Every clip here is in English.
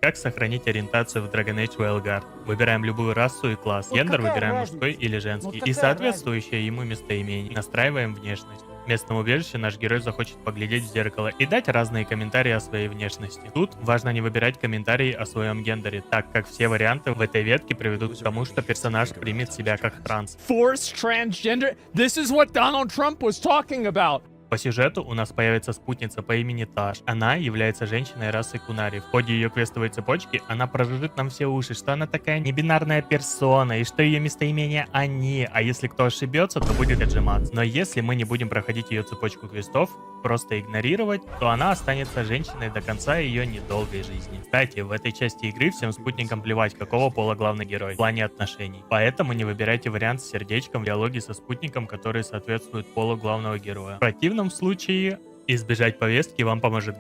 Как сохранить ориентацию в Dragon Age Veilguard? Выбираем любую расу и класс. Вот Гендер какая выбираем разница? мужской или Вот женский. И какая соответствующее ему местоимение. Настраиваем внешность. В местном убежище наш герой захочет поглядеть в зеркало и дать разные комментарии о своей внешности. Тут важно не выбирать комментарии о своем гендере, так как все варианты в этой ветке приведут к тому, что персонаж примет себя как транс. Forced transgender? This is what Donald Trump was talking about. По сюжету у нас появится спутница по имени Таш. Она является женщиной расы Кунари. В ходе ее квестовой цепочки она прожужжит нам все уши, что она такая небинарная персона, и что ее местоимение они, а если кто ошибется, то будет отжиматься. Но если мы не будем проходить ее цепочку квестов, просто игнорировать, то она останется женщиной до конца ее недолгой жизни. Кстати, в этой части игры всем спутникам плевать, какого пола главный герой в плане отношений. Поэтому не выбирайте вариант с сердечком в диалоге со спутником, который соответствует полу главного героя. В противном случае избежать повестки вам поможет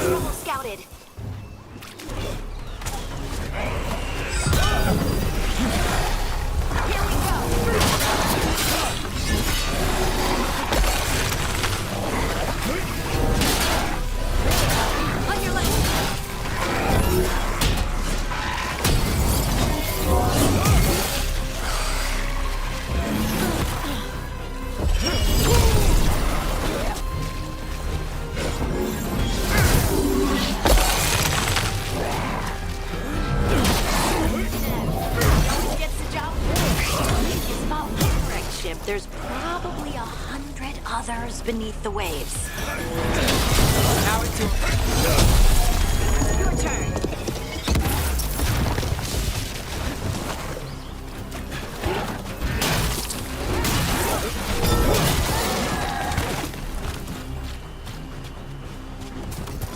Trouble scouted. Here we go. On your left. Gets the job. It's about correct ship. There's probably 100 others beneath the waves. Now it's Your turn.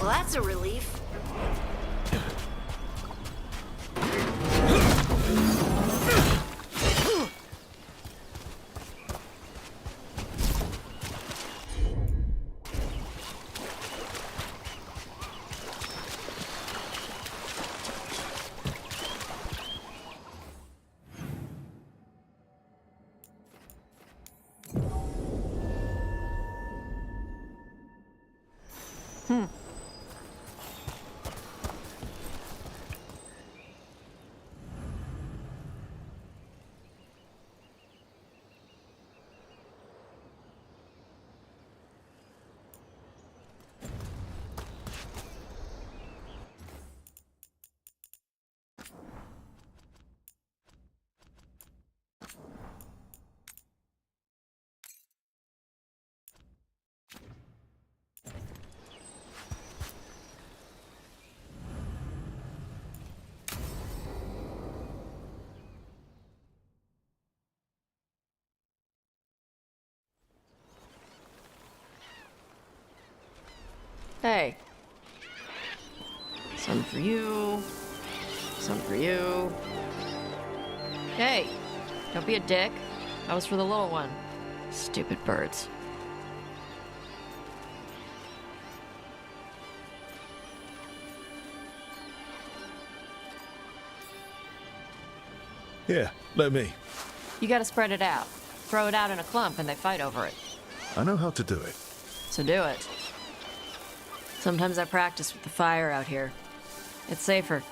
Well, that's a relief. Hey. Some for you. Some for you. Hey, don't be a dick. That was for the little one. Stupid birds. Here, let me. You gotta spread it out. Throw it out in a clump and they fight over it. I know how to do it. So do it. Sometimes I practice with the fire out here. It's safer.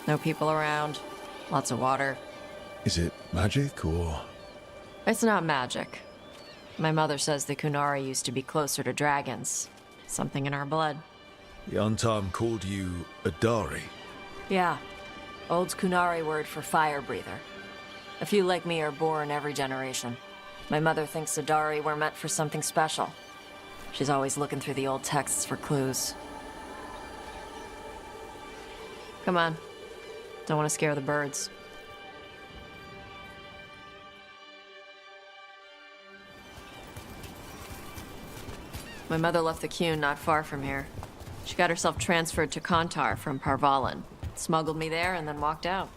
No people around. Lots of water. Is it magic or... It's not magic. My mother says the Kunari used to be closer to dragons. Something in our blood. The Antam called you a Dari? Yeah. Old Kunari word for fire breather. A few like me are born every generation. My mother thinks the Dari were meant for something special. She's always looking through the old texts for clues. Come on. Don't want to scare the birds. My mother left the Qun not far from here. She got herself transferred to Kontar from Parvalan. Smuggled me there and then walked out.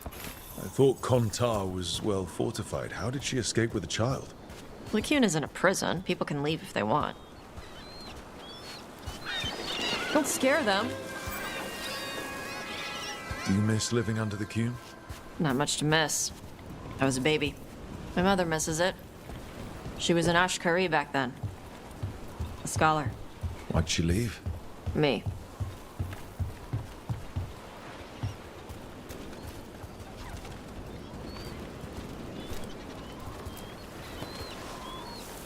I thought Kontar was well fortified. How did she escape with a child? The Qun isn't a prison. People can leave if they want. Don't scare them. Do you miss living under the Qun? Not much to miss. I was a baby. My mother misses it. She was an Ashkari back then. A scholar. Why'd she leave? Me.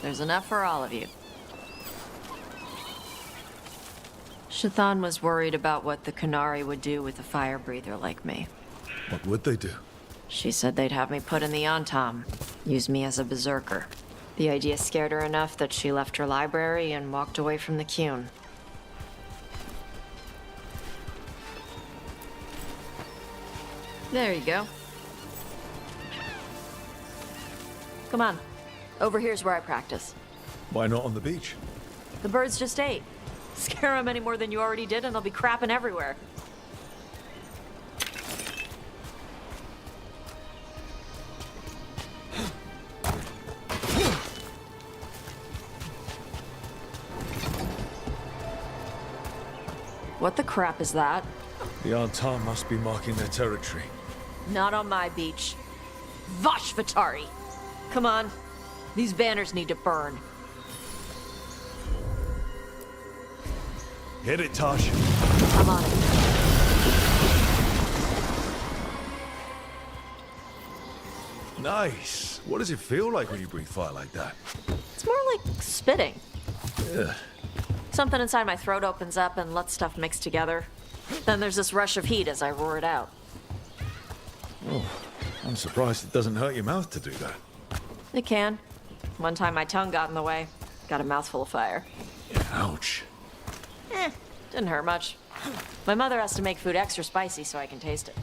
There's enough for all of you. Shathan was worried about what the Kunari would do with a fire breather like me. What would they do? She said they'd have me put in the Antam, use me as a berserker. The idea scared her enough that she left her library and walked away from the Qun. There you go. Come on. Over here's where I practice. Why not on the beach? The birds just ate. Scare them any more than you already did and they'll be crapping everywhere. What the crap is that? The Antam must be marking their territory. Not on my beach. Vashvatari! Come on. These banners need to burn. Hit it, Tosh. I'm on it. Nice. What does it feel like when you breathe fire like that? It's more like spitting. Something inside my throat opens up and lets stuff mix together. Then there's this rush of heat as I roar it out. Oh, I'm surprised it doesn't hurt your mouth to do that. It can. One time my tongue got in the way. Got a mouthful of fire. Ouch. Didn't hurt much. My mother has to make food extra spicy so I can taste it.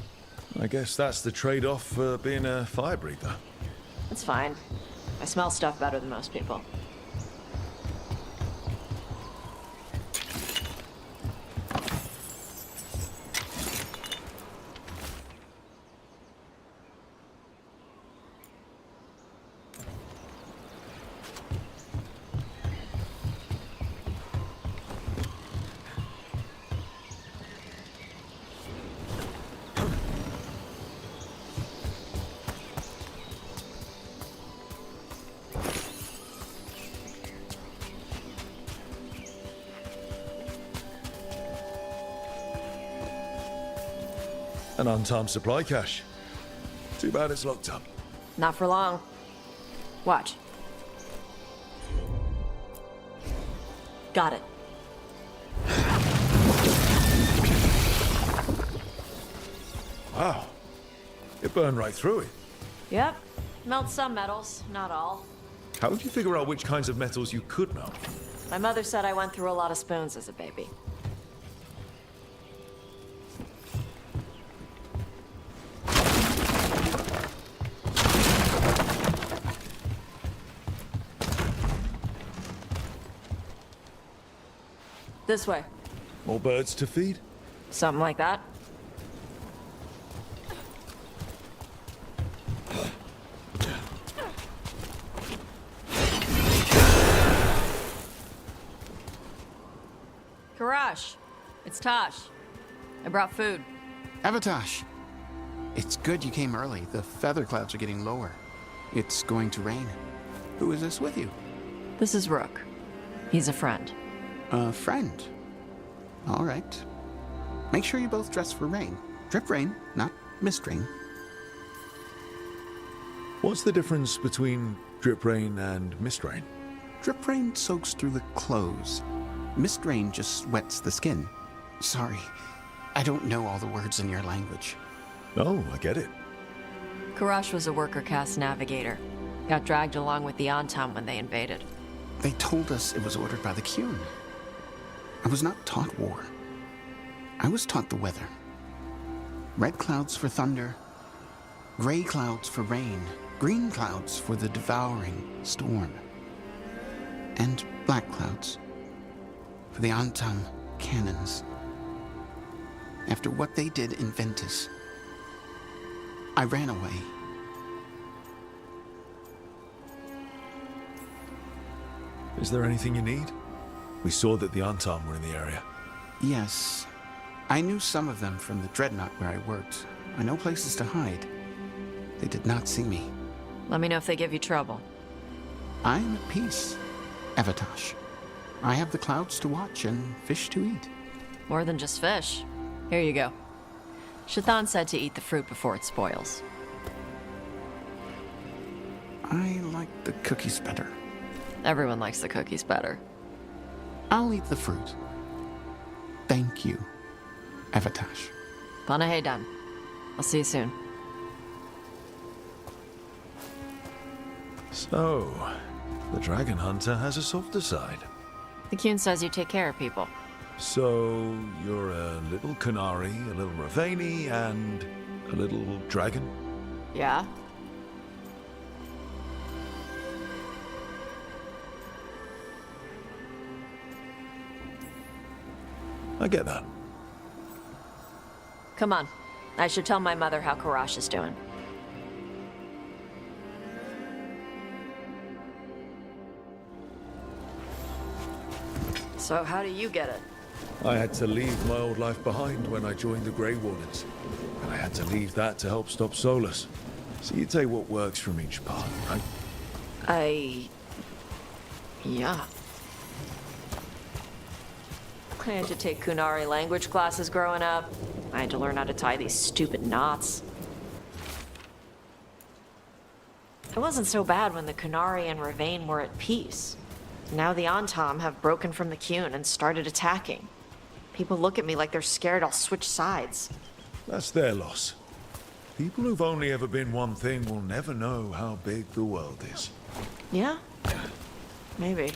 I guess that's the trade-off for being a fire breather. It's fine. I smell stuff better than most people. An untimed supply cache. Too bad it's locked up. Not for long. Watch. Got it. Wow. It burned right through it. Yep. Melt some metals, not all. How did you figure out which kinds of metals you could melt? My mother said I went through a lot of spoons as a baby. This way. More birds to feed? Something like that. Karash, it's Tosh. I brought food. Avatosh, it's good you came early. The feather clouds are getting lower. It's going to rain. Who is this with you? This is Rook. He's a friend. A friend. All right. Make sure you both dress for rain. Drip rain, not mist rain. What's the difference between drip rain and mist rain? Drip rain soaks through the clothes. Mist rain just wets the skin. Sorry, I don't know all the words in your language. Oh, I get it. Karash was a worker caste navigator. Got dragged along with the Antam when they invaded. They told us it was ordered by the Qun. I was not taught war. I was taught the weather. Red clouds for thunder, gray clouds for rain, green clouds for the devouring storm, and black clouds for the Antam cannons. After what they did in Ventus, I ran away. Is there anything you need? We saw that the Antam were in the area. Yes, I knew some of them from the Dreadnought where I worked. I know places to hide. They did not see me. Let me know if they give you trouble. I am at peace, Evatosh. I have the clouds to watch and fish to eat. More than just fish. Here you go. Shathan said to eat the fruit before it spoils. I like the cookies better. Everyone likes the cookies better. I'll eat the fruit. Thank you, Evatosh. Panahedan. I'll see you soon. So, the Dragon Hunter has a softer side. The Qun says you take care of people. So, you're a little Qunari, a little Ravani, and a little dragon? Yeah? I get that. Come on. I should tell my mother how Karash is doing. So how do you get it? I had to leave my old life behind when I joined the Grey Wardens. And I had to leave that to help stop Solus. So you take what works from each part, right? Yeah. I had to take Qunari language classes growing up. I had to learn how to tie these stupid knots. It wasn't so bad when the Qunari and Ravane were at peace. Now the Antam have broken from the Qun and started attacking. People look at me like they're scared I'll switch sides. That's their loss. People who've only ever been one thing will never know how big the world is. Yeah? Maybe.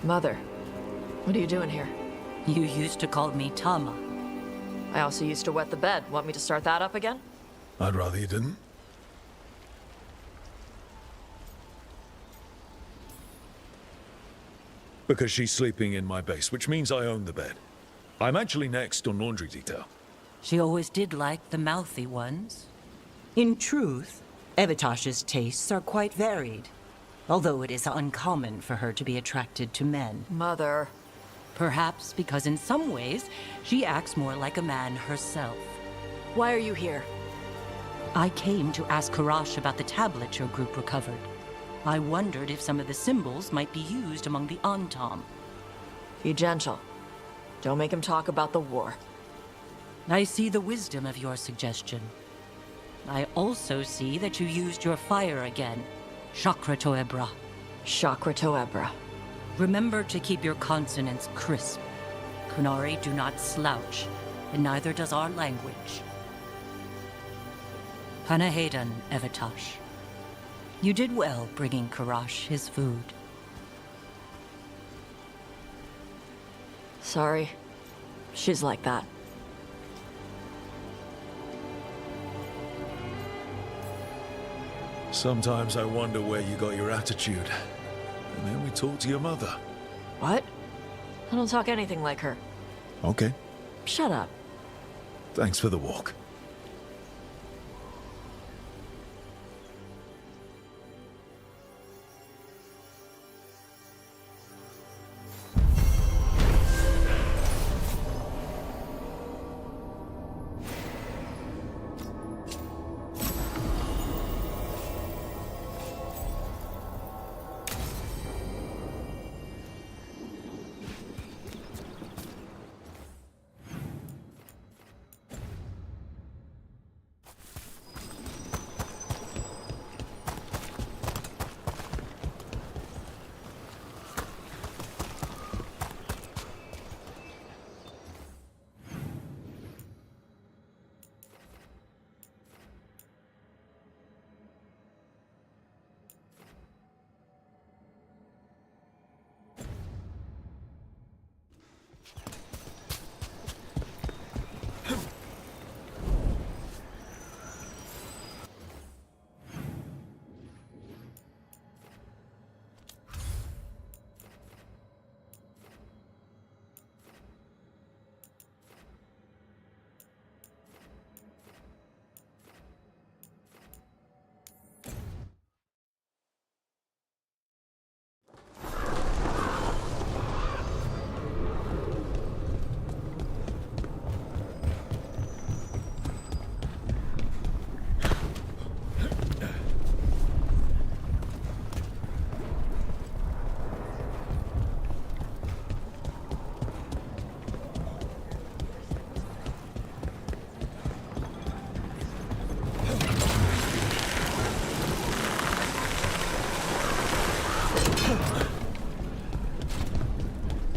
Mother, what are you doing here? You used to call me Tama. I also used to wet the bed. Want me to start that up again? I'd rather you didn't. Because she's sleeping in my base, which means I own the bed. I'm actually next on laundry detail. She always did like the mouthy ones. In truth, Evatosh's tastes are quite varied, although it is uncommon for her to be attracted to men. Mother. Perhaps because in some ways, she acts more like a man herself. Why are you here? I came to ask Karash about the tablet your group recovered. I wondered if some of the symbols might be used among the Antam. Be gentle. Don't make him talk about the war. I see the wisdom of your suggestion. I also see that you used your fire again. Chakra Toebra. Chakra Toebra. Remember to keep your consonants crisp. Qunari do not slouch, and neither does our language. Panahedan, Evatosh. You did well bringing Karash his food. Sorry. She's like that. Sometimes I wonder where you got your attitude. and then we talk to your mother. What? I don't talk anything like her. Okay. Shut up. Thanks for the walk.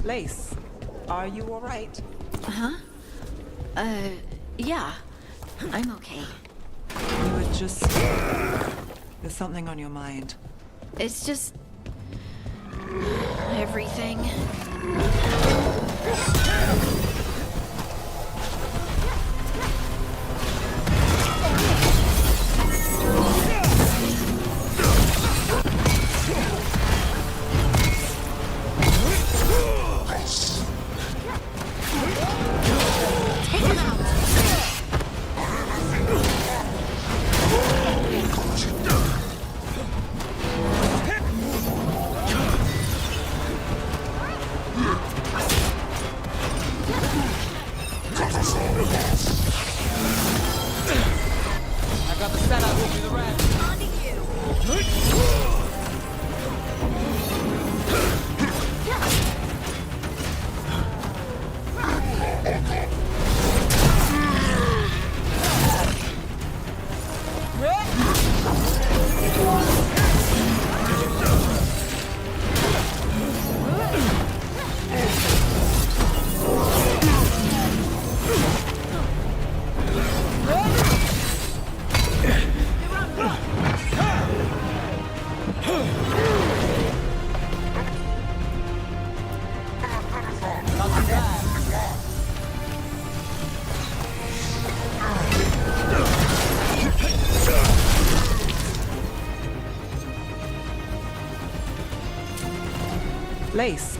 Lace, are you all right? Yeah. I'm okay. You were just... There's something on your mind. It's just... everything. I got the setup, we'll do the rest. Lace.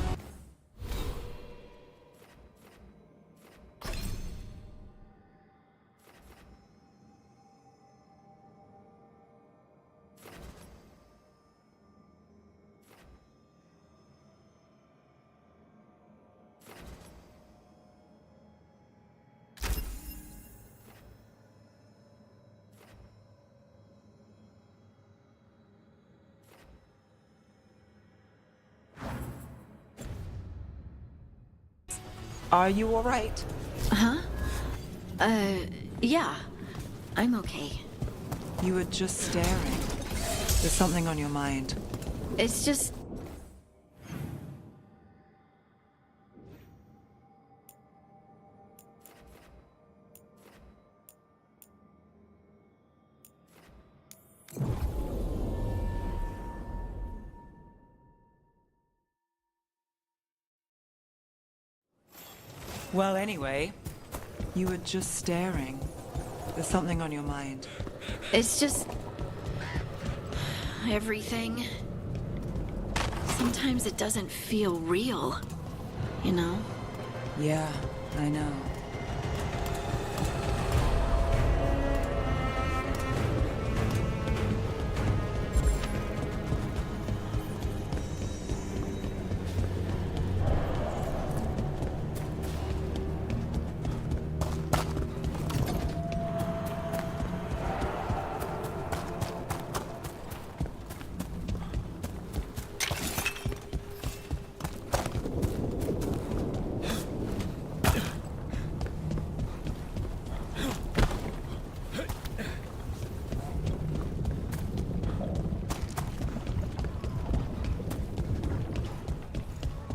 Are you all right? Yeah. I'm okay. You were just staring. There's something on your mind. It's just... Well, anyway, you were just staring. There's something on your mind. It's just... everything. Sometimes it doesn't feel real, you know? Yeah, I know.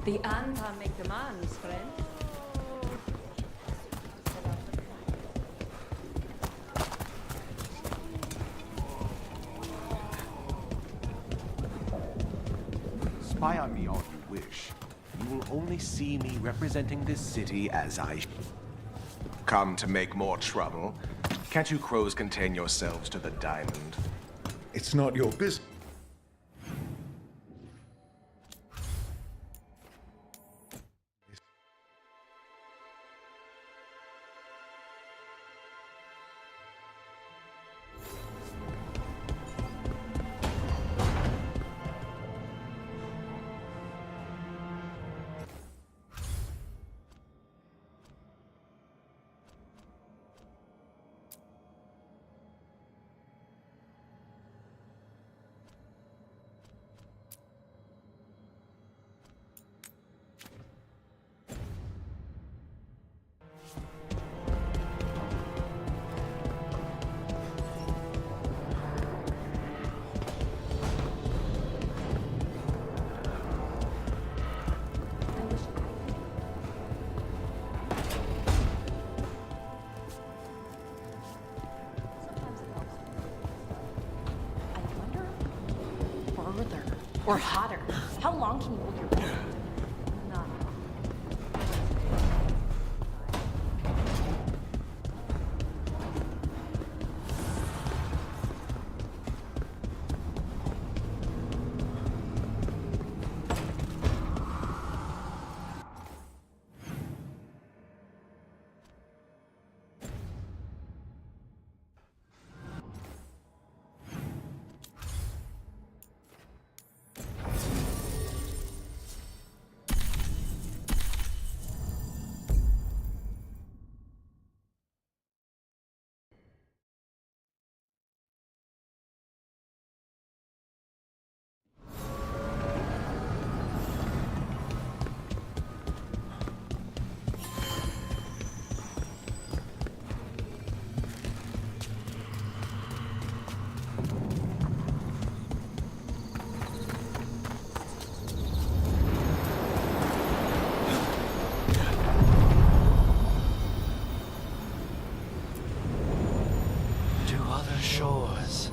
The Anta make demands, friend. Spy on me all you wish. You will only see me representing this city as I come to make more trouble. Can't you crows contain yourselves to the diamond? It's not your business. Or hotter. How long can you hold your breath? Not Shores.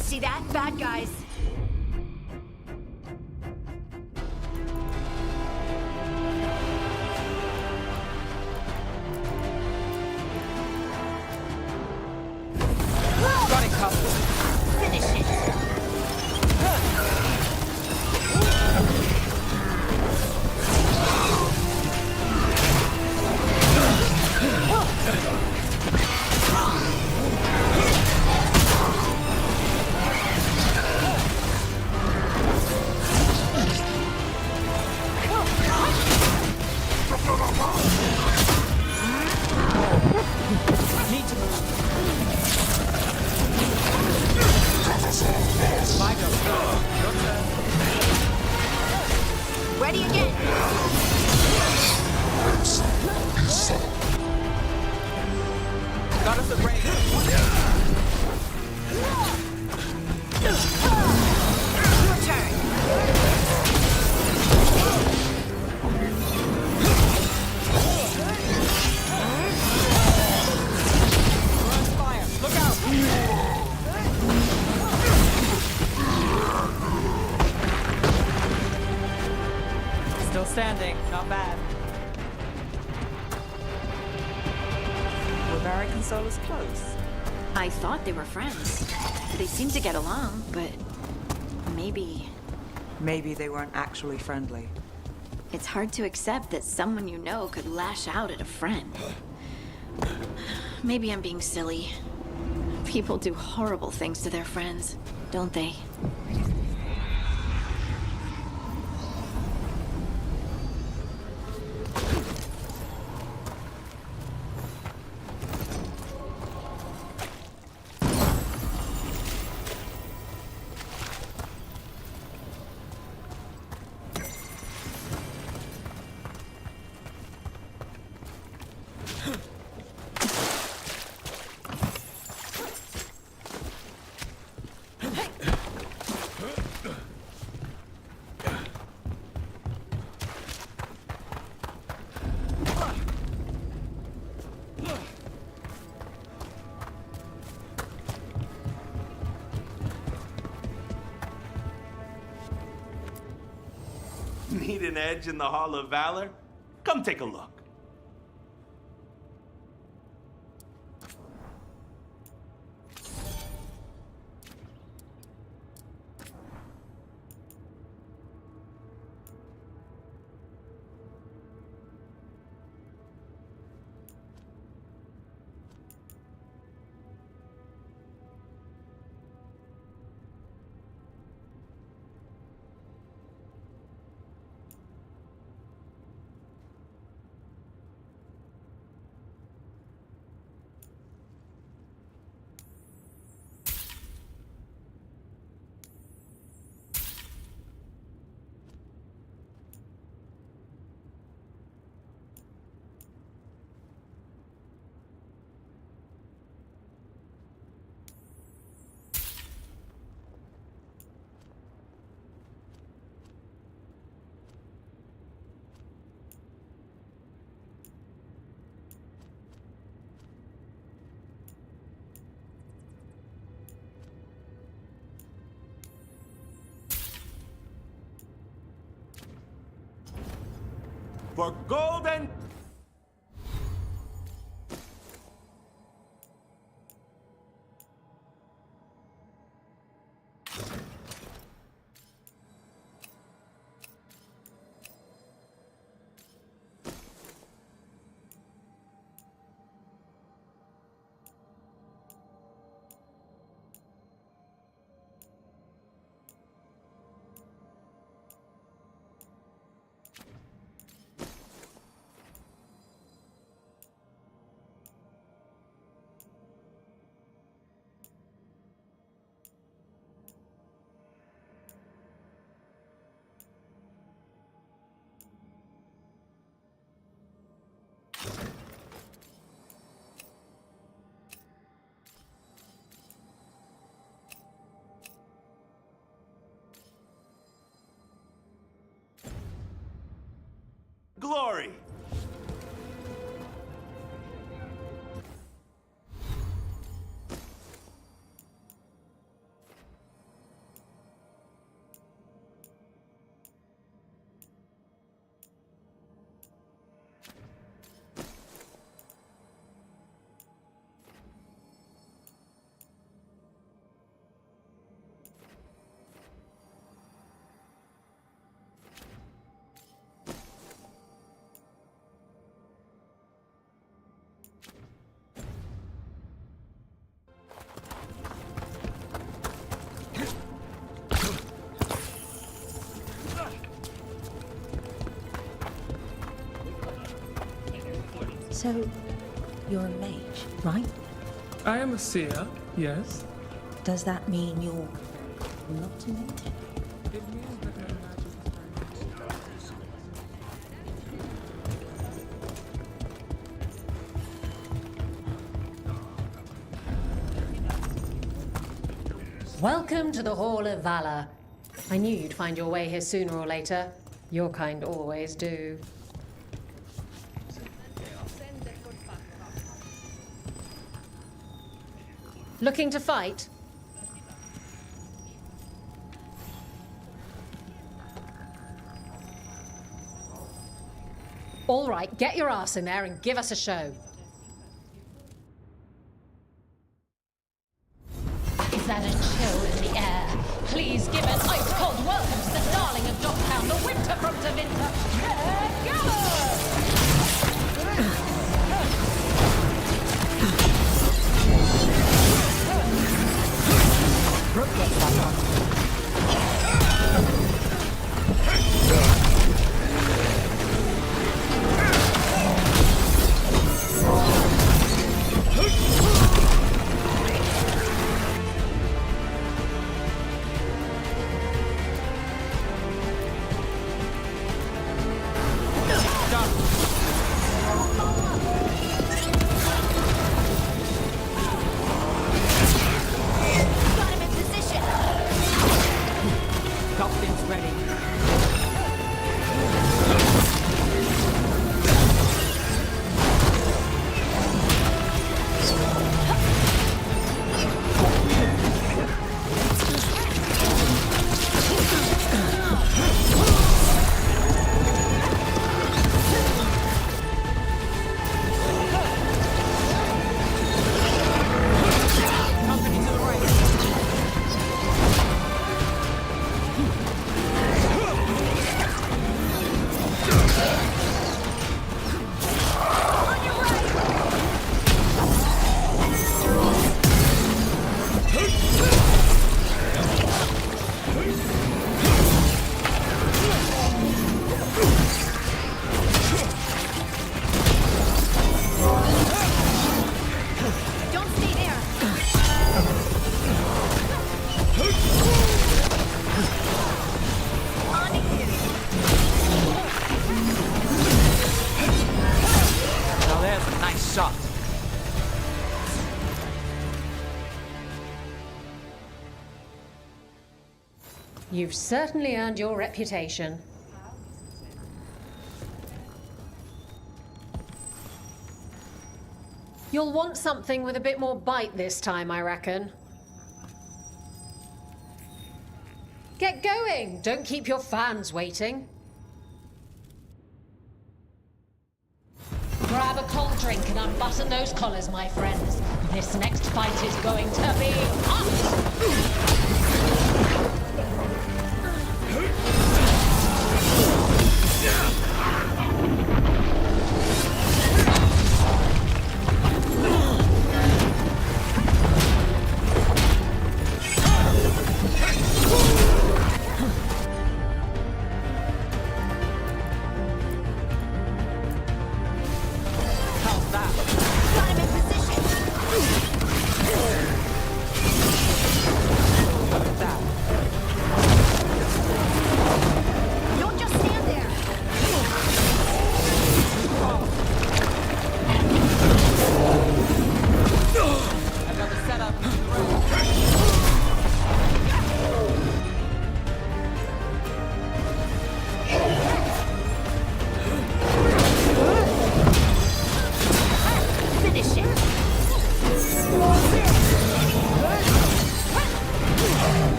See that? Bad guys. Finish it. Ready again. Got us a break. Your turn. Not bad. Were Varric and Solus close? I thought they were friends. They seemed to get along, but maybe Maybe they weren't actually friendly. it's hard to accept that someone you know could lash out at a friend. Maybe I'm being silly. People do horrible things to their friends, don't they? Need an edge in the Hall of Valor? Come take a look. For golden... Glory! So, you're a mage, right? I am a seer, yes. Does that mean you're not a mage? It means that my magic is very Welcome to the Hall of Valor. I knew you'd find your way here sooner or later. Your kind always do. Looking to fight? All right, get your ass in there and give us a show. Is that a chill in the air? Please give an ice-cold welcome to the darling of Dogtown, the winter from Tevinter, Red Gallo! Brooke gets that one. You've certainly earned your reputation. You'll want something with a bit more bite this time, I reckon. Get going! Don't keep your fans waiting. Grab a cold drink and unbutton those collars, my friends. This next fight is going to be hot!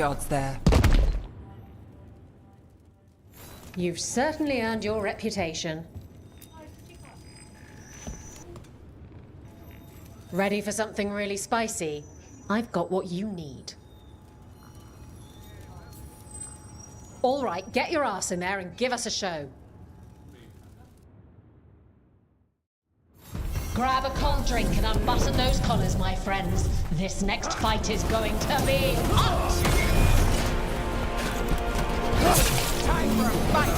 Odds there. You've certainly earned your reputation. Ready for something really spicy? I've got what you need. All right, get your ass in there and give us a show. Grab a cold drink and unbutton those collars, my friends. This next fight is going to be hot! Time for a fight!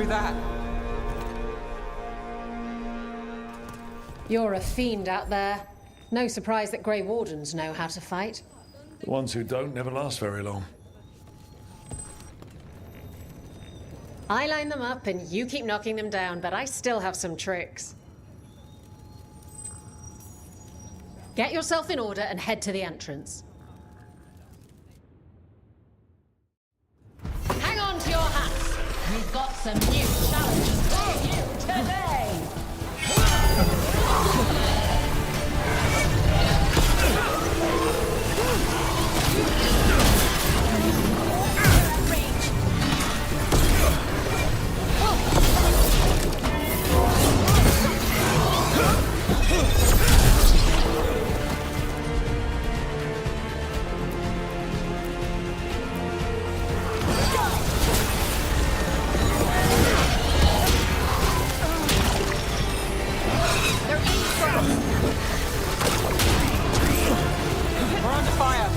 through that. You're a fiend out there. No surprise that Grey Wardens know how to fight. The ones who don't never last very long. I line them up and you keep knocking them down, but I still have some tricks. Get yourself in order and head to the entrance. Hang on to your hats. We've got some new challenges for you today. We're under fire.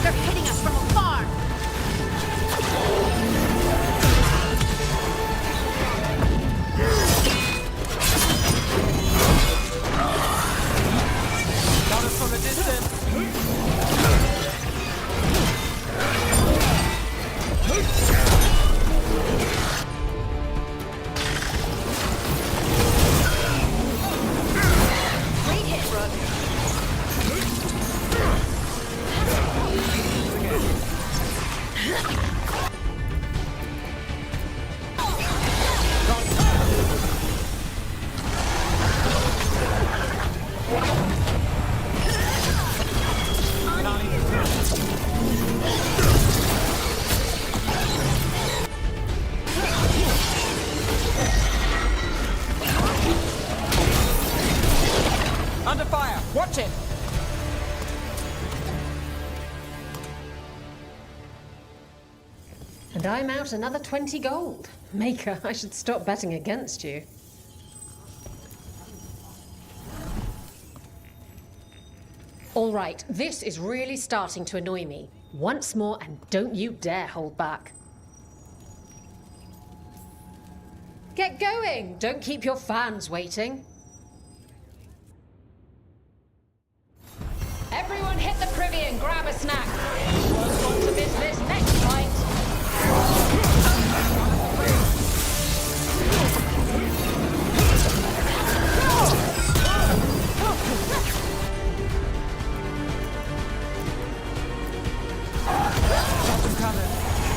They're hitting us from afar. Got us from a distance. Great hit, Rook. Under fire. Watch it. And I'm out another 20 gold. Maker, I should stop betting against you. All right, this is really starting to annoy me. Once more, and don't you dare hold back. Get going! Don't keep your fans waiting. Everyone hit the privy and grab a snack. Won't want to miss this next fight.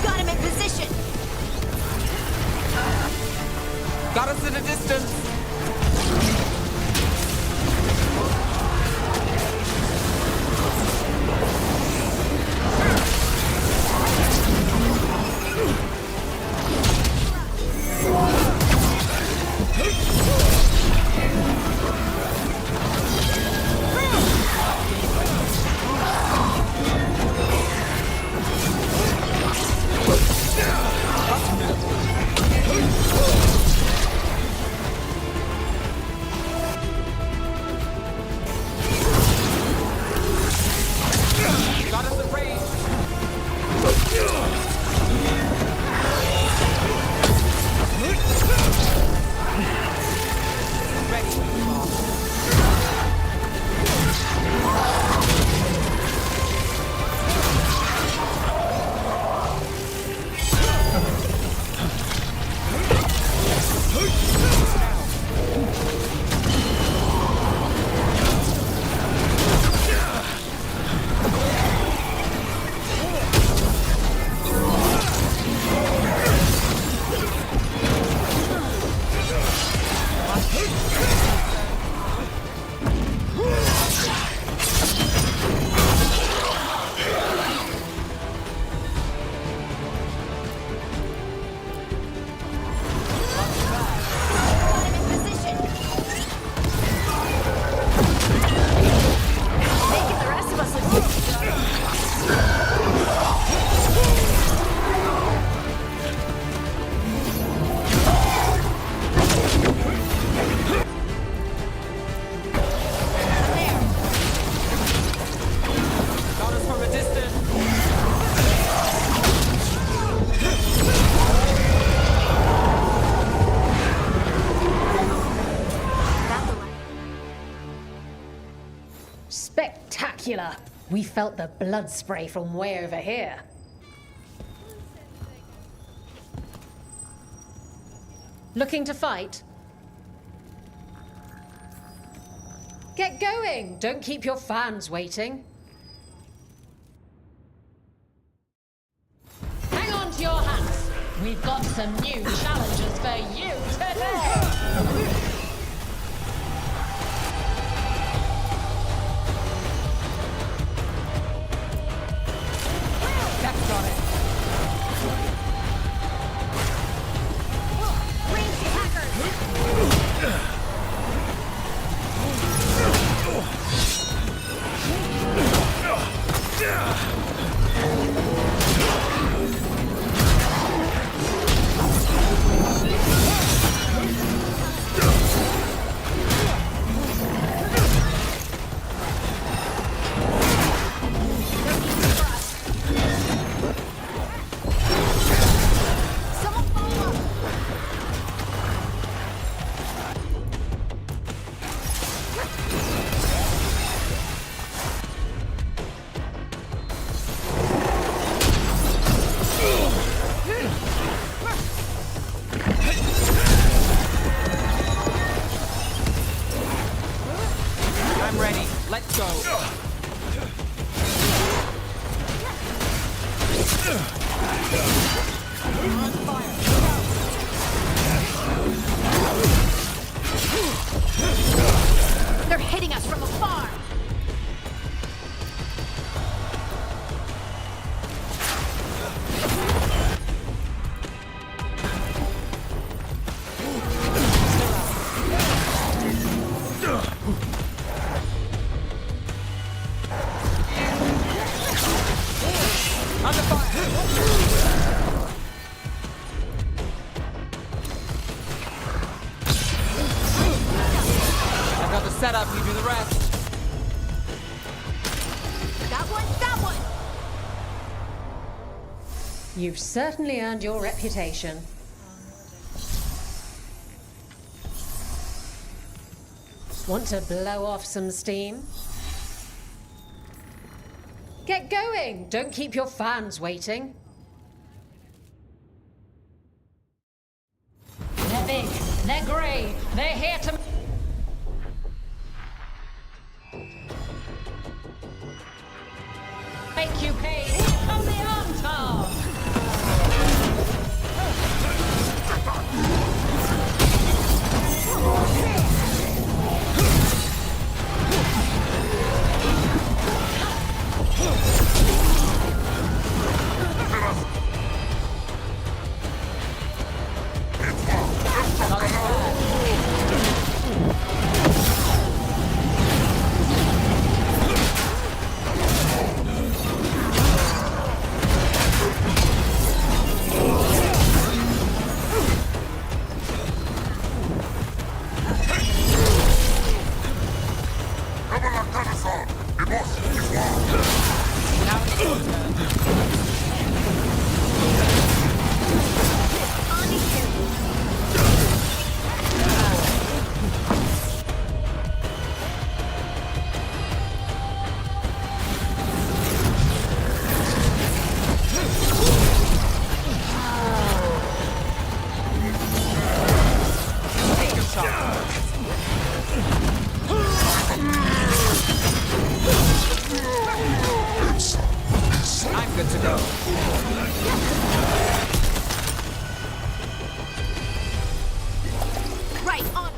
Got him in position. Got us in a distance. Spectacular! We felt the blood spray from way over here. Looking to fight? Get going! Don't keep your fans waiting. Hang on to your hats! We've got some new challenges for you today! That's got it. I'm ready. Let's go. On fire. They're hitting us from afar. Under fire. I've got the setup, you do the rest. That one, that one. You've certainly earned your reputation. Want to blow off some steam? Get going! Don't keep your fans waiting. They're big, they're grey, they're here to... make you pay. Here come the Armtar! I'm good to go. Right on.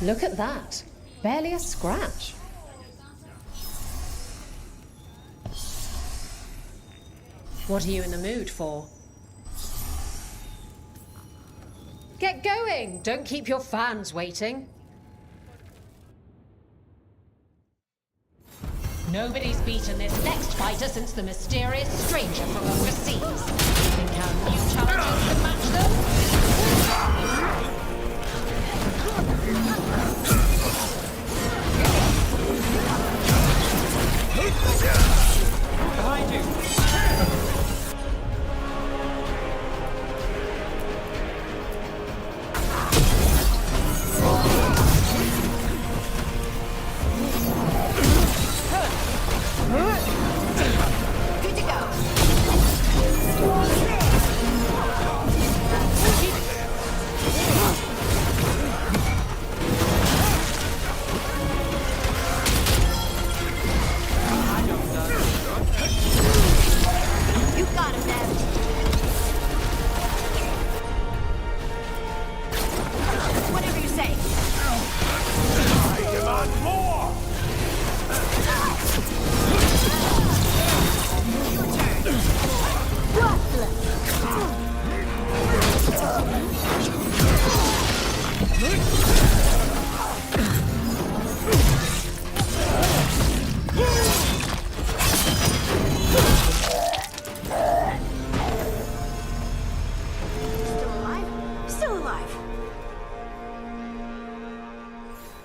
Look at that. Barely a scratch. What are you in the mood for? Get going! Don't keep your fans waiting. Nobody's beaten this next fighter since the mysterious stranger from overseas. Think our new challengers can match them? Behind you.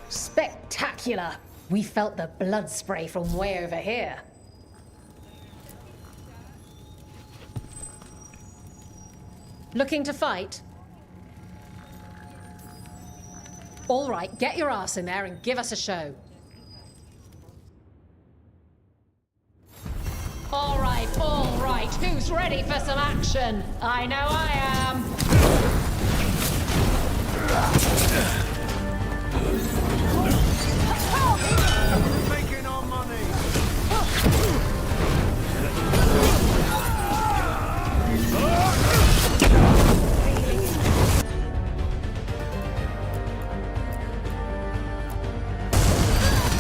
Spectacular! We felt the blood spray from way over here. Looking to fight? All right, get your ass in there and give us a show. All right, who's ready for some action? I know I am. Making our money.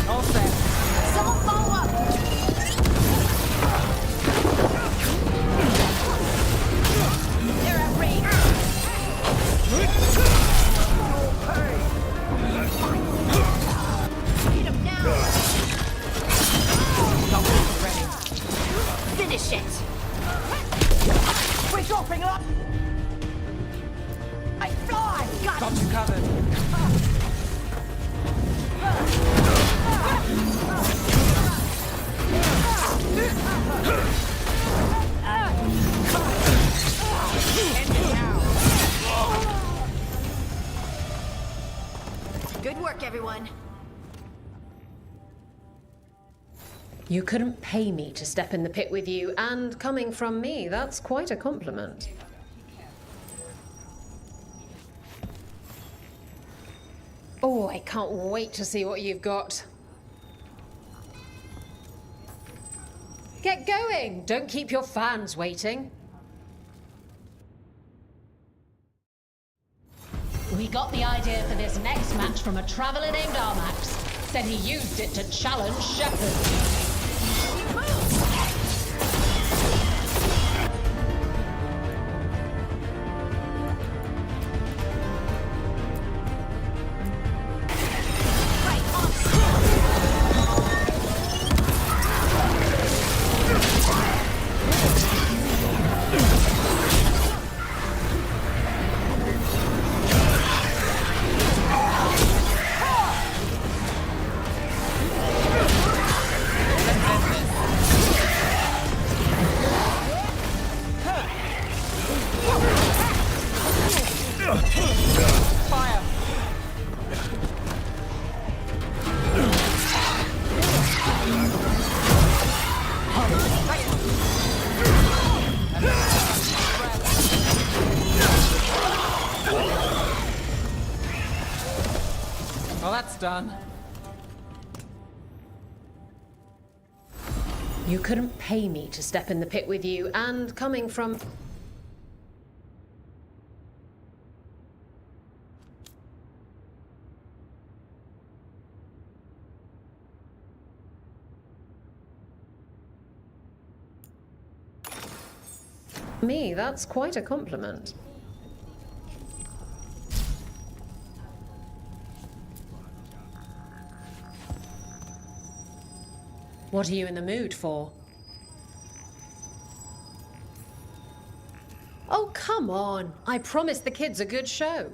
All set. Someone follow up! They're at range. Hit him now! Finish it! We're dropping up! I fly! Got you covered. Good work, everyone. You couldn't pay me to step in the pit with you, and coming from me, that's quite a compliment. Oh, I can't wait to see what you've got. Get going! Don't keep your fans waiting. We got the idea for this next match from a traveller named Armax. Said he used it to challenge Shepard. Fire. Well, that's done. You couldn't pay me to step in the pit with you, and coming from... me, that's quite a compliment. What are you in the mood for? Oh, come on. I promised the kids a good show.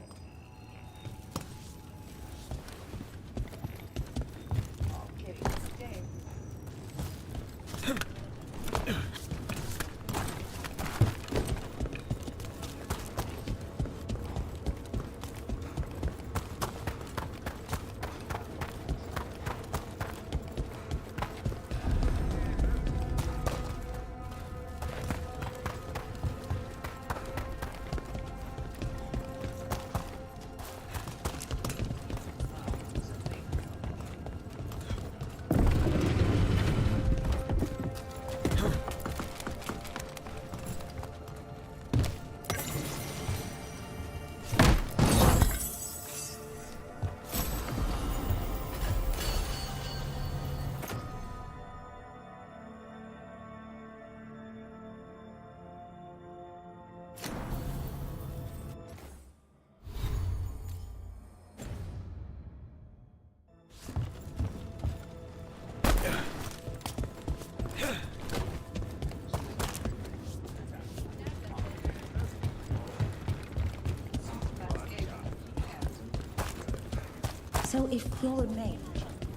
So if you're a mage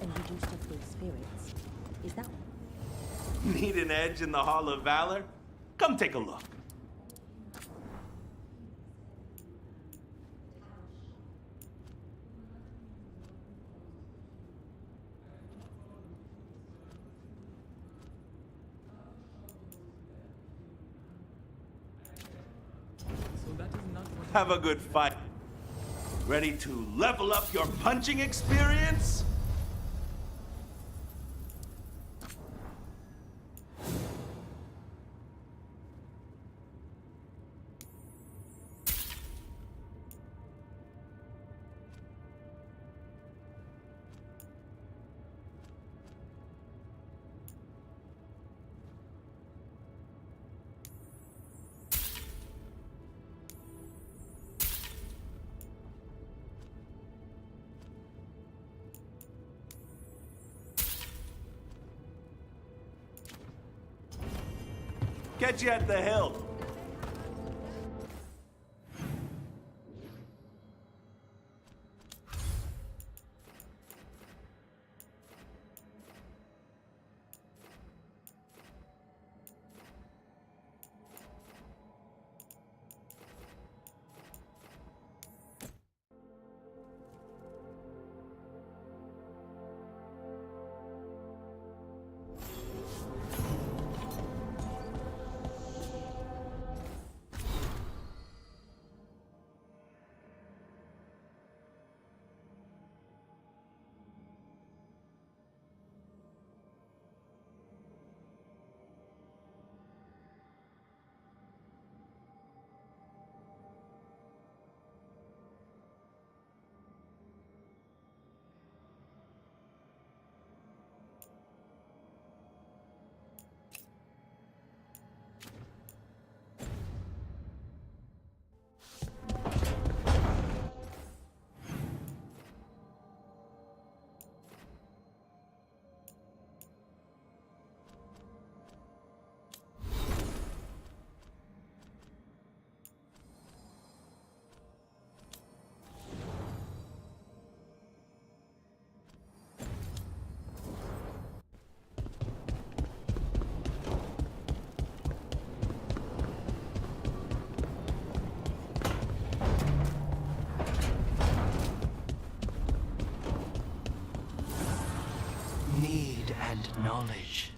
and you do stuff with spirits, is that Need an edge in the Hall of Valor? Come take a look. So that is not what Have a good fight. Ready to level up your punching experience? Catch you at the hill. Need and knowledge.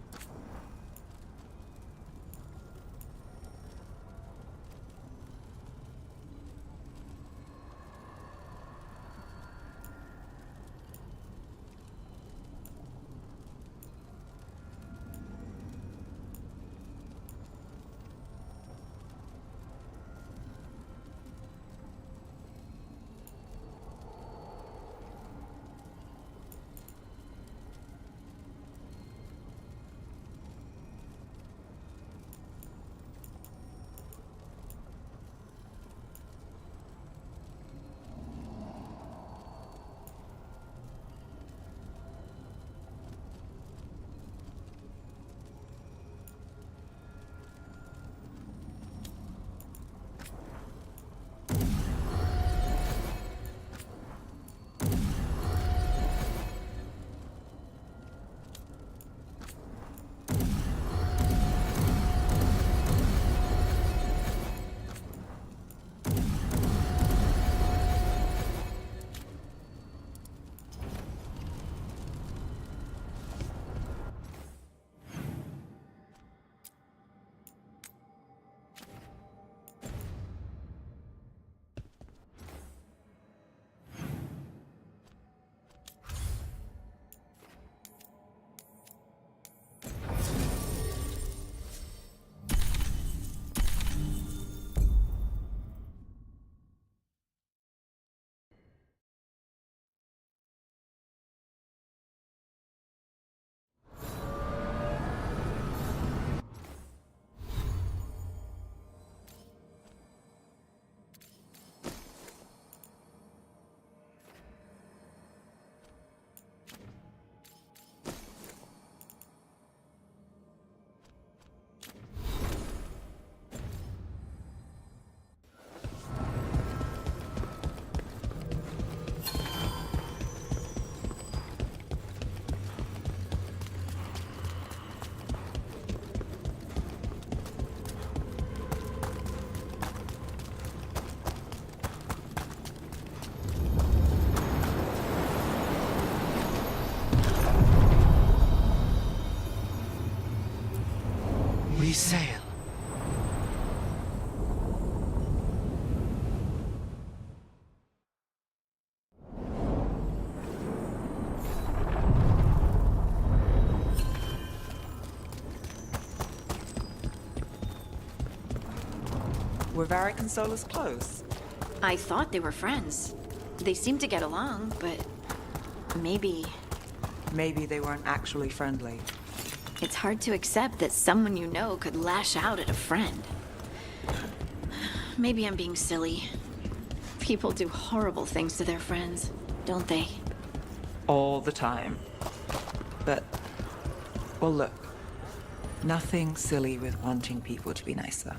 sail. Were Varric and Solus close? I thought they were friends. They seemed to get along, but maybe... Maybe they weren't actually friendly. It's hard to accept that someone you know could lash out at a friend. Maybe I'm being silly. People do horrible things to their friends, don't they? All the time. But, well, look. Nothing silly with wanting people to be nicer.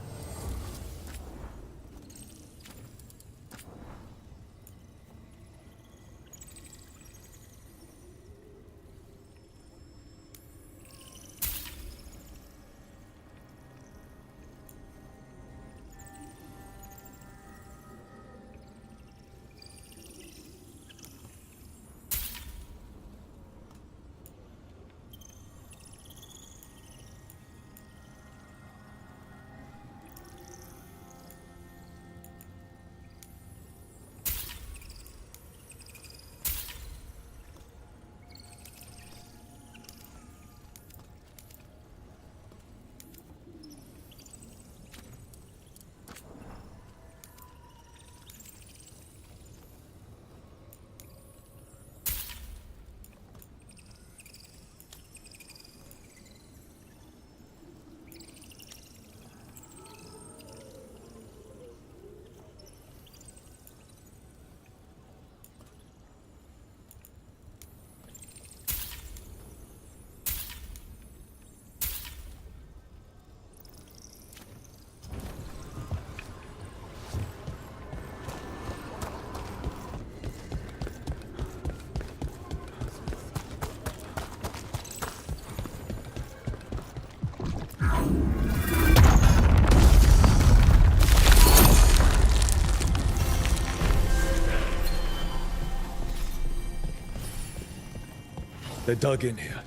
They're dug in here.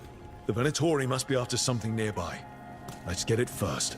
The Venatori must be after something nearby. Let's get it first.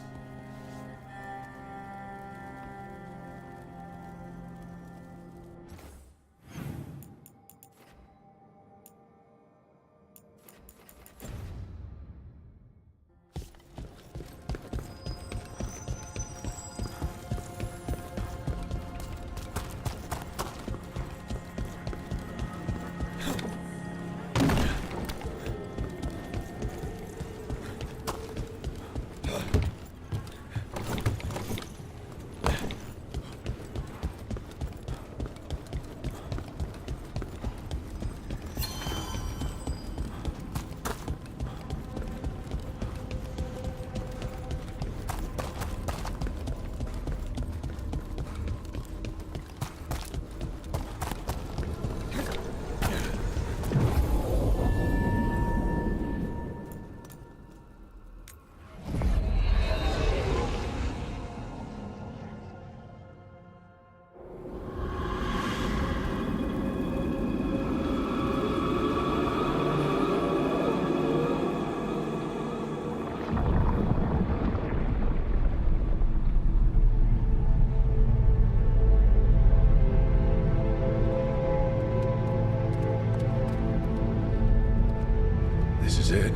This is it.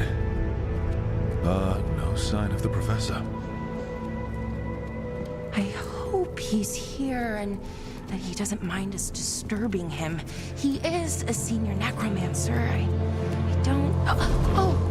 No sign of the professor. I hope he's here and that he doesn't mind us disturbing him. He is a senior necromancer. I don't... Oh!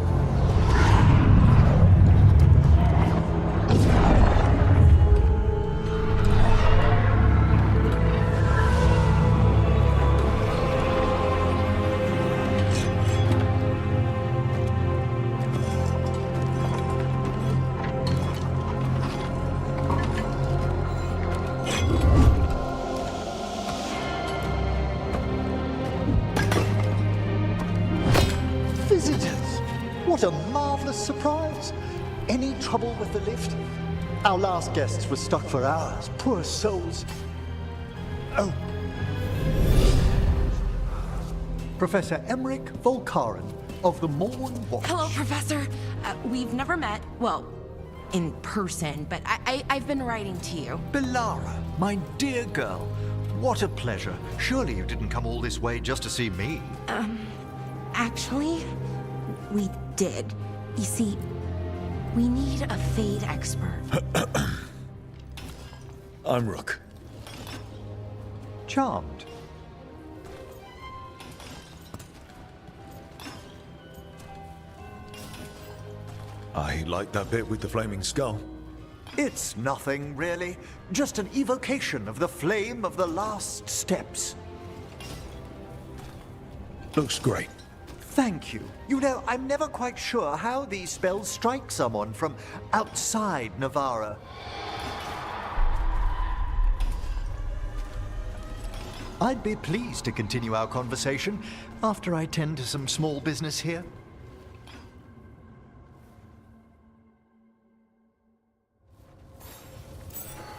Visitors! What a marvelous surprise! Any trouble with the lift? Our last guests were stuck for hours. Poor souls. Oh. Professor Emmerich Volkaren of the Morn Watch. Hello, Professor. We've never met. Well, in person, but I've been writing to you. Belara, my dear girl, what a pleasure. Surely you didn't come all this way just to see me. Actually, we did. You see, we need a Fade expert. I'm Rook. Charmed. I like that bit with the flaming skull. It's nothing, really. Just an evocation of the flame of the last steps. Looks great. Thank you. You know, I'm never quite sure how these spells strike someone from outside Navarra. I'd be pleased to continue our conversation after I tend to some small business here.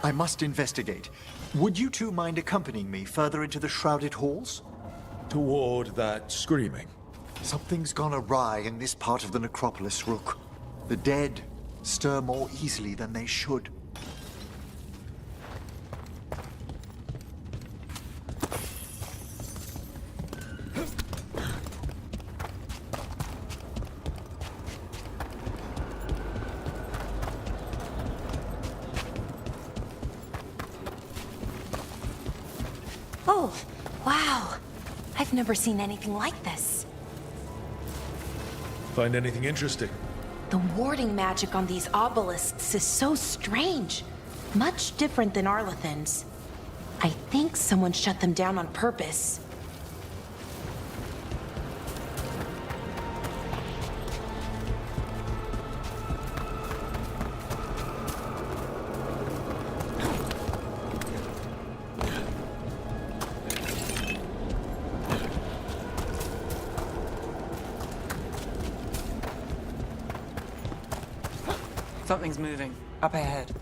I must investigate. Would you two mind accompanying me further into the shrouded halls? Toward that screaming. Something's gone awry in this part of the necropolis, Rook. The dead stir more easily than they should. Oh, wow. I've never seen anything like this. Find anything interesting? The warding magic on these obelisks is so strange. Much different than Arlethan's. I think someone shut them down on purpose. Something's moving. Up ahead.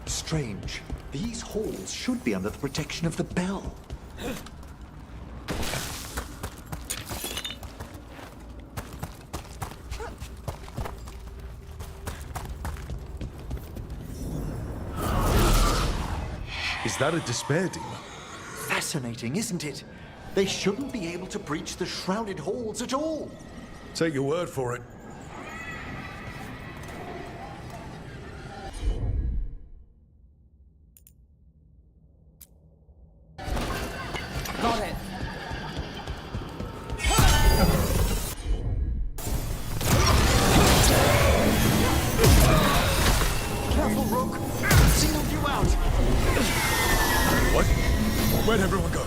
Strange. These halls should be under the protection of the bell. Is that a despair demon? Fascinating, isn't it? They shouldn't be able to breach the shrouded halls at all. Take your word for it. Got it. Careful, Rook. Singled you out. What? Where'd everyone go?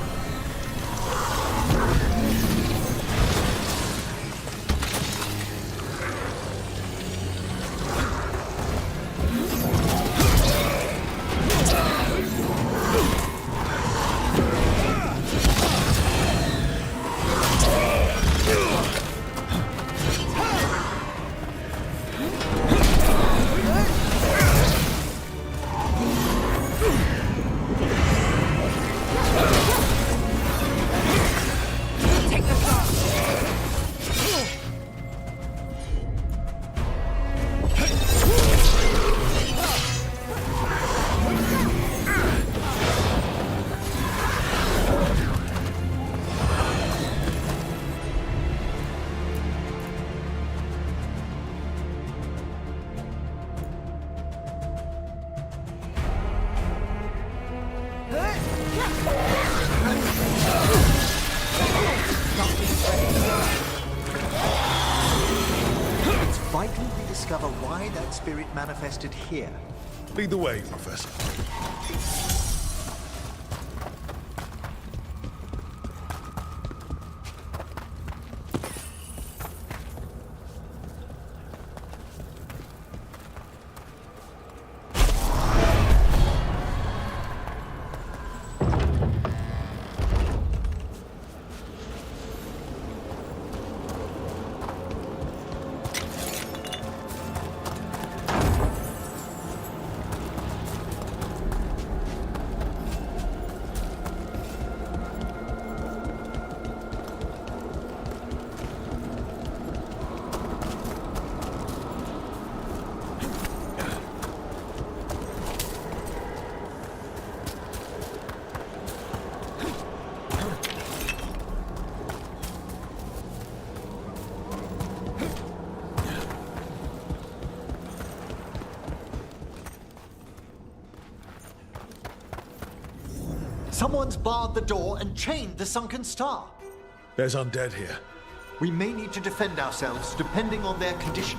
It's vital we discover why that spirit manifested here. Lead the way, Professor. Someone's barred the door and chained the sunken star. There's undead here. We may need to defend ourselves depending on their condition.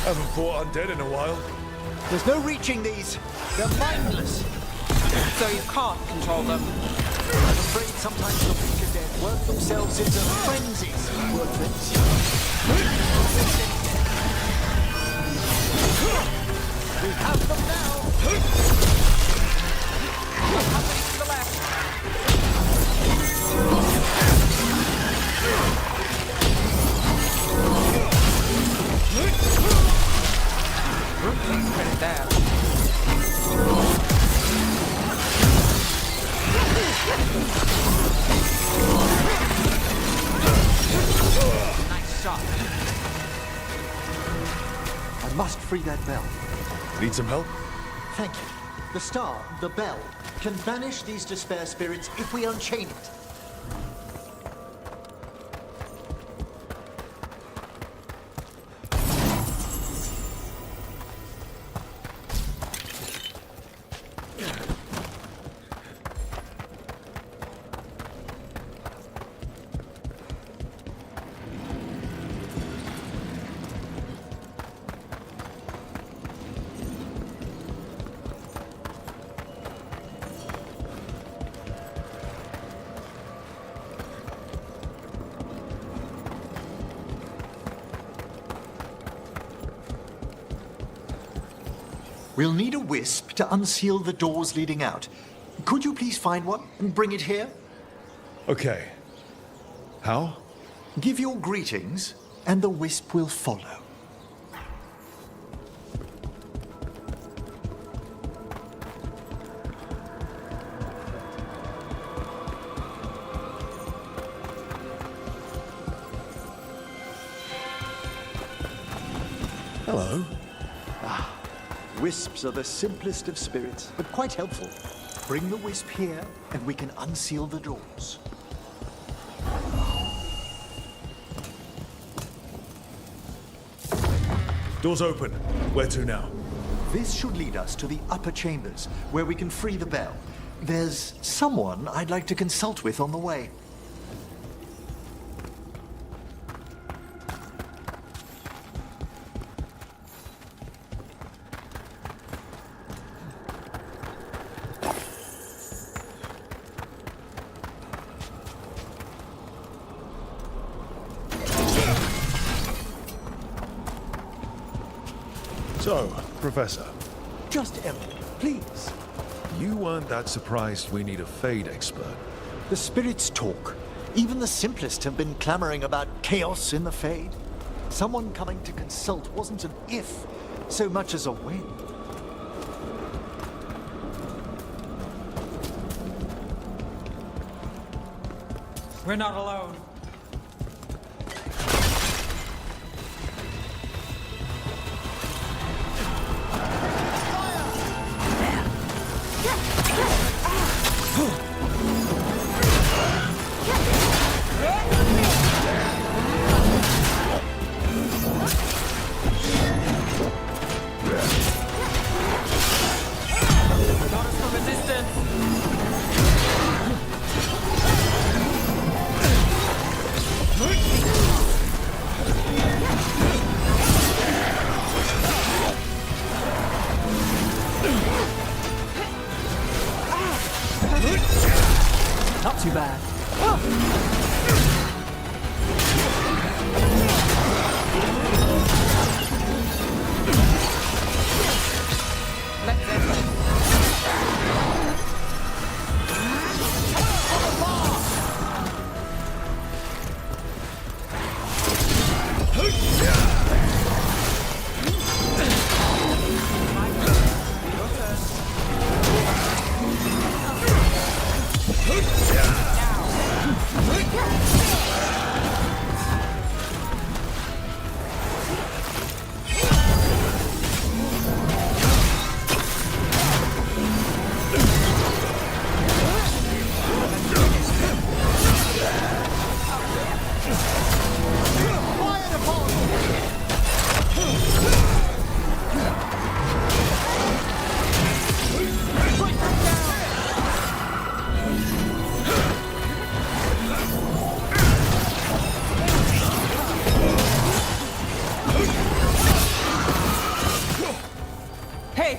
Haven't fought undead in a while. There's no reaching these. They're mindless. So you can't control them. I'm afraid sometimes the weak and dead work themselves into frenzies. Work things. We have them now. Company to the left. Put it down. Nice shot. I must free that bell. Need some help? Thank you. The star, the bell, can banish these despair spirits if we unchain it. We'll need a wisp to unseal the doors leading out. Could you please find one and bring it here? Okay. How? Give your greetings, and the wisp will follow. Hello. Wisps are the simplest of spirits, but quite helpful. Bring the wisp here, and we can unseal the doors. Doors open. Where to now? This should lead us to the upper chambers, where we can free the bell. There's someone I'd like to consult with on the way. So, Professor. Just Emily, please. You weren't that surprised we need a Fade expert. The spirits talk. Even the simplest have been clamoring about chaos in the Fade. Someone coming to consult wasn't an if, so much as a when. We're not alone. Not too bad. Now.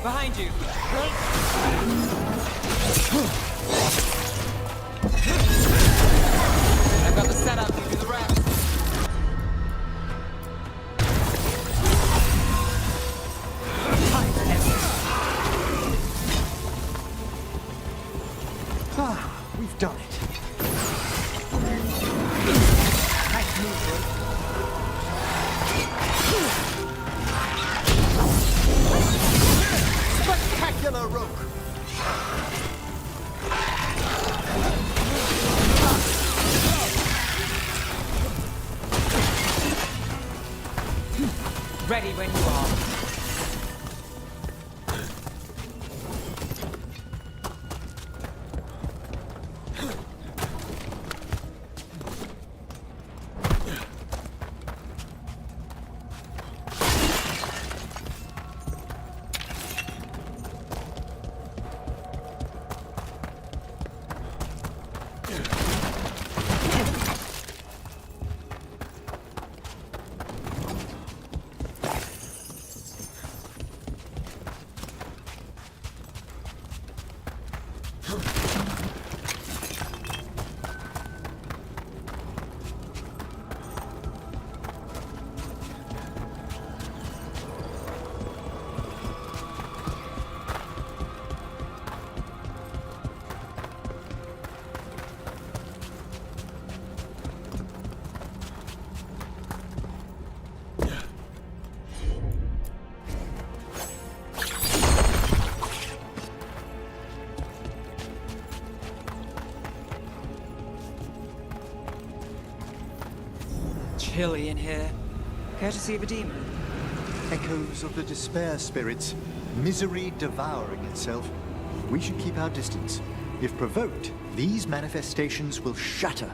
Behind you. I've got the setup. You do the rest. Ah, we've done it. Nice move, Rook. Spectacular, Rook. Ready when you are. Chilly in here. Courtesy of a demon. Echoes of the despair spirits, misery devouring itself. We should keep our distance. If provoked, these manifestations will shatter.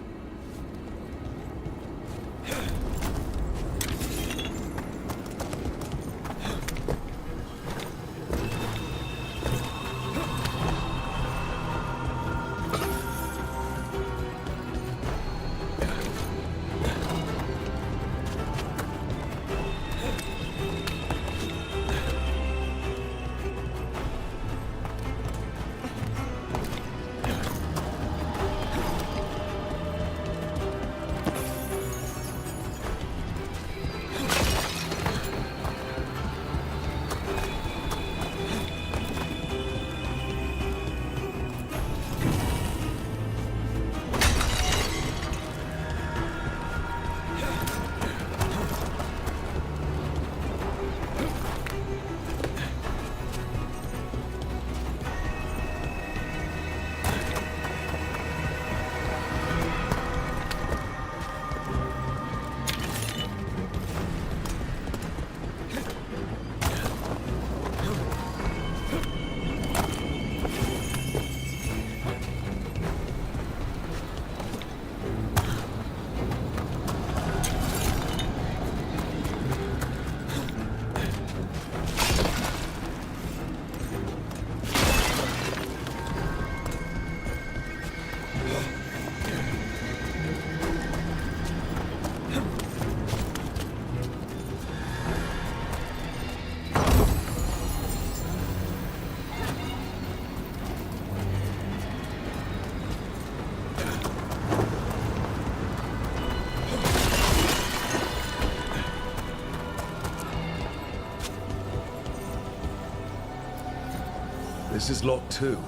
This is Lot 2.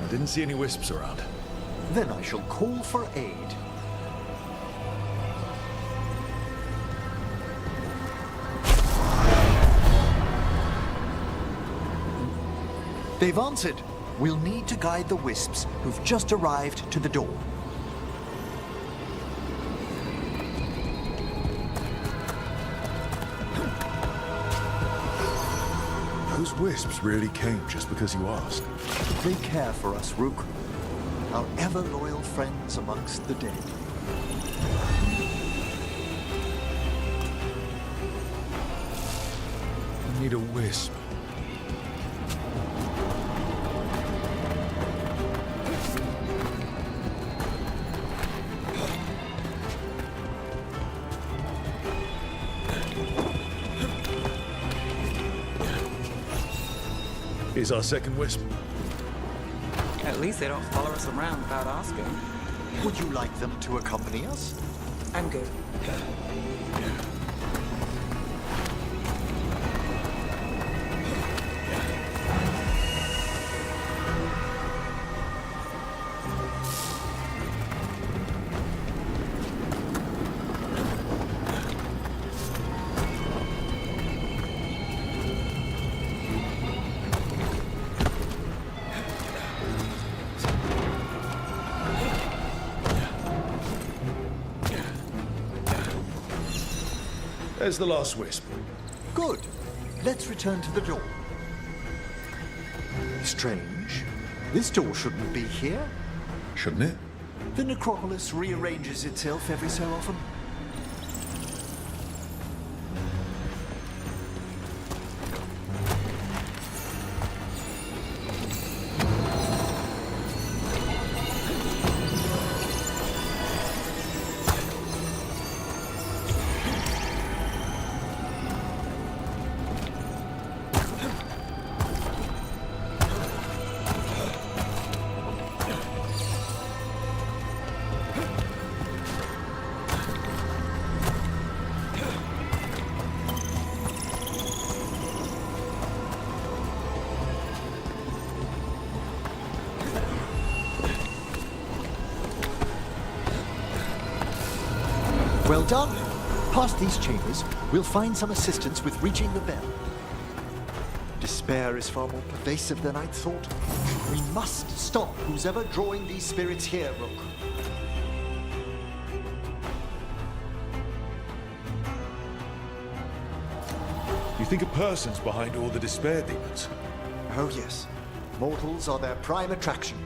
I didn't see any wisps around. Then I shall call for aid. They've answered. We'll need to guide the wisps who've just arrived to the door. Those wisps really came just because you asked. They care for us, Rook. Our ever-loyal friends amongst the dead. I need a wisp. Here's our second wisp. At least they don't follow us around without asking. Would you like them to accompany us? I'm good. There's the last wisp. Good. Let's return to the door. Strange. This door shouldn't be here. Shouldn't it? The necropolis rearranges itself every so often. Well done. Past these chambers, we'll find some assistance with reaching the bell. Despair is far more pervasive than I'd thought. We must stop who's ever drawing these spirits here, Rook. You think a person's behind all the despair demons? Oh yes. Mortals are their prime attraction.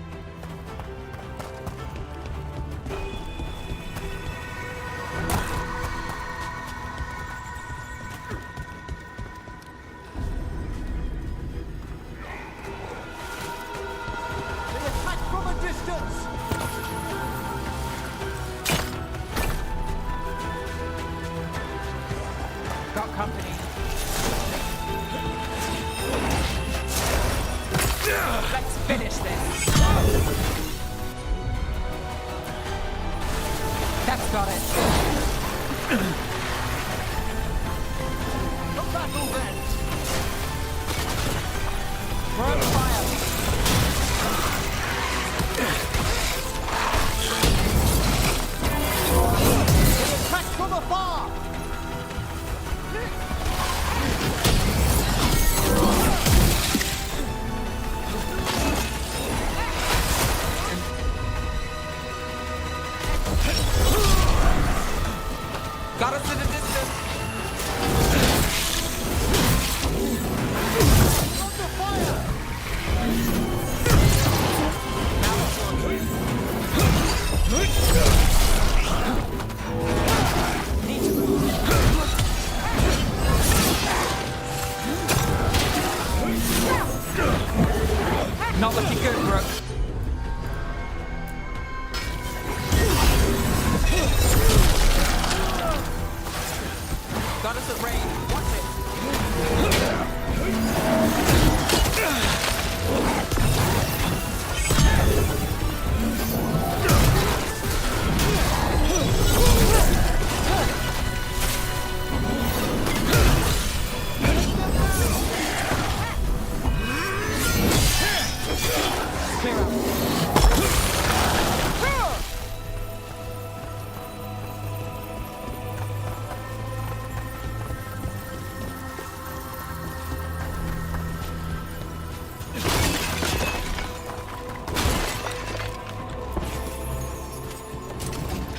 Got company. Let's finish this. That's got it. The battle then! We're on fire. Attack from afar! Got us in the distance. Under fire! Now it's on you. Need to move. Not looking good, Brooke. Got us at range. Watch it. Clear out.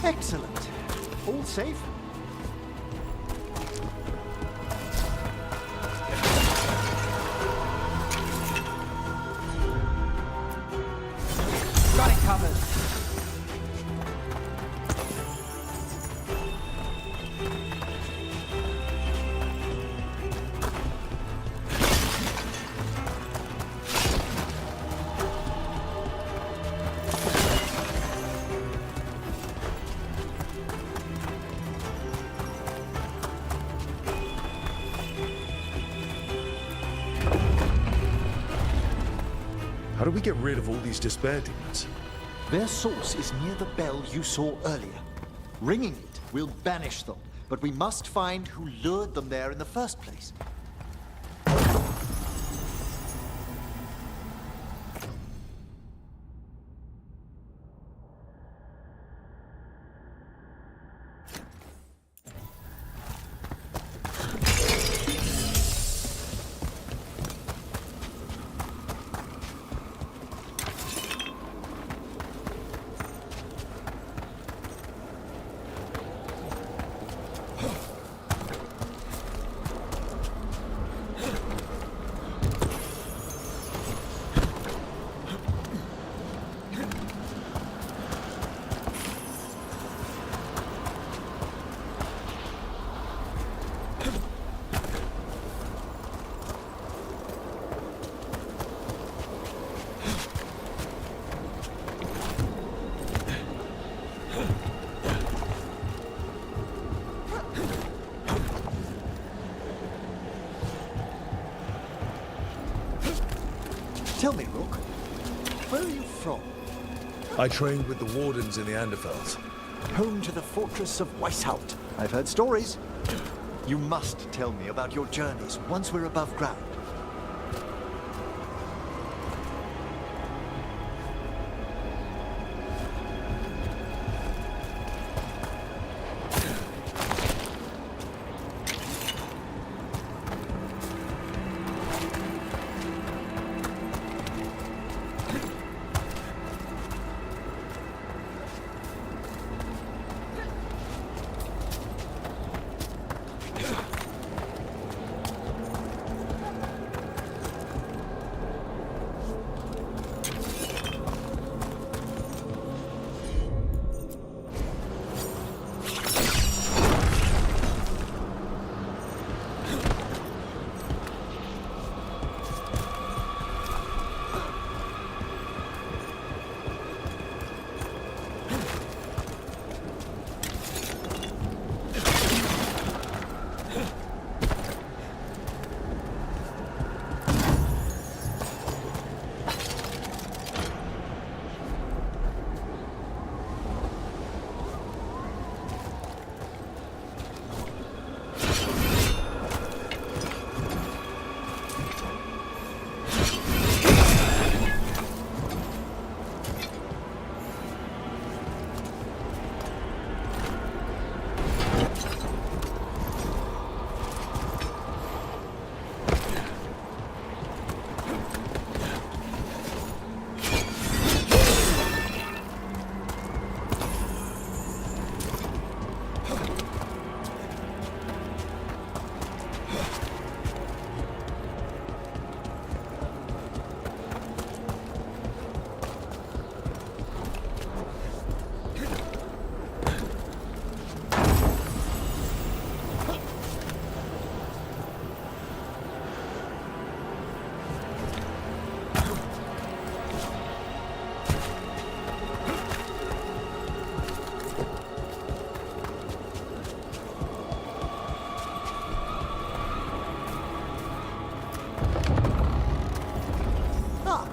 Excellent. All safe? Got it covered. How do we get rid of all these despair demons? Their source is near the bell you saw earlier. Ringing it will banish them, but we must find who lured them there in the first place. Tell me, Rook, where are you from? I trained with the Wardens in the Anderfels. Home to the fortress of Weishaupt. I've heard stories. You must tell me about your journeys once we're above ground.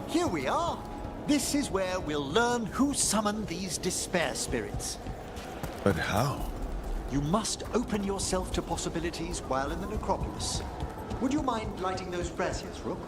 Here we are. This is where we'll learn who summoned these despair spirits. But how? You must open yourself to possibilities while in the necropolis. Would you mind lighting those braziers, Rook?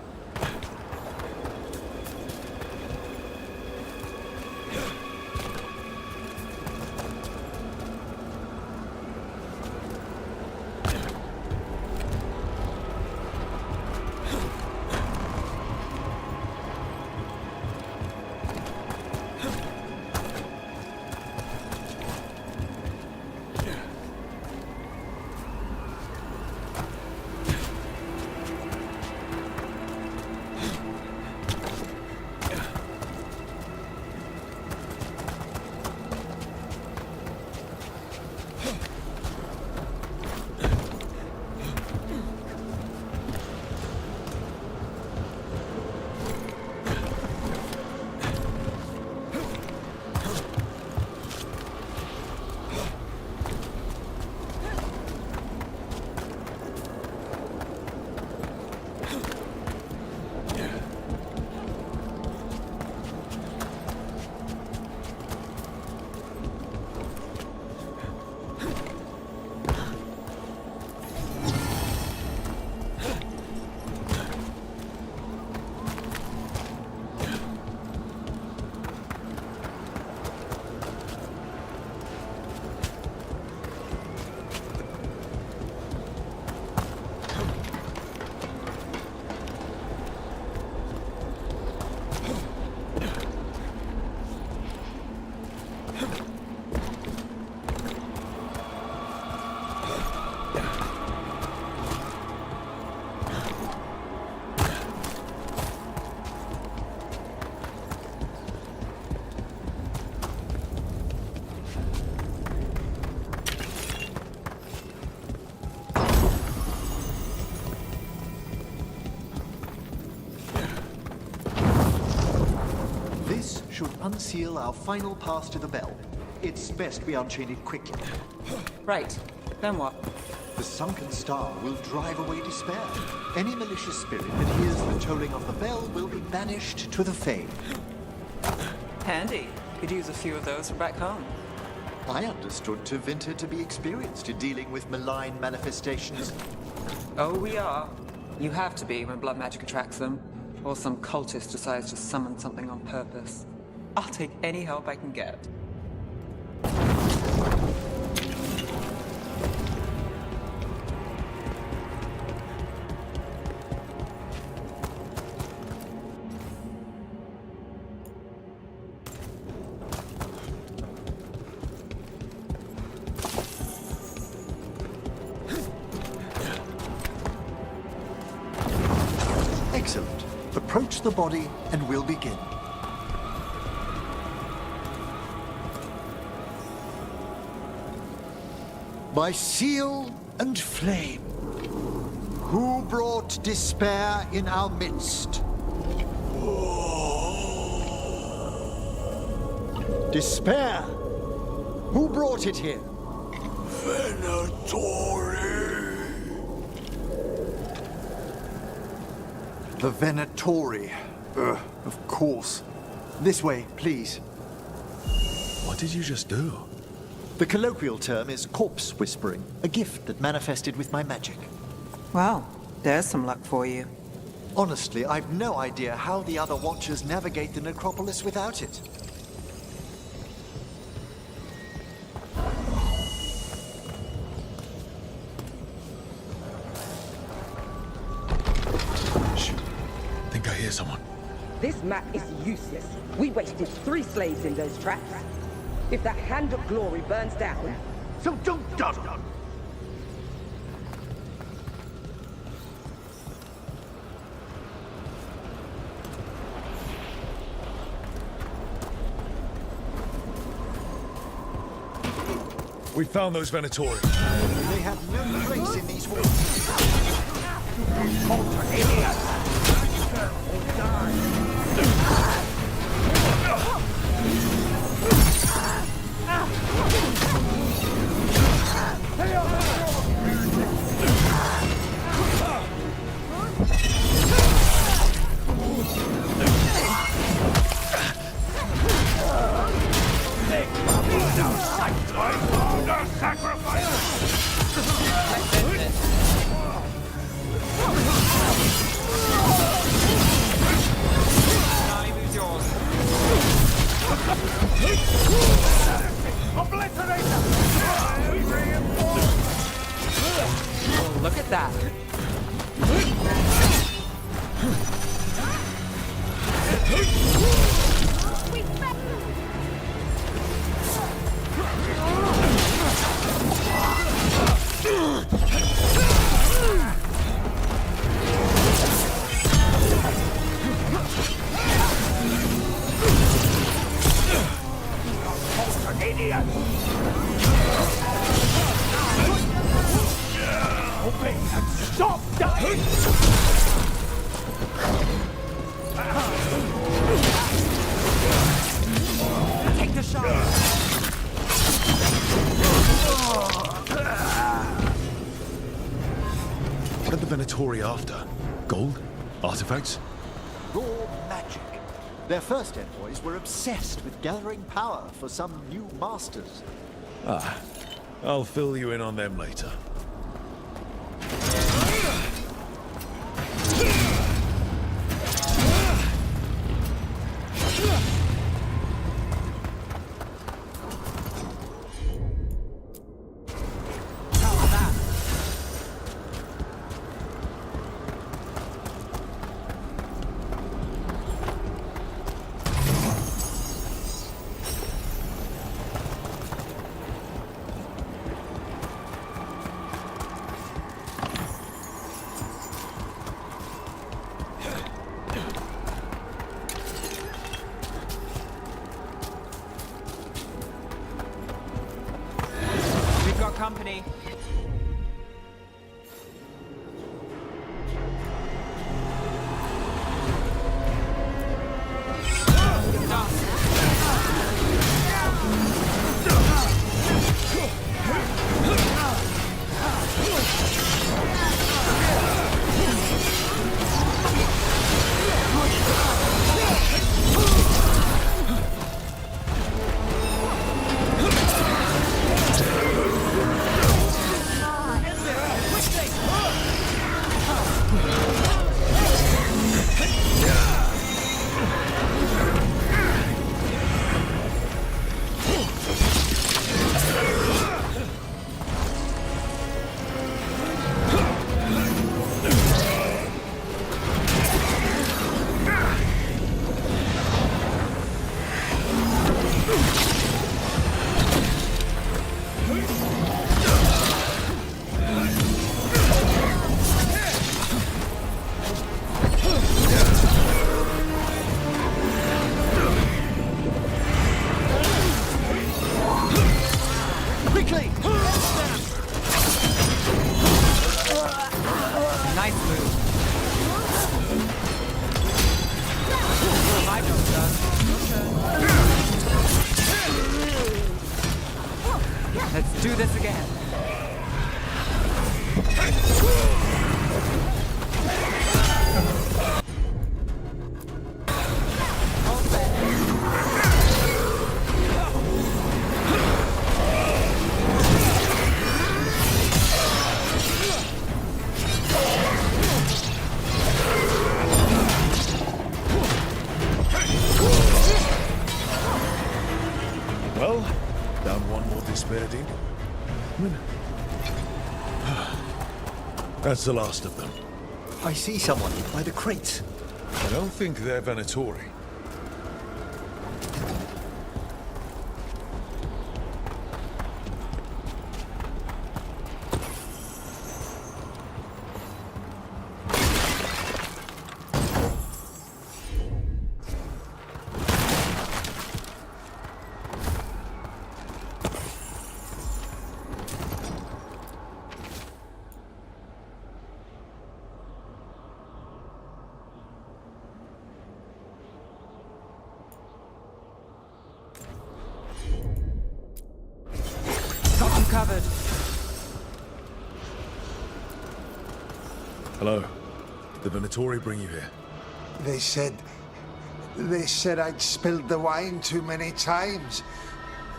unseal our final pass to the bell. It's best we unchain it quickly. Right. Then what? The sunken star will drive away despair. Any malicious spirit that hears the tolling of the bell will be banished to the Fane. Handy. Could use a few of those for back home. I understood Tevinter to be experienced in dealing with malign manifestations. Oh, we are. You have to be when blood magic attracts them. Or some cultist decides to summon something on purpose. I'll take any help I can get. Excellent. Approach the body and we'll begin. By seal and flame, who brought despair in our midst? Despair? Who brought it here? Venatori. The Venatori. Of course. This way, please. What did you just do? The colloquial term is corpse whispering, a gift that manifested with my magic. Well, there's some luck for you. Honestly, I've no idea how the other Watchers navigate the necropolis without it. Think I hear someone. This map is useless. We wasted 3 slaves in those traps. If that Hand of Glory burns down, so don't dawdle. We found those Venatori. They have no place in these walls. Look at that. stop dying! Take the shot! What are the Venatori after? Gold? Artifacts? Raw magic. Their first envoys were obsessed with gathering power for some new masters. Ah, I'll fill you in on them later. Company. Quickly! Nice move. My job done. Let's do this again. Well, down one more despair demon. That's the last of them. I see someone by the crates. I don't think they're Venatori. Got you covered. Hello. Did the Venatori bring you here? They said I'd spilled the wine too many times.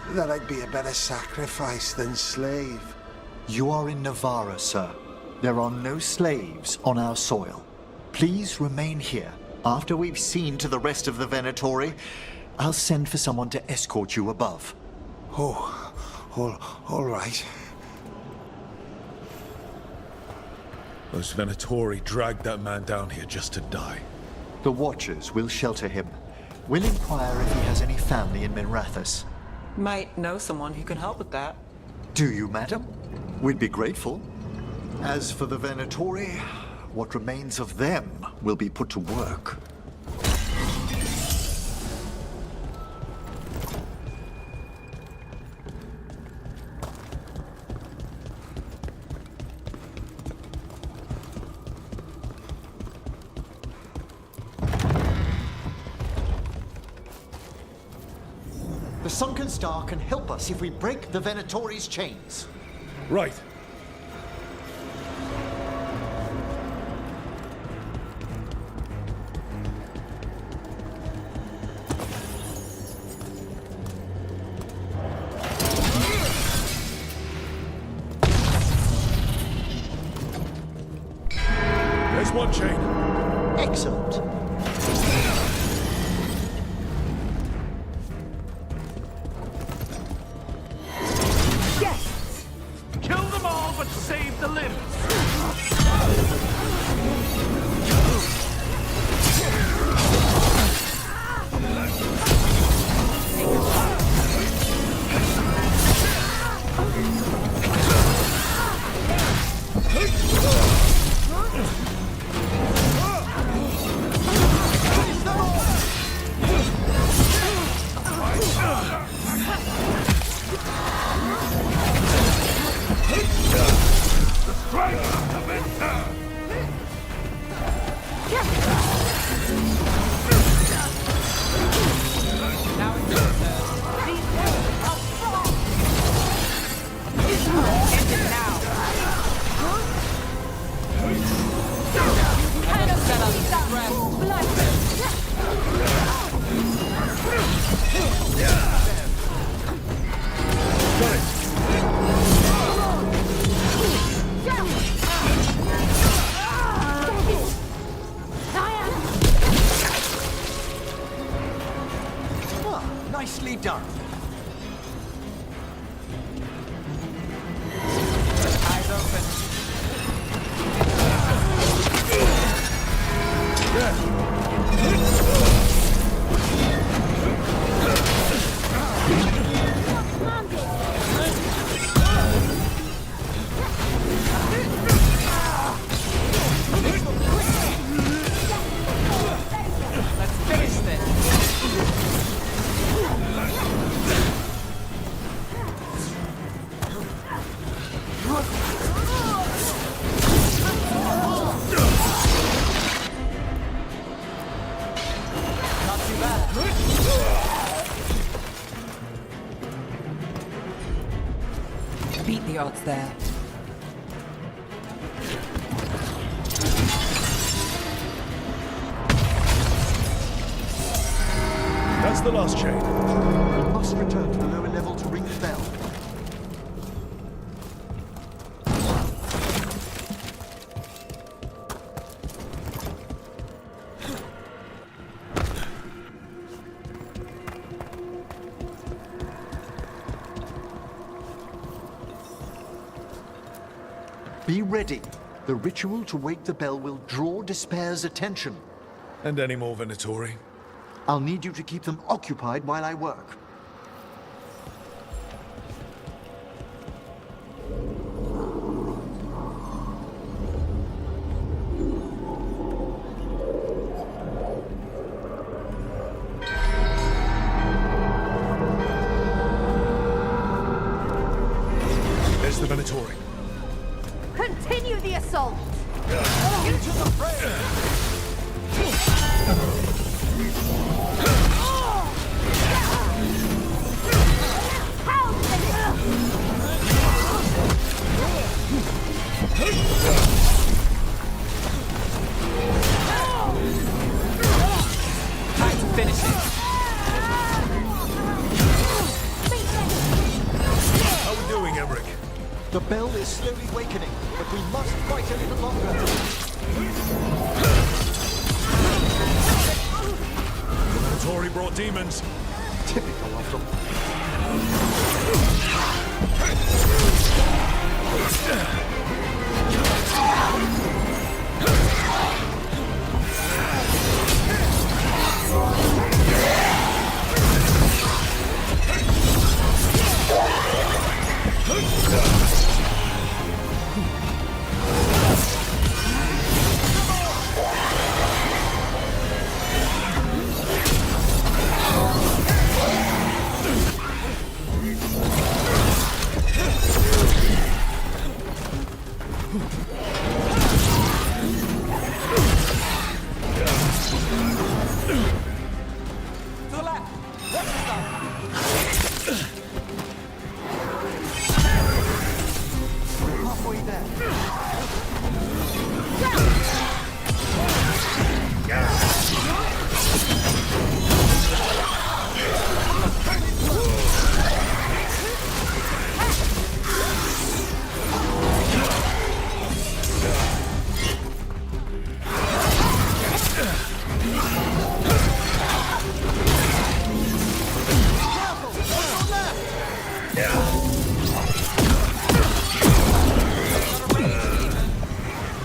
That I'd be a better sacrifice than slave. You are in Navarra, sir. There are no slaves on our soil. Please remain here. After we've seen to the rest of the Venatori, I'll send for someone to escort you above. Oh, all right. Those Venatori dragged that man down here just to die. The Watchers will shelter him. We'll inquire if he has any family in Minrathous. Might know someone who can help with that. Do you, madam? We'd be grateful. As for the Venatori, what remains of them will be put to work. The Sunken Star can help us if we break the Venatori's chains. Right. There's one chain. Excellent. Kill them all, but save the limbs. Beat the odds there. That's the last chain. We must return to the lower level to ring the bell. Be ready. The ritual to wake the bell will draw Despair's attention. And any more Venatori? I'll need you to keep them occupied while I work. There's the Venatori. Continue the assault! Into the fray! Time to finish it. How we doing, Emmerich? The bell is slowly wakening, but we must fight a little longer. The Venatori brought demons. Typical of them. To the left. Watch yourself. We're halfway there.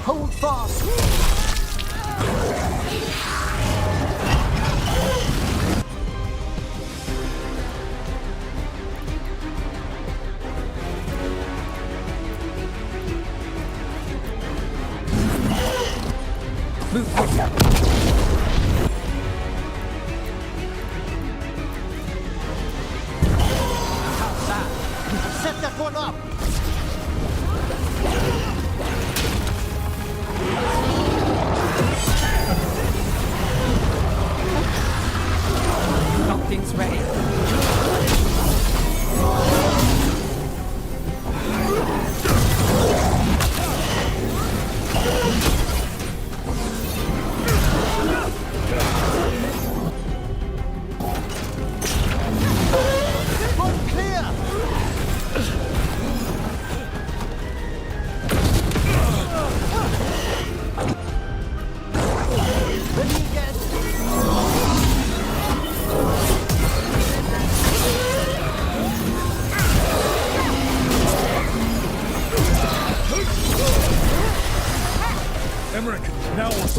Hold fast. Move quicker. Set that one up. Nothing's ready. Front clear. Ready again. Emmerich, now what?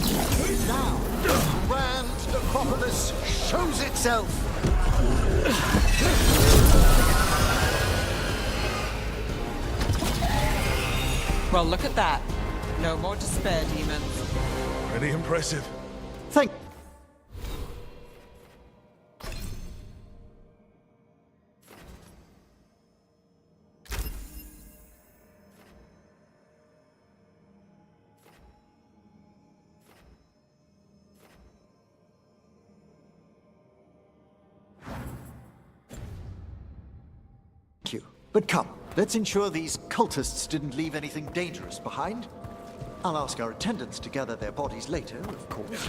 Now, the grand necropolis shows itself. Well, look at that. No more despair, demons. Pretty impressive. Thank. you. But come, Let's ensure these cultists didn't leave anything dangerous behind. I'll ask our attendants to gather their bodies later, of course.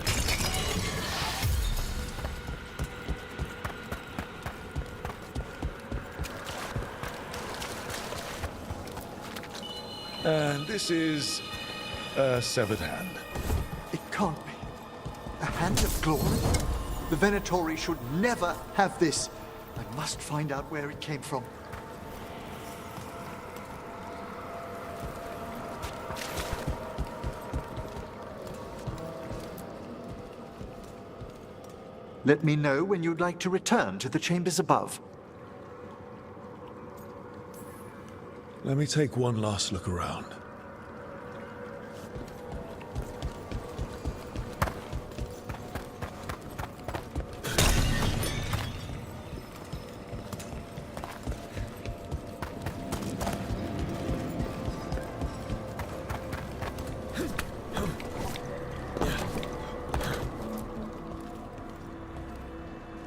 And this is a severed hand. It can't be. A hand of glory? The Venatori should never have this. I must find out where it came from. Let me know when you'd like to return to the chambers above. Let me take one last look around.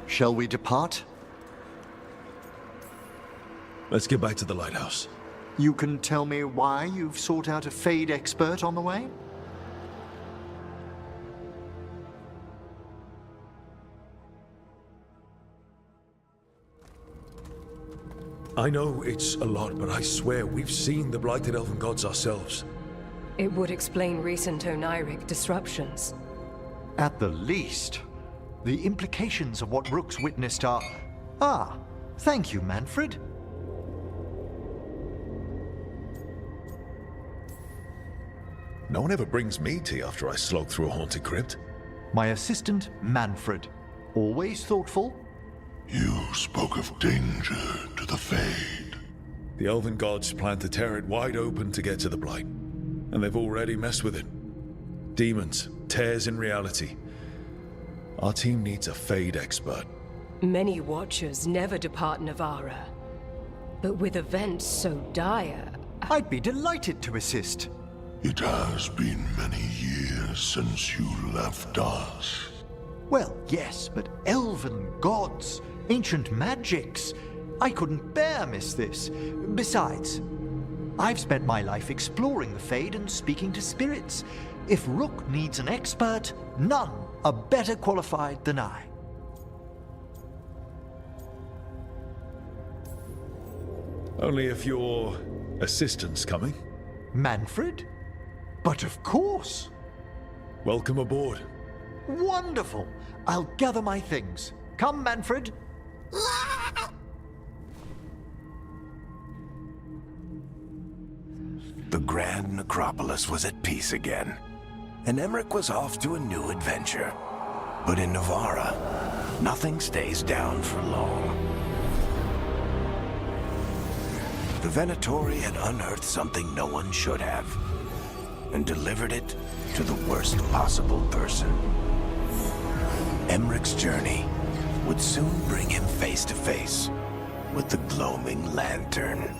Shall we depart? Let's get back to the lighthouse. You can tell me why you've sought out a Fade expert on the way? I know it's a lot, but I swear we've seen the blighted elven gods ourselves. It would explain recent Oniric disruptions. At the least. The implications of what Rook's witnessed are... Ah, thank you, Manfred. No one ever brings me tea after I slog through a haunted crypt. My assistant, Manfred. Always thoughtful. You spoke of danger to the Fade. The elven gods plan to tear it wide open to get to the Blight. And they've already messed with it. Demons, tears in reality. Our team needs a Fade expert. Many Watchers never depart Navara. But with events so dire... I'd be delighted to assist. It has been many years since you left us. Well, yes, but elven gods, ancient magics. I couldn't bear miss this. Besides, I've spent my life exploring the Fade and speaking to spirits. If Rook needs an expert, none are better qualified than I. Only if your assistant's coming. Manfred? But of course. Welcome aboard. Wonderful. I'll gather my things. Come, Manfred. The Grand Necropolis was at peace again, and Emmerich was off to a new adventure. But in Navara, nothing stays down for long. The Venatori had unearthed something no one should have, and delivered it to the worst possible person. Emmerich's journey would soon bring him face to face with the Gloaming Lantern.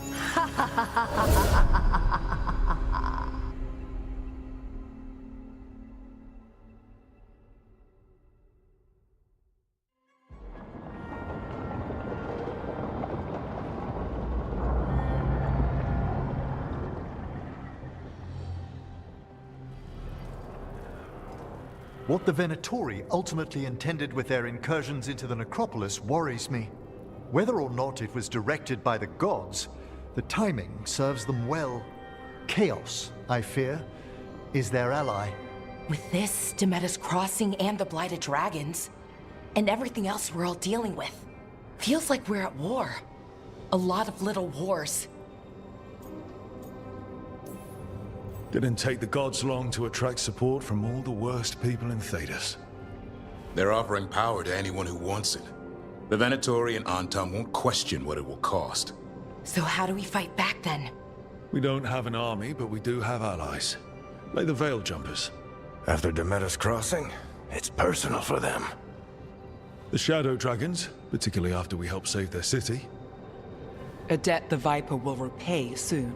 What the Venatori ultimately intended with their incursions into the necropolis worries me. Whether or not it was directed by the gods, the timing serves them well. Chaos, I fear, is their ally. With this, Demeter's Crossing and the Blighted Dragons, and everything else we're all dealing with, feels like we're at war. A lot of little wars. Didn't take the gods long to attract support from all the worst people in Thedas. They're offering power to anyone who wants it. The Venatori and Antum won't question what it will cost. So how do we fight back then? We don't have an army, but we do have allies. Like the Veil Jumpers. After Demeter's Crossing, it's personal for them. The Shadow Dragons, particularly after we helped save their city. A debt the Viper will repay soon.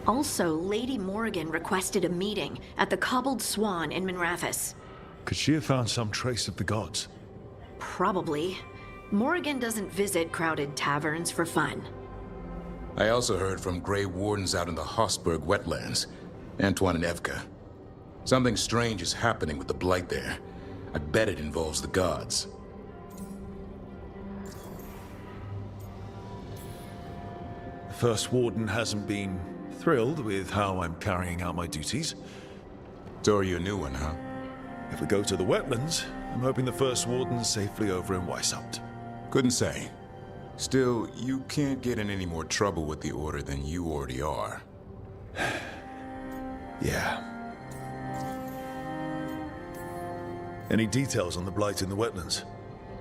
Also, Lady Morrigan requested a meeting at the Cobbled Swan in Minrathous. Could she have found some trace of the gods? Probably. Morrigan doesn't visit crowded taverns for fun. I also heard from Grey Wardens out in the Hossberg wetlands, Antoine and Evka. Something strange is happening with the Blight there. I bet it involves the gods. The First Warden hasn't been thrilled with how I'm carrying out my duties. So are you a new one, huh? If we go to the wetlands, I'm hoping the First Warden's safely over in Weishaupt. Couldn't say. Still, you can't get in any more trouble with the Order than you already are. Yeah. Any details on the Blight in the wetlands?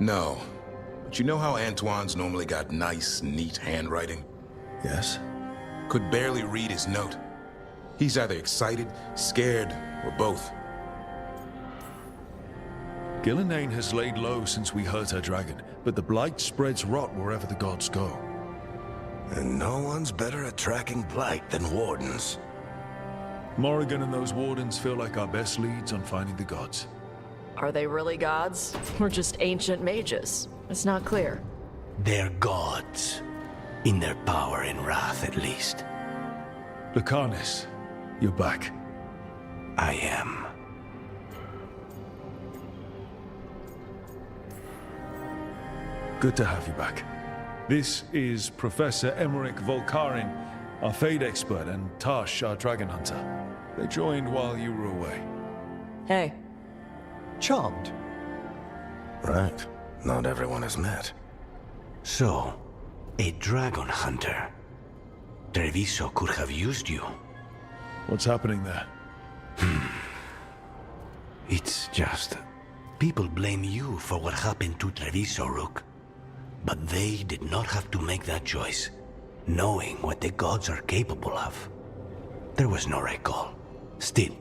No. But you know how Antoine's normally got nice, neat handwriting? Yes. Could barely read his note. He's either excited, scared, or both. Gillenane has laid low since we hurt her dragon, but the Blight spreads rot wherever the gods go. And no one's better at tracking Blight than Wardens. Morrigan and those Wardens feel like our best leads on finding the gods. Are they really gods? Or just ancient mages? It's not clear. They're gods. In their power and wrath, at least. Lucanus, you're back. I am. Good to have you back. This is Professor Emmerich Volkarin, our Fade expert, and Tash, our dragon hunter. They joined while you were away. Hey. Charmed. Right. Not everyone has met. So, a dragon hunter. Treviso could have used you. What's happening there? It's just... people blame you for what happened to Treviso, Rook. But they did not have to make that choice, knowing what the gods are capable of. There was no recall. Still,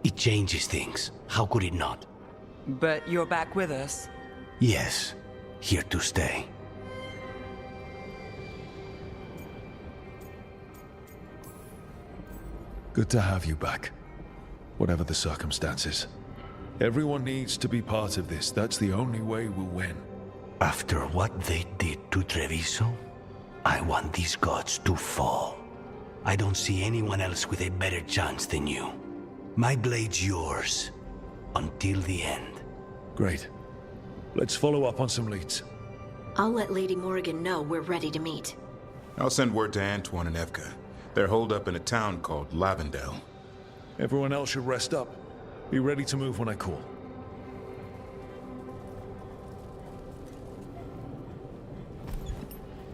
it changes things. How could it not? But you're back with us. Yes, here to stay. Good to have you back. Whatever the circumstances. Everyone needs to be part of this. That's the only way we'll win. After what they did to Treviso, I want these gods to fall. I don't see anyone else with a better chance than you. My blade's yours. Until the end. Great. Let's follow up on some leads. I'll let Lady Morrigan know we're ready to meet. I'll send word to Antoine and Evka. They're holed up in a town called Lavendel. Everyone else should rest up. Be ready to move when I call.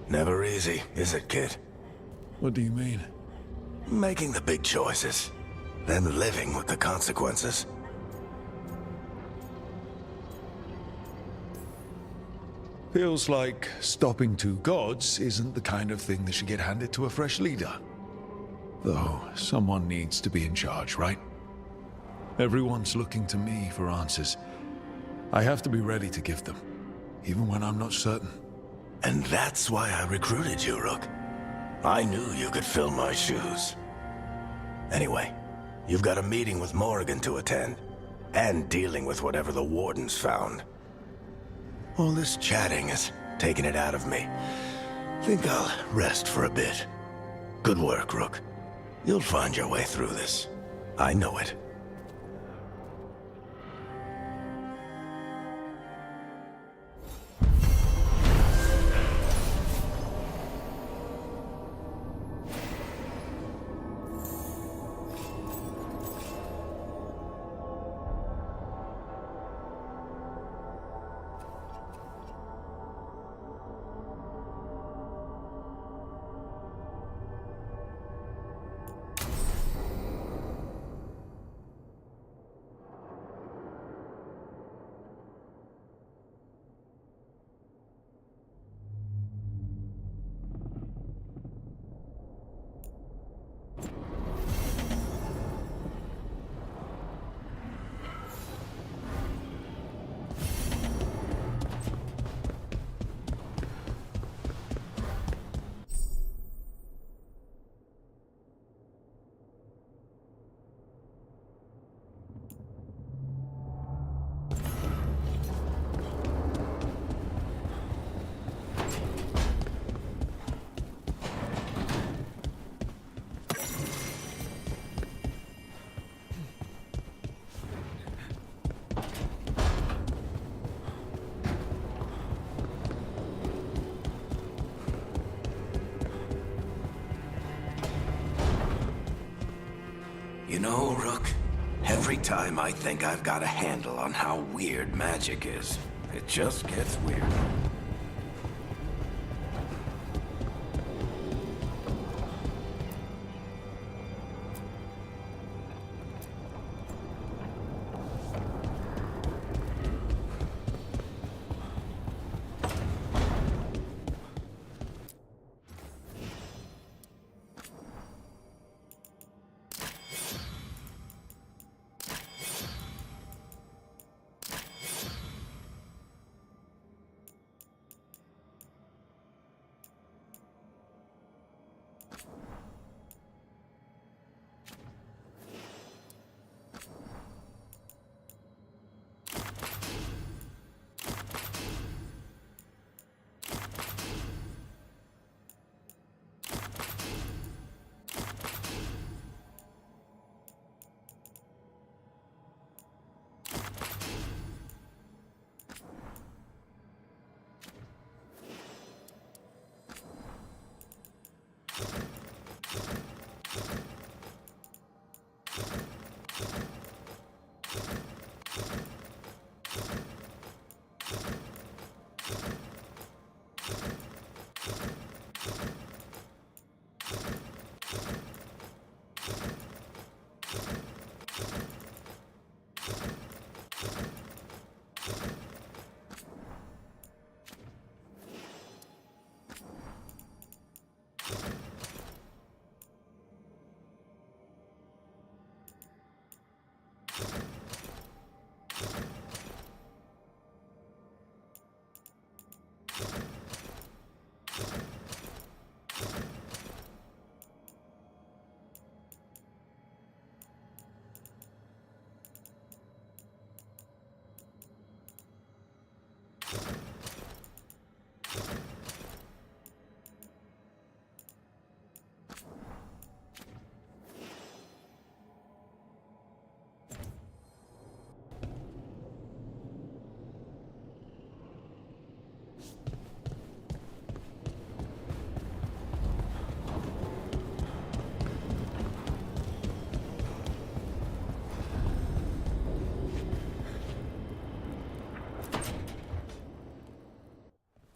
Never easy, is it, kid? What do you mean? Making the big choices, then living with the consequences. Feels like stopping two gods isn't the kind of thing that should get handed to a fresh leader. Though, someone needs to be in charge, right? Everyone's looking to me for answers. I have to be ready to give them, even when I'm not certain. And that's why I recruited you, Rook. I knew you could fill my shoes. Anyway, you've got a meeting with Morrigan to attend, and dealing with whatever the Wardens found. All this chatting is taking it out of me. Think I'll rest for a bit. Good work, Rook. You'll find your way through this. I know it. You know, Rook, every time I think I've got a handle on how weird magic is, it just gets weird.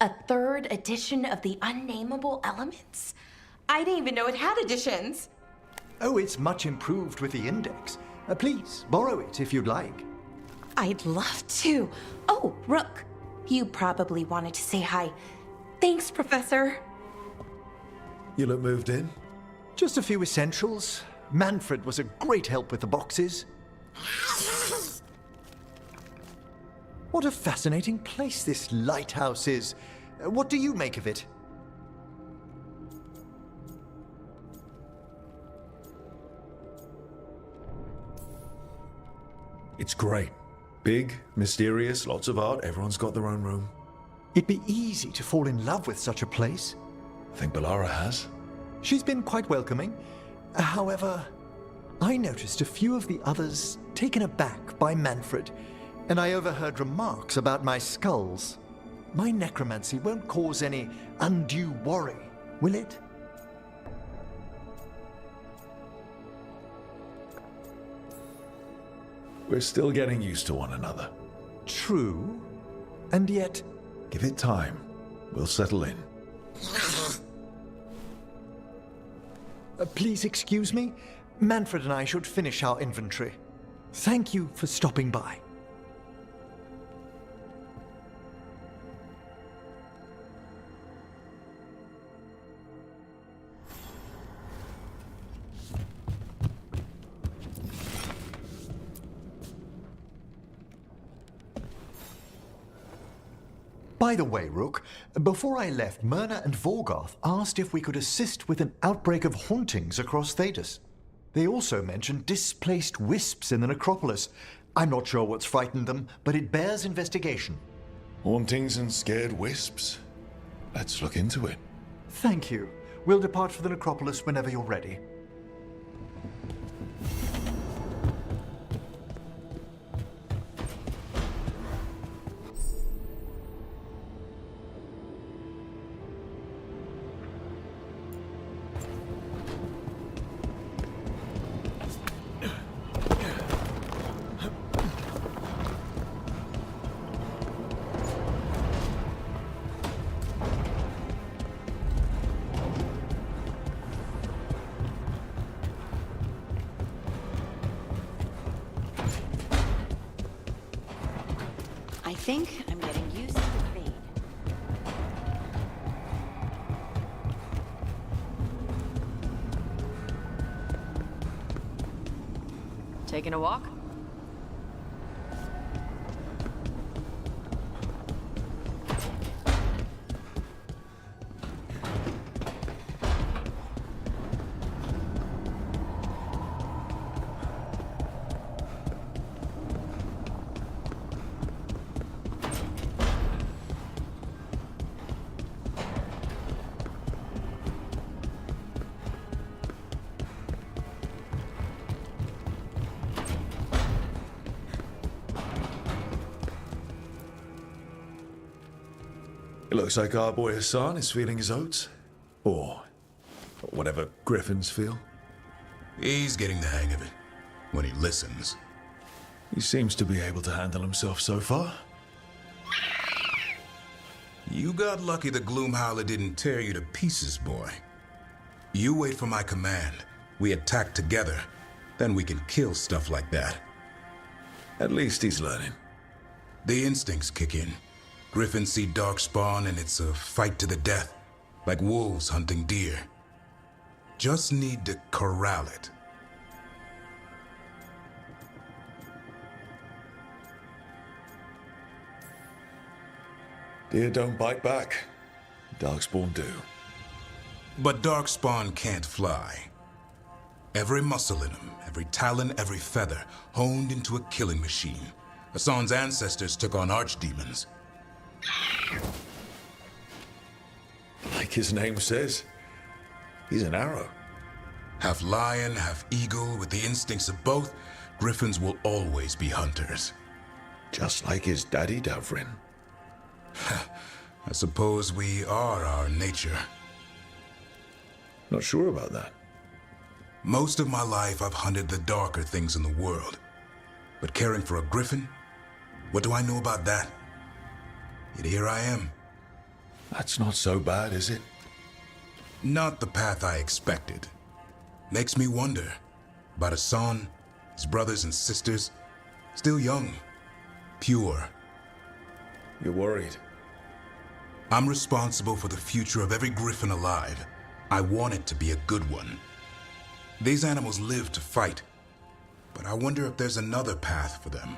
A third edition of the Unnameable Elements? I didn't even know it had editions. Oh, it's much improved with the index. Please, borrow it if you'd like. I'd love to. Oh, Rook, you probably wanted to say hi. Thanks, Professor. You look moved in. Just a few essentials. Manfred was a great help with the boxes. What a fascinating place this lighthouse is. What do you make of it? It's great. Big, mysterious, lots of art. Everyone's got their own room. It'd be easy to fall in love with such a place. I think Bellara has. She's been quite welcoming. However, I noticed a few of the others taken aback by Manfred, and I overheard remarks about my skulls. My necromancy won't cause any undue worry, will it? We're still getting used to one another. True. And yet... Give it time. We'll settle in. Please excuse me. Manfred and I should finish our inventory. Thank you for stopping by. By the way, Rook, before I left, Myrna and Vorgoth asked if we could assist with an outbreak of hauntings across Thedas. They also mentioned displaced wisps in the necropolis. I'm not sure what's frightened them, but it bears investigation. Hauntings and scared wisps? Let's look into it. Thank you. We'll depart for the necropolis whenever you're ready. think I'm getting used to the fade. Taking a walk? It looks like our boy Hassan is feeling his oats. Or whatever griffins feel. He's getting the hang of it. When he listens. He seems to be able to handle himself so far. You got lucky the Gloomhowler didn't tear you to pieces, boy. You wait for my command. We attack together. Then we can kill stuff like that. At least he's learning. The instincts kick in. Griffins see Darkspawn and it's a fight to the death. Like wolves hunting deer. Just need to corral it. Deer don't bite back. Darkspawn do. But Darkspawn can't fly. Every muscle in him, every talon, every feather, honed into a killing machine. Hassan's ancestors took on archdemons. Like his name says, he's an arrow. Half lion, half eagle, with the instincts of both, griffins will always be hunters. Just like his daddy, Davrin. I suppose we are our nature. Not sure about that. Most of my life I've hunted the darker things in the world. But caring for a griffin? What do I know about that? Yet here I am. That's not so bad, is it? Not the path I expected. Makes me wonder about Hassan, his brothers and sisters. Still young. Pure. You're worried? I'm responsible for the future of every griffin alive. I want it to be a good one. These animals live to fight, but I wonder if there's another path for them.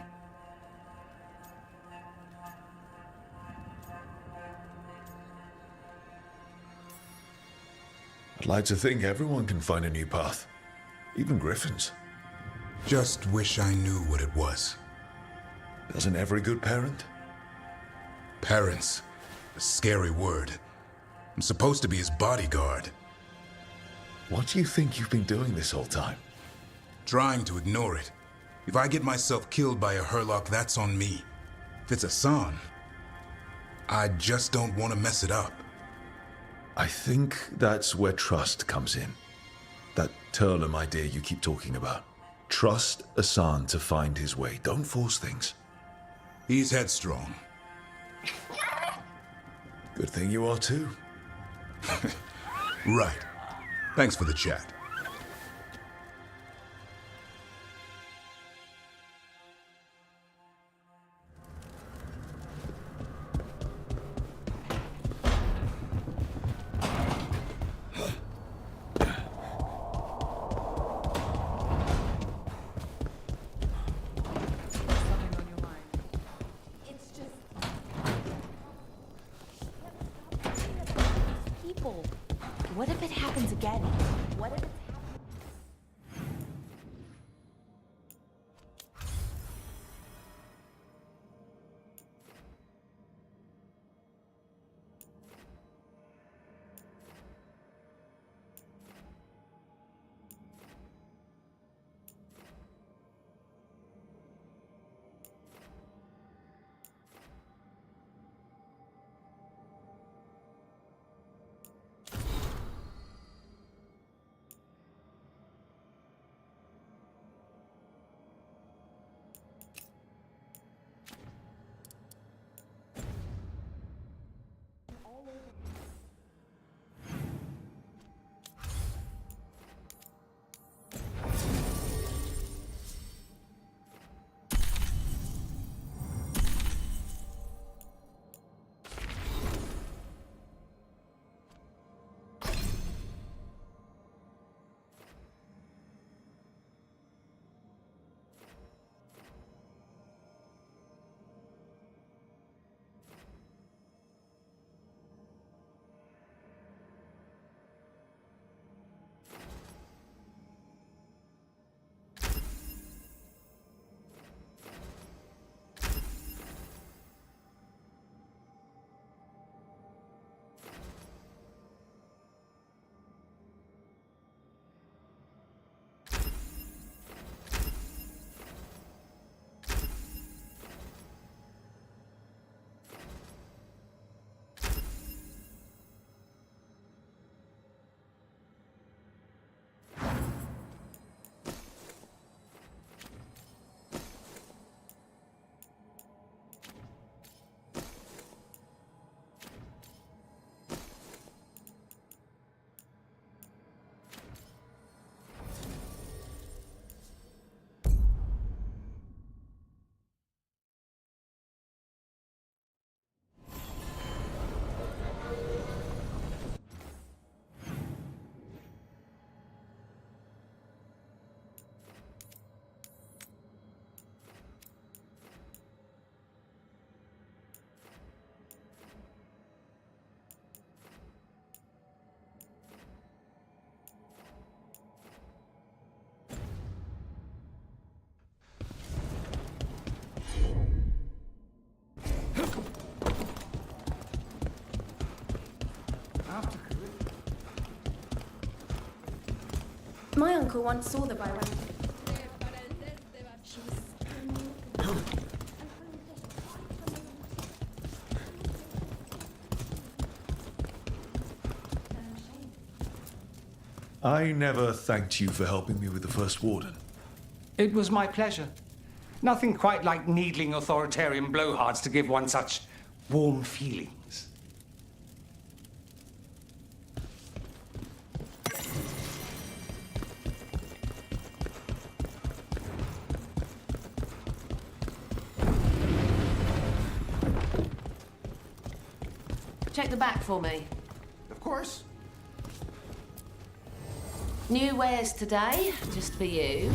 I'd like to think everyone can find a new path. Even griffins. Just wish I knew what it was. Doesn't every good parent? Parents. A scary word. I'm supposed to be his bodyguard. What do you think you've been doing this whole time? Trying to ignore it. If I get myself killed by a Hurlock, that's on me. If it's Hassan, I just don't want to mess it up. I think that's where trust comes in. That Turlum idea you keep talking about. Trust Hassan to find his way. Don't force things. He's headstrong. Good thing you are too. Right. Thanks for the chat. What if it happens again? What if it's uncle once saw the bow when she was... I never thanked you for helping me with the First Warden. It was my pleasure. Nothing quite like needling authoritarian blowhards to give one such warm feelings. Check the back for me. Of course. New wares today, just for you.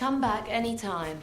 Come back anytime.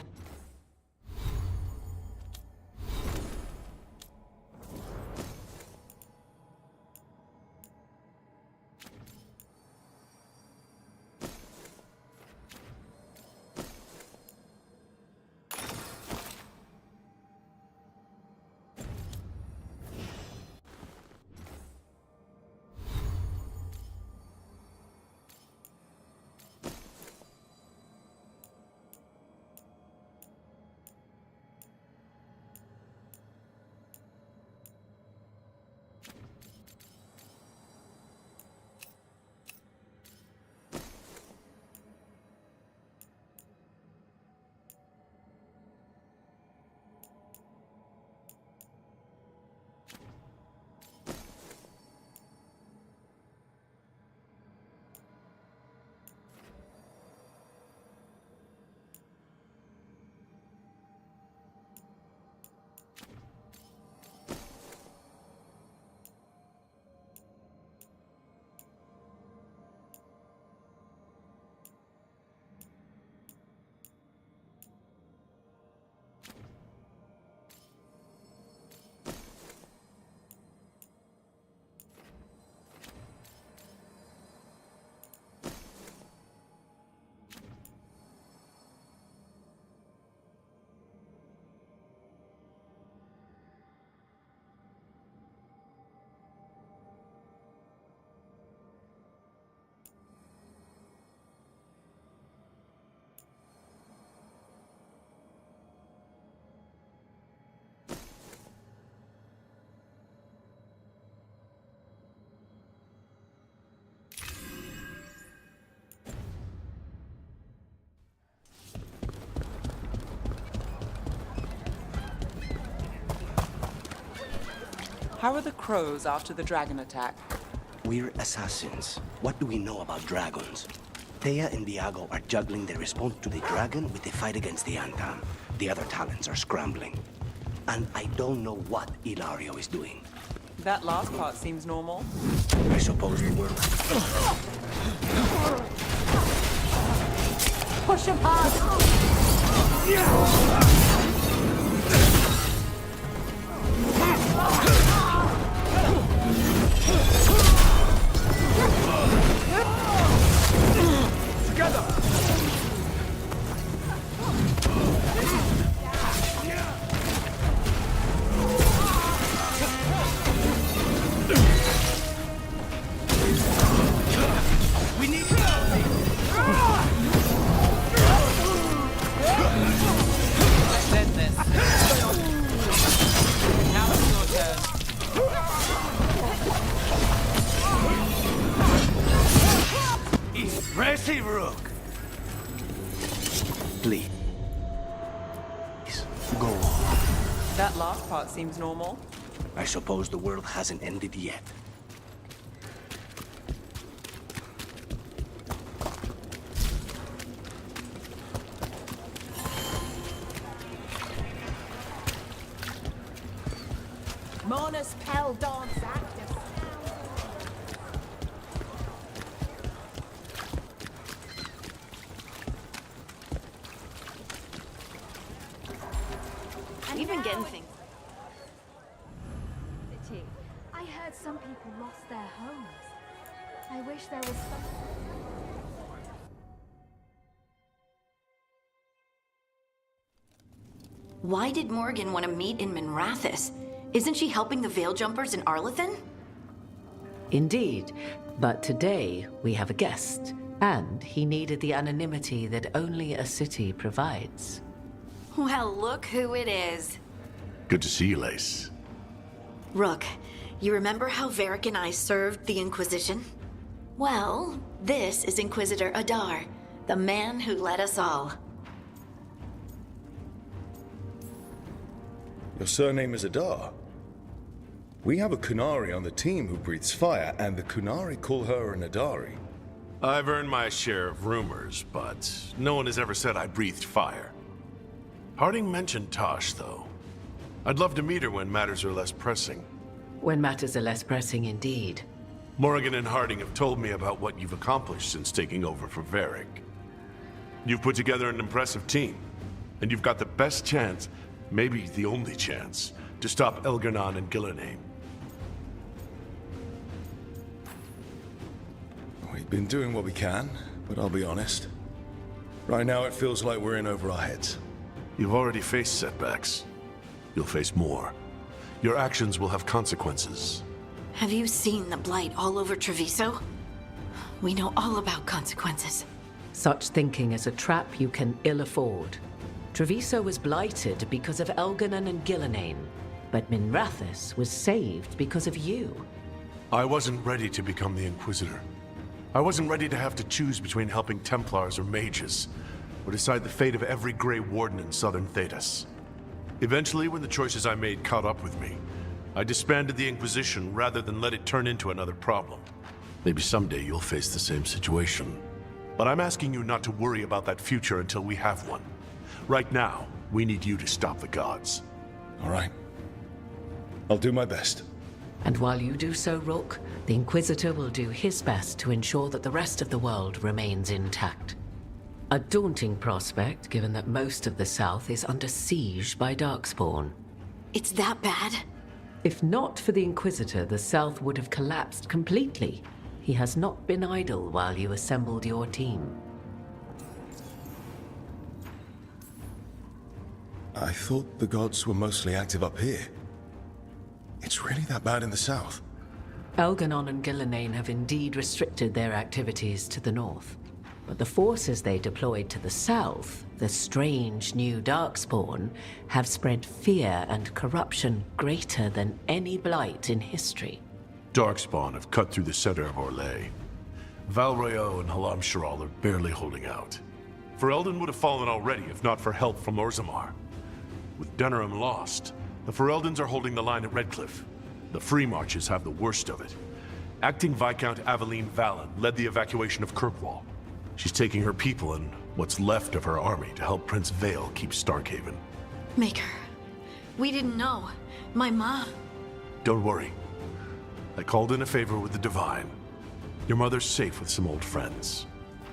How are the crows after the dragon attack? We're assassins. What do we know about dragons? Thea and Viago are juggling their response to the dragon with the fight against the Antam. The other talents are scrambling. And I don't know what Ilario is doing. That last part seems normal. I suppose the world... Push him hard. Together. We need Let's end this. Now it's your turn. impressive, Rook. Please. Go on. That last part seems normal. I suppose the world hasn't ended yet. Monas Pel Dance Actus. We've been getting things. I heard some people lost their homes. I wish there was some... Why did Morgan want to meet in Minrathous? Isn't she helping the Veil Jumpers in Arlathan? Indeed, but today we have a guest, and he needed the anonymity that only a city provides. Well, look who it is. Good to see you, Lace. Rook, you remember how Varric and I served the Inquisition? Well, this is Inquisitor Adar, the man who led us all. Your surname is Adar. We have a Kunari on the team who breathes fire, and the Kunari call her an Adari. I've earned my share of rumors, but no one has ever said I breathed fire. Harding mentioned Tosh, though. I'd love to meet her when matters are less pressing. When matters are less pressing indeed. Morgan and Harding have told me about what you've accomplished since taking over for Varric. You've put together an impressive team, and you've got the best chance, maybe the only chance, to stop Elgar'nan and Gillenheim. We've been doing what we can, but I'll be honest. Right now it feels like we're in over our heads. You've already faced setbacks. You'll face more. Your actions will have consequences. Have you seen the blight all over Treviso? We know all about consequences. Such thinking is a trap you can ill afford. Treviso was blighted because of Elgar'nan and Gillenheim, but Minrathous was saved because of you. I wasn't ready to become the Inquisitor. I wasn't ready to have to choose between helping Templars or mages, or decide the fate of every Grey Warden in southern Thedas. Eventually, when the choices I made caught up with me, I disbanded the Inquisition rather than let it turn into another problem. Maybe someday you'll face the same situation. But I'm asking you not to worry about that future until we have one. Right now, we need you to stop the gods. All right. I'll do my best. And while you do so, Rook, the Inquisitor will do his best to ensure that the rest of the world remains intact. A daunting prospect, given that most of the South is under siege by Darkspawn. It's that bad? If not for the Inquisitor, the South would have collapsed completely. He has not been idle while you assembled your team. I thought the gods were mostly active up here. It's really that bad in the south? Elgar'nan and Gillenheim have indeed restricted their activities to the north. But the forces they deployed to the south, the strange new Darkspawn, have spread fear and corruption greater than any blight in history. Darkspawn have cut through the center of Orlais. Val Royeaux and Halam Sharal are barely holding out. Ferelden would have fallen already if not for help from Orzammar. With Denerim lost, the Fereldans are holding the line at Redcliffe. The Free Marches have the worst of it. Acting Viscount Aveline Vallon led the evacuation of Kirkwall. She's taking her people and what's left of her army to help Prince Vale keep Starkhaven. Maker, we didn't know. My mom... Don't worry. I called in a favor with the Divine. Your mother's safe with some old friends.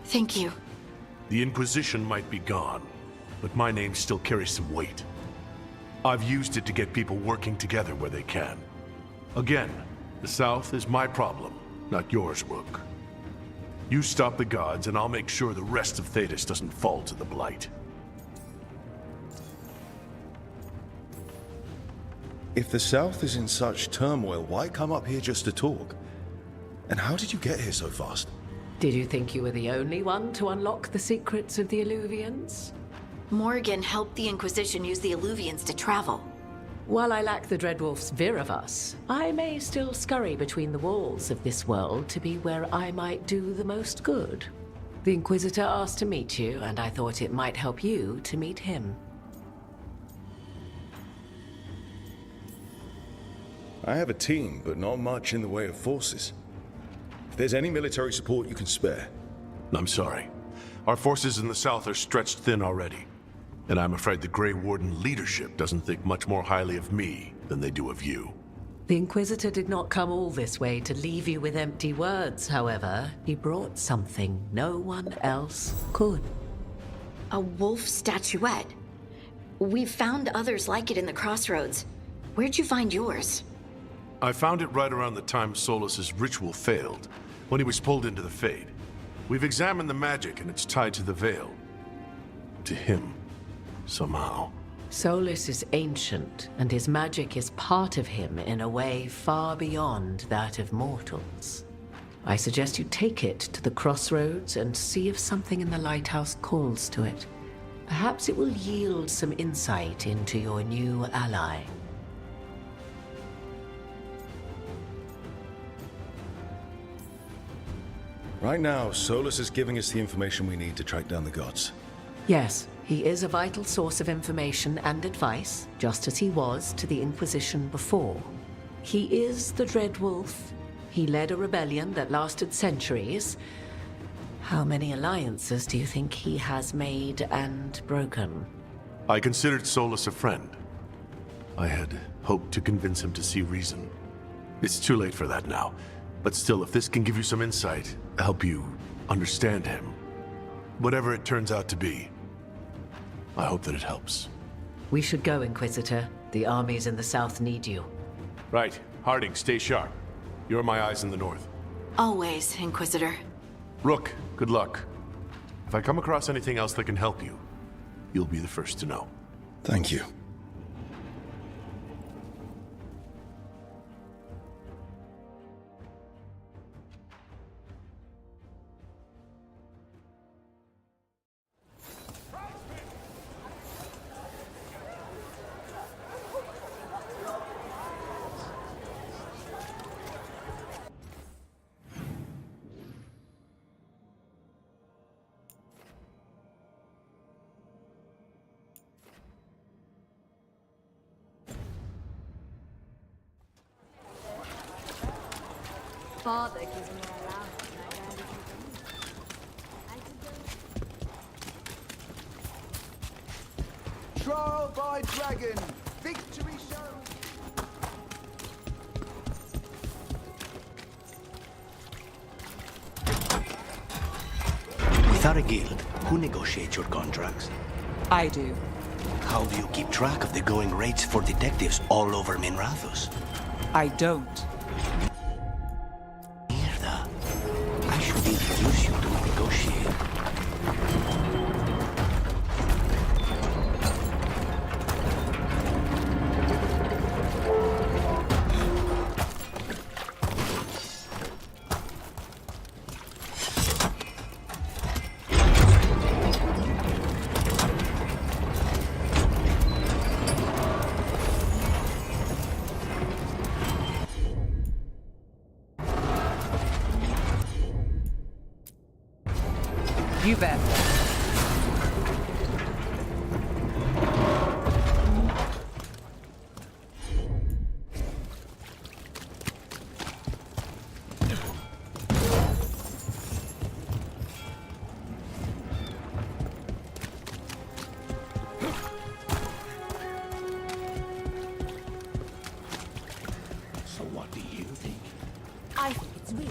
Thank you. The Inquisition might be gone, but my name still carries some weight. I've used it to get people working together where they can. Again, the South is my problem, not yours, Rook. You stop the gods, and I'll make sure the rest of Thedas doesn't fall to the Blight. If the South is in such turmoil, why come up here just to talk? And how did you get here so fast? Did you think you were the only one to unlock the secrets of the Illuvians? Morgan helped the Inquisition use the Illuvians to travel. While I lack the Dreadwolf's Viravus, I may still scurry between the walls of this world to be where I might do the most good. The Inquisitor asked to meet you, and I thought it might help you to meet him. I have a team, but not much in the way of forces. If there's any military support you can spare. I'm sorry. Our forces in the South are stretched thin already. And I'm afraid the Grey Warden leadership doesn't think much more highly of me than they do of you. The Inquisitor did not come all this way to leave you with empty words, however. He brought something no one else could. A wolf statuette. We've found others like it in the Crossroads. Where'd you find yours? I found it right around the time Solus's ritual failed, when he was pulled into the Fade. We've examined the magic, and it's tied to the Veil. To him, somehow. Solus is ancient, and his magic is part of him in a way far beyond that of mortals. I suggest you take it to the Crossroads and see if something in the lighthouse calls to it. Perhaps it will yield some insight into your new ally. Right now, Solus is giving us the information we need to track down the gods. Yes, he is a vital source of information and advice, just as he was to the Inquisition before. He is the Dreadwolf. He led a rebellion that lasted centuries. How many alliances do you think he has made and broken? I considered Solus a friend. I had hoped to convince him to see reason. It's too late for that now. But still, if this can give you some insight, help you understand him, whatever it turns out to be, I hope that it helps. We should go, Inquisitor. The armies in the south need you. Right. Harding, stay sharp. You're my eyes in the north. Always, Inquisitor. Rook, good luck. If I come across anything else that can help you, you'll be the first to know. Thank you. Father gives me an allowance and I rarely do. Trial by dragon! Victory shown! Without a guild, who negotiates your contracts? I do. How do you keep track of the going rates for detectives all over Minrathous? I don't. I should introduce you to a negotiator. You bet. So what do you think? It's real.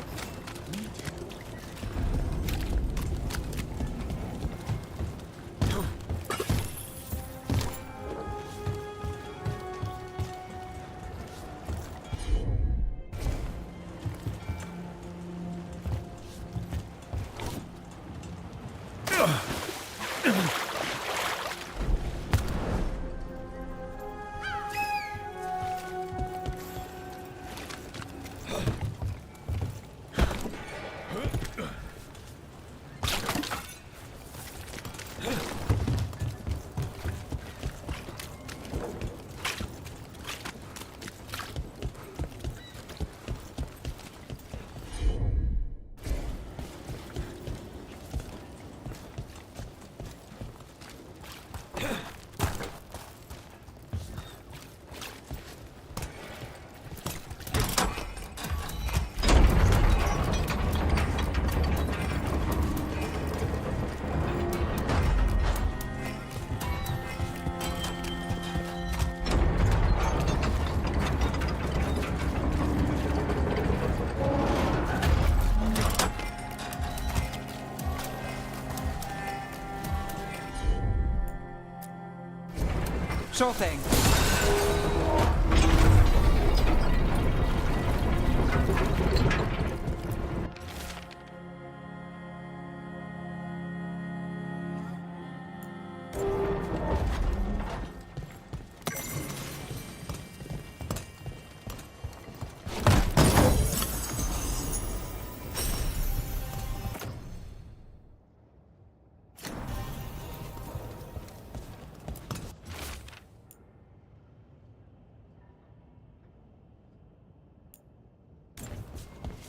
Sure thing.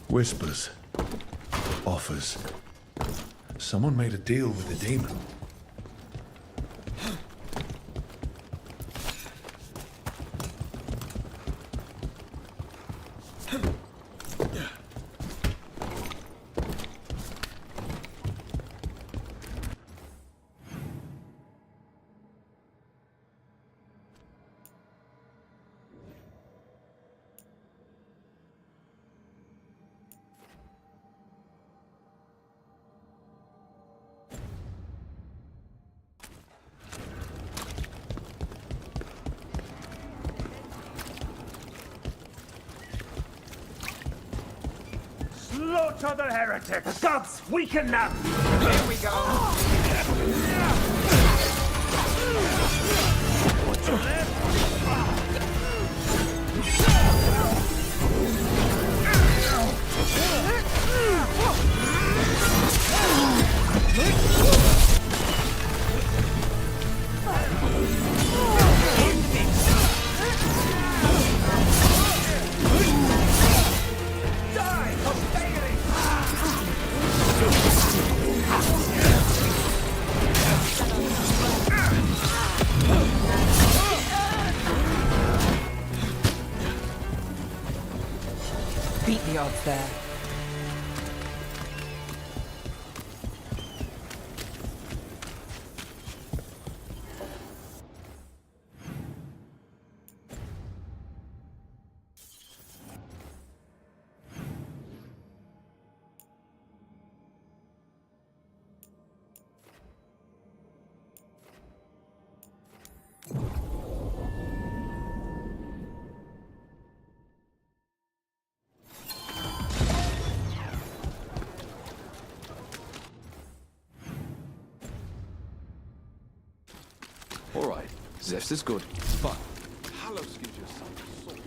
Whispers. Offers. Someone made a deal with the demon. Slaughter the heretics! Gods, weaken them! Here we go. What's your left? Beat the odds there. All right, zest is good, but Halos gives you some salt.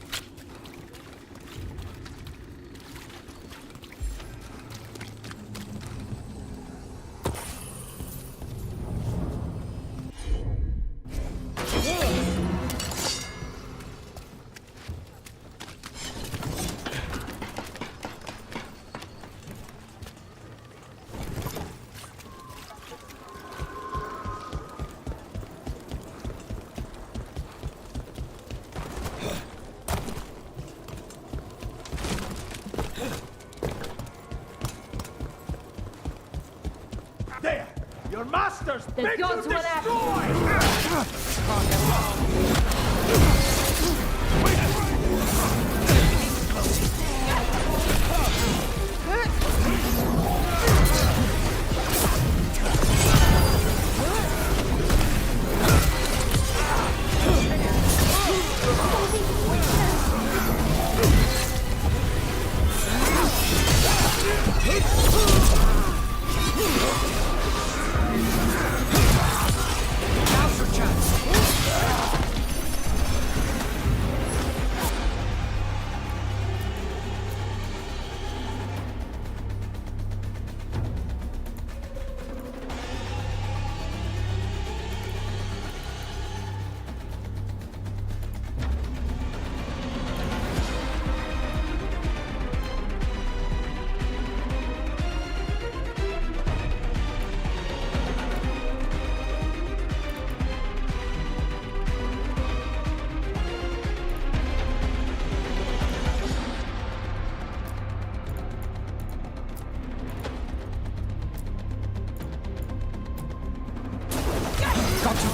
There! Your masters The bid gods to will destroy!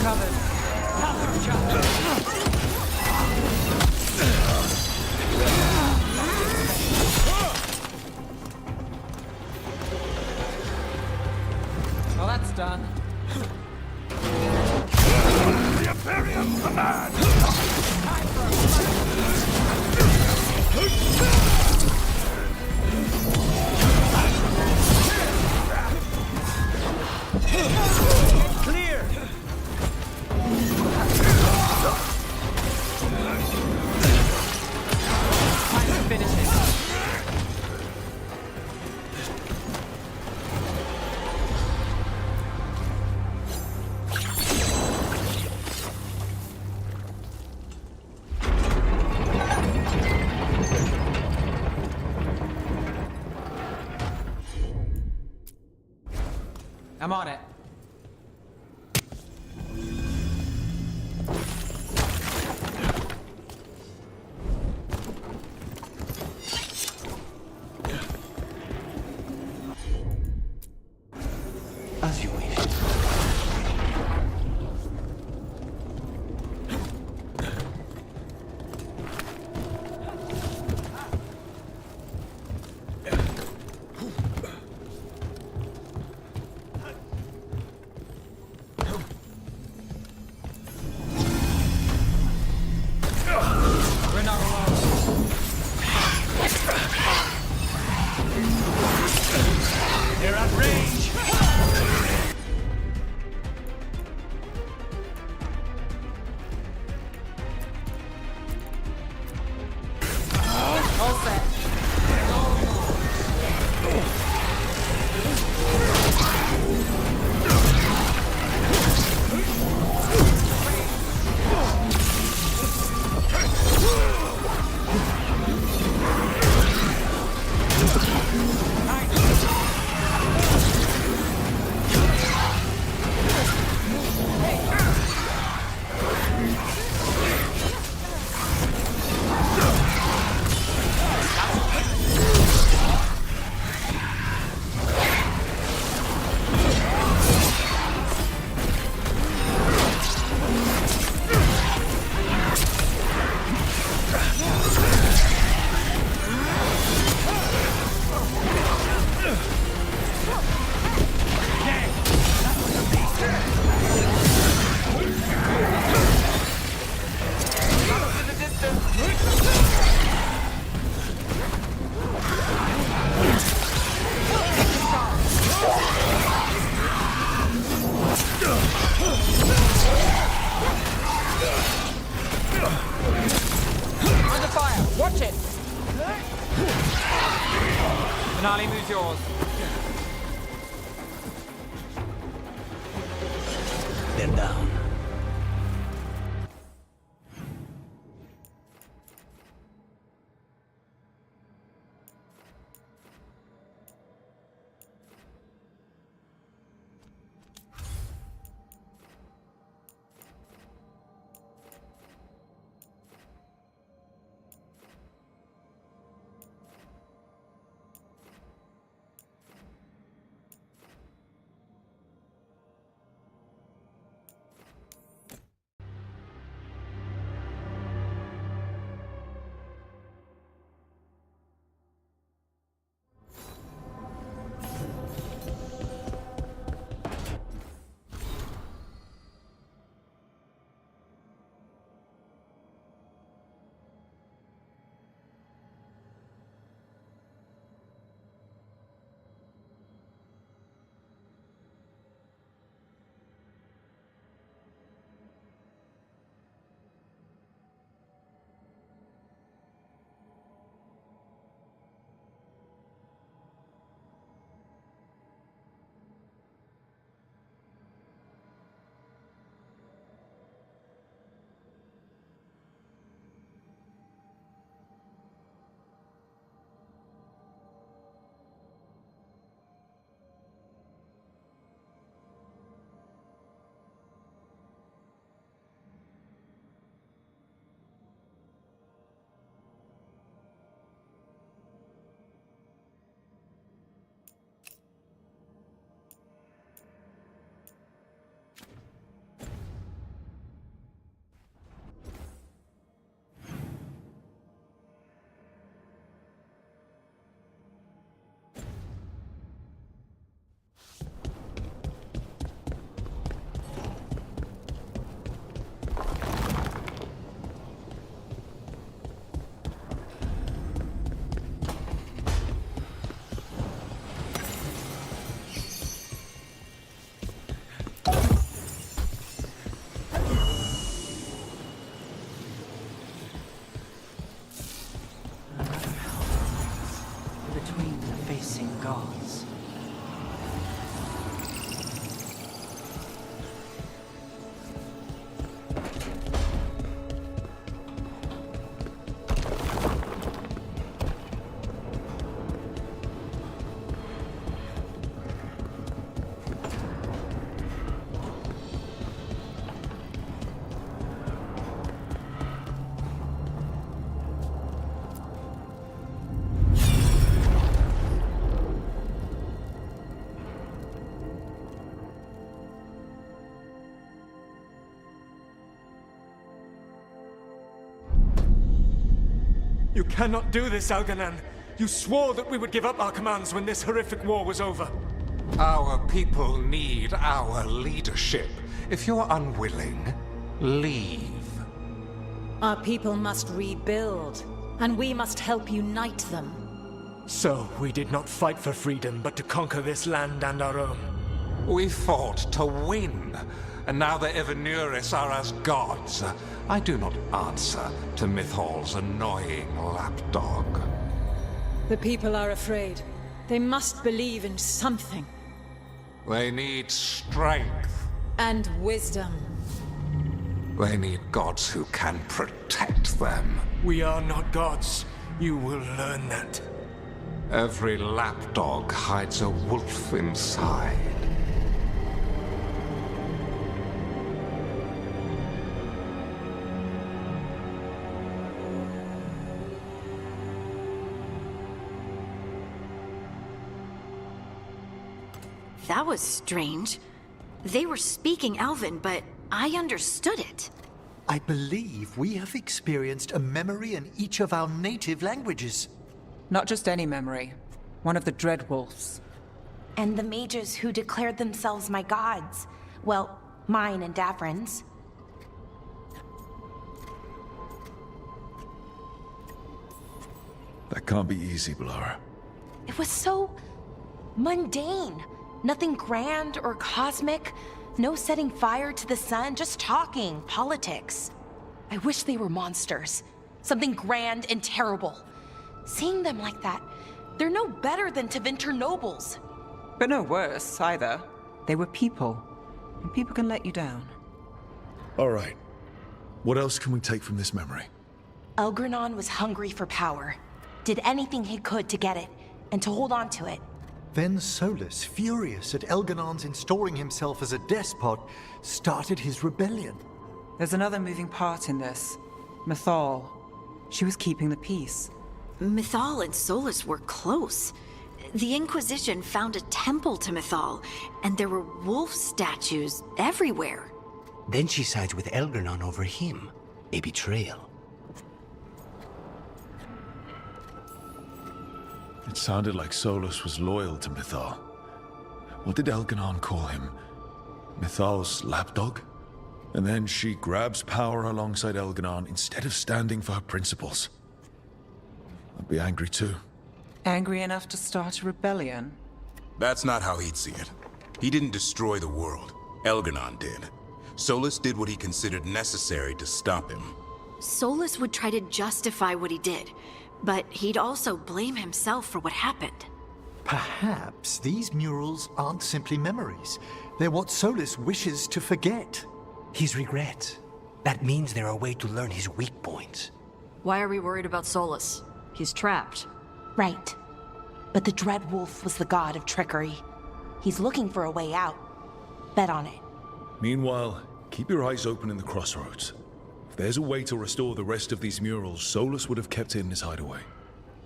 covered. Well, that's done. The Imperium command! Clear! Time to finish it. I'm on it. As you wish. We're not alone. They're at range. All set. Under fire! Watch it! Finale moves yours. They're down. Sacrificing gods. You cannot do this, Elganan. You swore that we would give up our commands when this horrific war was over. Our people need our leadership. If you're unwilling, leave. Our people must rebuild, and we must help unite them. So, we did not fight for freedom, but to conquer this land and our own. We fought to win, and now the Evanuris are as gods. I do not answer to Mythal's annoying lapdog. The people are afraid. They must believe in something. They need strength. And wisdom. They need gods who can protect them. We are not gods. You will learn that. Every lapdog hides a wolf inside. That was strange. They were speaking Elven, but I understood it. I believe we have experienced a memory in each of our native languages. Not just any memory. One of the Dreadwolves. And the mages who declared themselves my gods. Well, mine and Davrin's. That can't be easy, Blara. It was so mundane. Nothing grand or cosmic. No setting fire to the sun, just talking politics. I wish they were monsters. Something grand and terrible. Seeing them like that, they're no better than Tevinter nobles. But no worse, either. They were people. And people can let you down. All right. What else can we take from this memory? Elgranon was hungry for power. Did anything he could to get it, and to hold on to it. Then Solus, furious at Elganon's installing himself as a despot, started his rebellion. There's another moving part in this. Mythal. She was keeping the peace. Mythal and Solus were close. The Inquisition found a temple to Mythal, and there were wolf statues everywhere. Then she sides with Elgranon over him. A betrayal. It sounded like Solus was loyal to Mythal. What did Elganon call him? Mythal's lapdog? And then she grabs power alongside Elganon instead of standing for her principles. I'd be angry too. Angry enough to start a rebellion? That's not how he'd see it. He didn't destroy the world. Elganon did. Solus did what he considered necessary to stop him. Solus would try to justify what he did, but he'd also blame himself for what happened. Perhaps these murals aren't simply memories. They're what Solus wishes to forget. His regrets. That means they're a way to learn his weak points. Why are we worried about Solus? He's trapped. Right. But the Dreadwolf was the god of trickery. He's looking for a way out. Bet on it. Meanwhile, keep your eyes open in the crossroads. If there's a way to restore the rest of these murals, Solus would have kept it in his hideaway.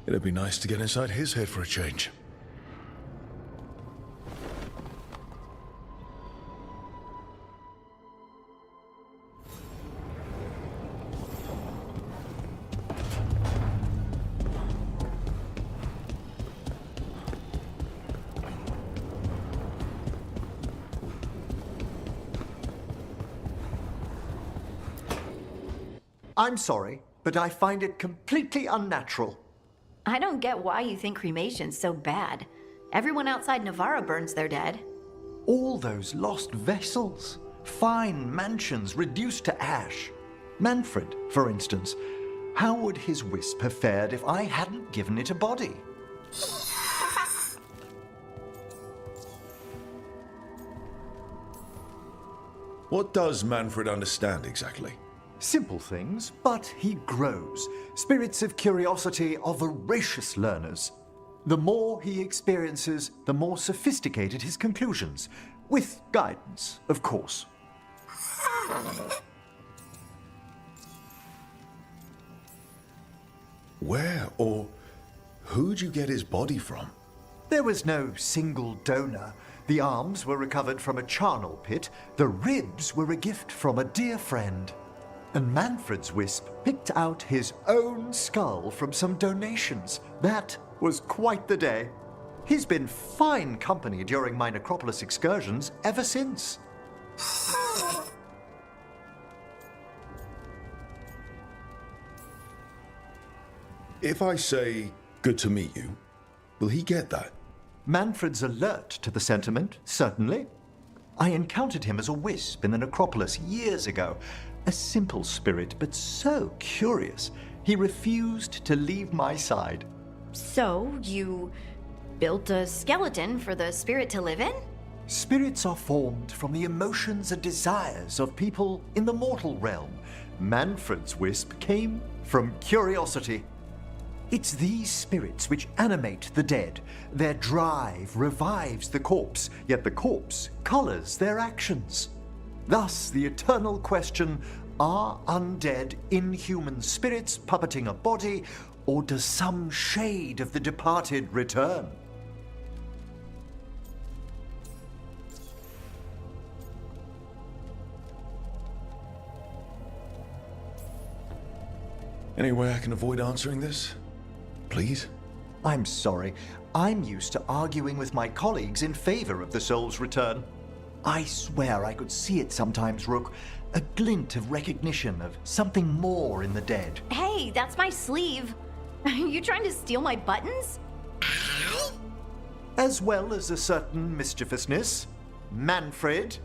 It'd be nice to get inside his head for a change. I'm sorry, but I find it completely unnatural. I don't get why you think cremation's so bad. Everyone outside Navarra burns their dead. All those lost vessels, fine mansions reduced to ash. Manfred, for instance. How would his wisp have fared if I hadn't given it a body? What does Manfred understand exactly? Simple things, but he grows. Spirits of curiosity are voracious learners. The more he experiences, the more sophisticated his conclusions. With guidance, of course. Where or who'd you get his body from? There was no single donor. The arms were recovered from a charnel pit. The ribs were a gift from a dear friend. And Manfred's wisp picked out his own skull from some donations. That was quite the day. He's been fine company during my Necropolis excursions ever since. If I say, good to meet you, will he get that? Manfred's alert to the sentiment, certainly. I encountered him as a wisp in the Necropolis years ago. A simple spirit, but so curious. He refused to leave my side. So, you built a skeleton for the spirit to live in? Spirits are formed from the emotions and desires of people in the mortal realm. Manfred's wisp came from curiosity. It's these spirits which animate the dead. Their drive revives the corpse, yet the corpse colors their actions. Thus, the eternal question, are undead, inhuman spirits puppeting a body, or does some shade of the departed return? Any way I can avoid answering this? Please? I'm sorry. I'm used to arguing with my colleagues in favor of the soul's return. I swear I could see it sometimes, Rook. A glint of recognition of something more in the dead. Hey, that's my sleeve. Are you trying to steal my buttons? As well as a certain mischievousness. Manfred.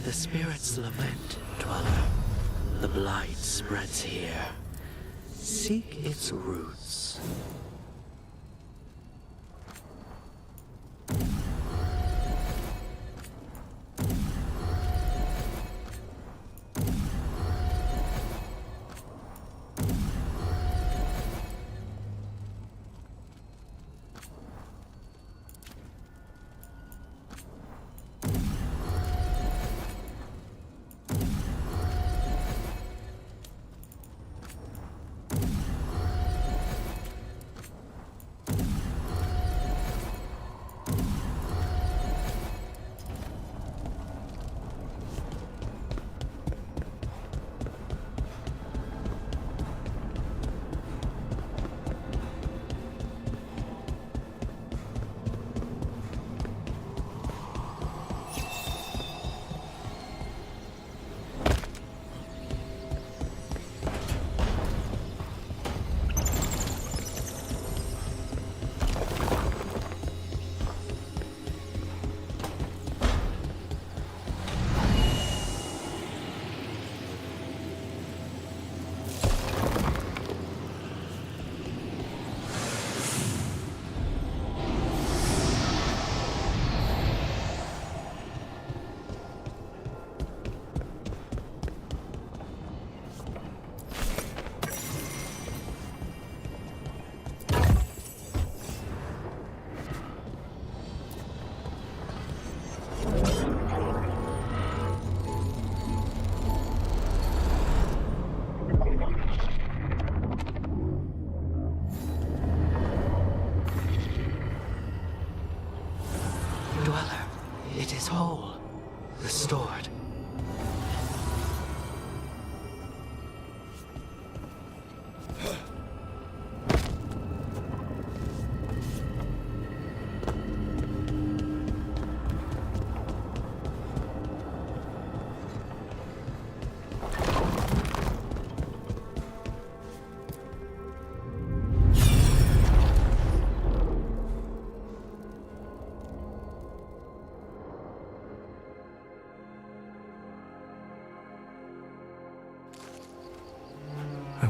The spirits lament, Dweller. The blight spreads here. Seek its roots.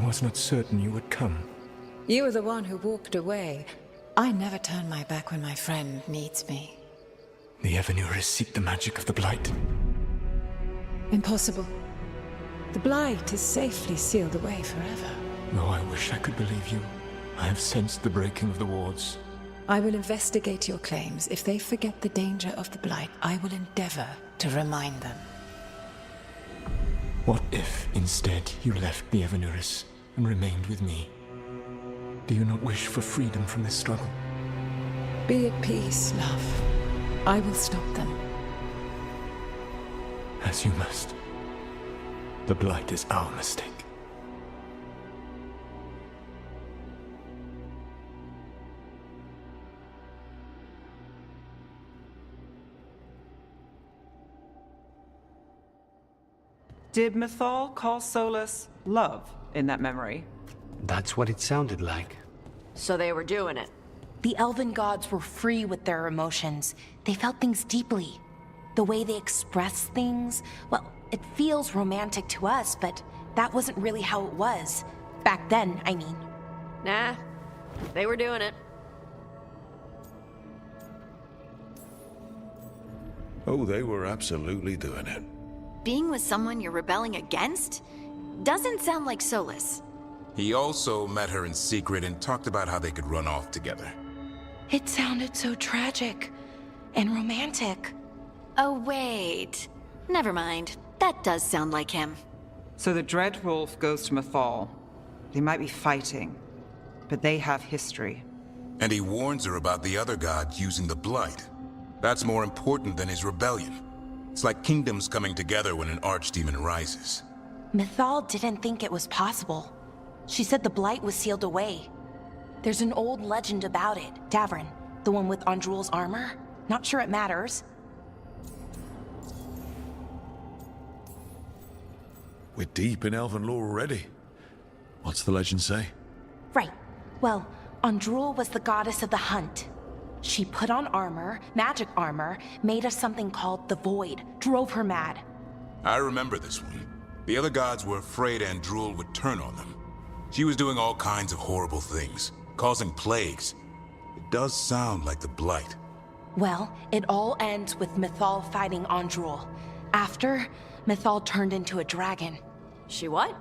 was not certain you would come. You were the one who walked away. I never turn my back when my friend needs me. The Evanurus seek the magic of the Blight. Impossible. The Blight is safely sealed away forever. Though I wish I could believe you. I have sensed the breaking of the wards. I will investigate your claims. If they forget the danger of the Blight, I will endeavor to remind them. What if, instead, you left the Evanurus and remained with me? Do you not wish for freedom from this struggle? Be at peace, love. I will stop them. As you must. The Blight is our mistake. Did Mythal call Solus love in that memory? That's what it sounded like. So they were doing it. The elven gods were free with their emotions. They felt things deeply. The way they expressed things, well, it feels romantic to us, but that wasn't really how it was. Back then, I mean. Nah, they were doing it. Oh, they were absolutely doing it. Being with someone you're rebelling against? Doesn't sound like Solus. He also met her in secret and talked about how they could run off together. It sounded so tragic and romantic. Oh, wait. Never mind. That does sound like him. So the Dreadwolf goes to Mythal. They might be fighting, but they have history. And he warns her about the other gods using the Blight. That's more important than his rebellion. It's like kingdoms coming together when an archdemon rises. Mythal didn't think it was possible. She said the Blight was sealed away. There's an old legend about it. Davrin, the one with Andrul's armor. Not sure it matters. We're deep in elven lore already. What's the legend say? Right. Well, Andrul was the goddess of the hunt. She put on armor, magic armor, made of something called the Void, drove her mad. I remember this one. The other gods were afraid Andrul would turn on them. She was doing all kinds of horrible things, causing plagues. It does sound like the Blight. Well, it all ends with Mythal fighting Andrul. After, Mythal turned into a dragon. She what?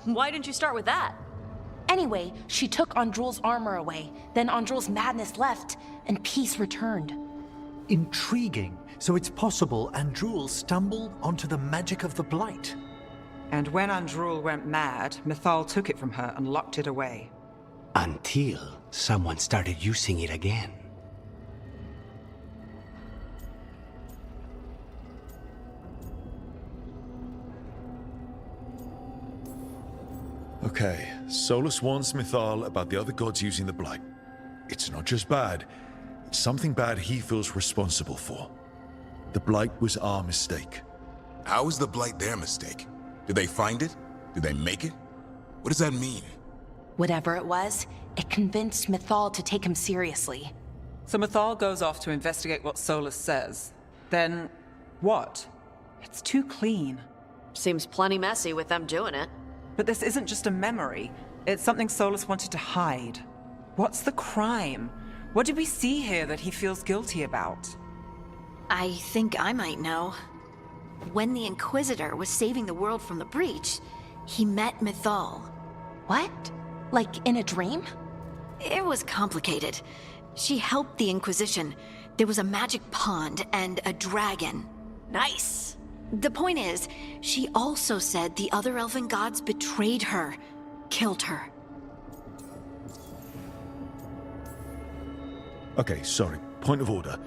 Why didn't you start with that? Anyway, she took Andrul's armor away. Then Andrul's madness left, and peace returned. Intriguing. So it's possible Andrul stumbled onto the magic of the Blight. And when Andrul went mad, Mythal took it from her and locked it away. Until someone started using it again. Okay, Solus warns Mythal about the other gods using the Blight. It's not just bad, it's something bad he feels responsible for. The Blight was our mistake. How is the Blight their mistake? Did they find it? Did they make it? What does that mean? Whatever it was, it convinced Mythal to take him seriously. So Mythal goes off to investigate what Solus says. Then, what? It's too clean. Seems plenty messy with them doing it. But this isn't just a memory. It's something Solus wanted to hide. What's the crime? What did we see here that he feels guilty about? I think I might know. When the Inquisitor was saving the world from the breach, he met Mythal. What? Like in a dream? It was complicated. She helped the Inquisition. There was a magic pond and a dragon. Nice. The point is, she also said the other elven gods betrayed her, killed her. Okay, sorry. Point of order.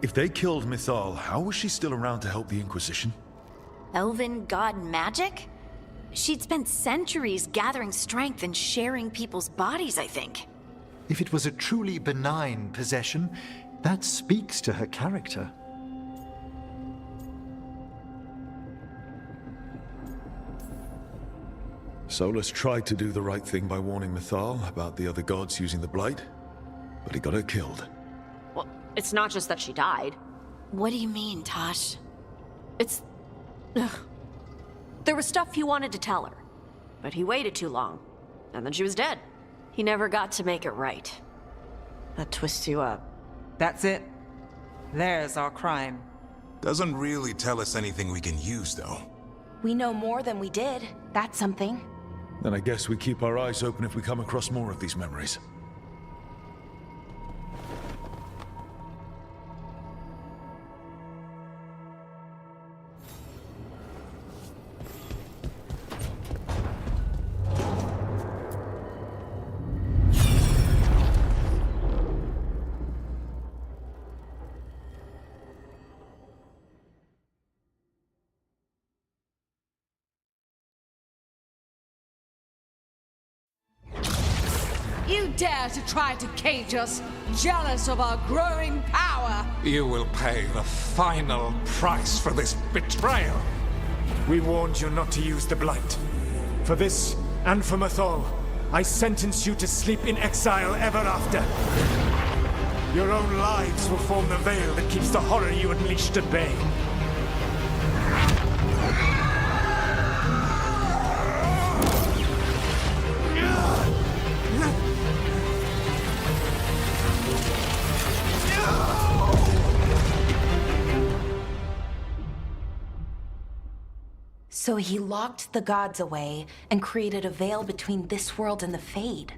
If they killed Mythal, how was she still around to help the Inquisition? Elven god magic? She'd spent centuries gathering strength and sharing people's bodies, I think. If it was a truly benign possession, that speaks to her character. Solus tried to do the right thing by warning Mythal about the other gods using the Blight, but he got her killed. Well, it's not just that she died. What do you mean, Tosh? Ugh. There was stuff he wanted to tell her, but he waited too long. and then she was dead. He never got to make it right. That twists you up. That's it. There's our crime. Doesn't really tell us anything we can use, though. We know more than we did. That's something. Then I guess we keep our eyes open if we come across more of these memories. You dare to try to cage us, jealous of our growing power! You will pay the final price for this betrayal. We warned you not to use the Blight. For this, and for Mythal, I sentence you to sleep in exile ever after. Your own lives will form the veil that keeps the horror you unleashed at bay. So he locked the gods away and created a veil between this world and the Fade.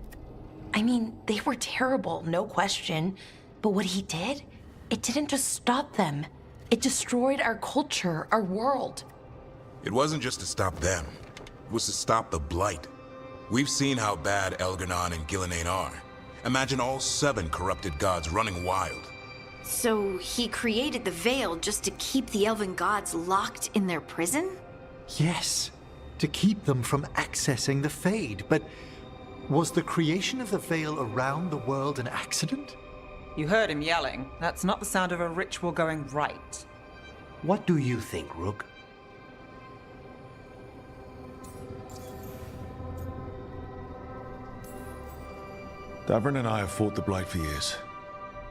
I mean, they were terrible, no question. But what he did, it didn't just stop them. It destroyed our culture, our world. It wasn't just to stop them. It was to stop the Blight. We've seen how bad Elgar'nan and Gillenane are. Imagine all 7 corrupted gods running wild. So he created the veil just to keep the elven gods locked in their prison? Yes, to keep them from accessing the Fade. But was the creation of the veil around the world an accident? You heard him yelling. That's not the sound of a ritual going right. What do you think, Rook? Davrin and I have fought the Blight for years.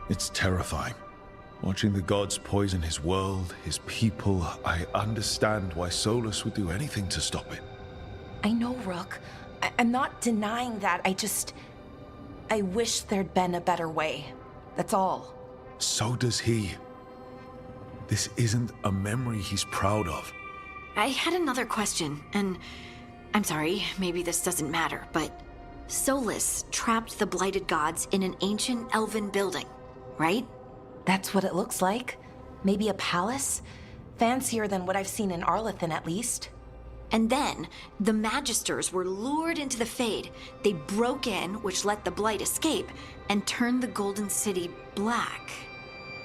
It's terrifying. Watching the gods poison his world, his people, I understand why Solas would do anything to stop it. I know, Rook. I'm not denying that. I wish there'd been a better way. That's all. So does he. This isn't a memory he's proud of. I had another question, and I'm sorry, maybe this doesn't matter, but Solas trapped the blighted gods in an ancient elven building, right? That's what it looks like. Maybe a palace? Fancier than what I've seen in Arlathan, at least. And then, the Magisters were lured into the Fade. They broke in, which let the Blight escape, and turned the Golden City black.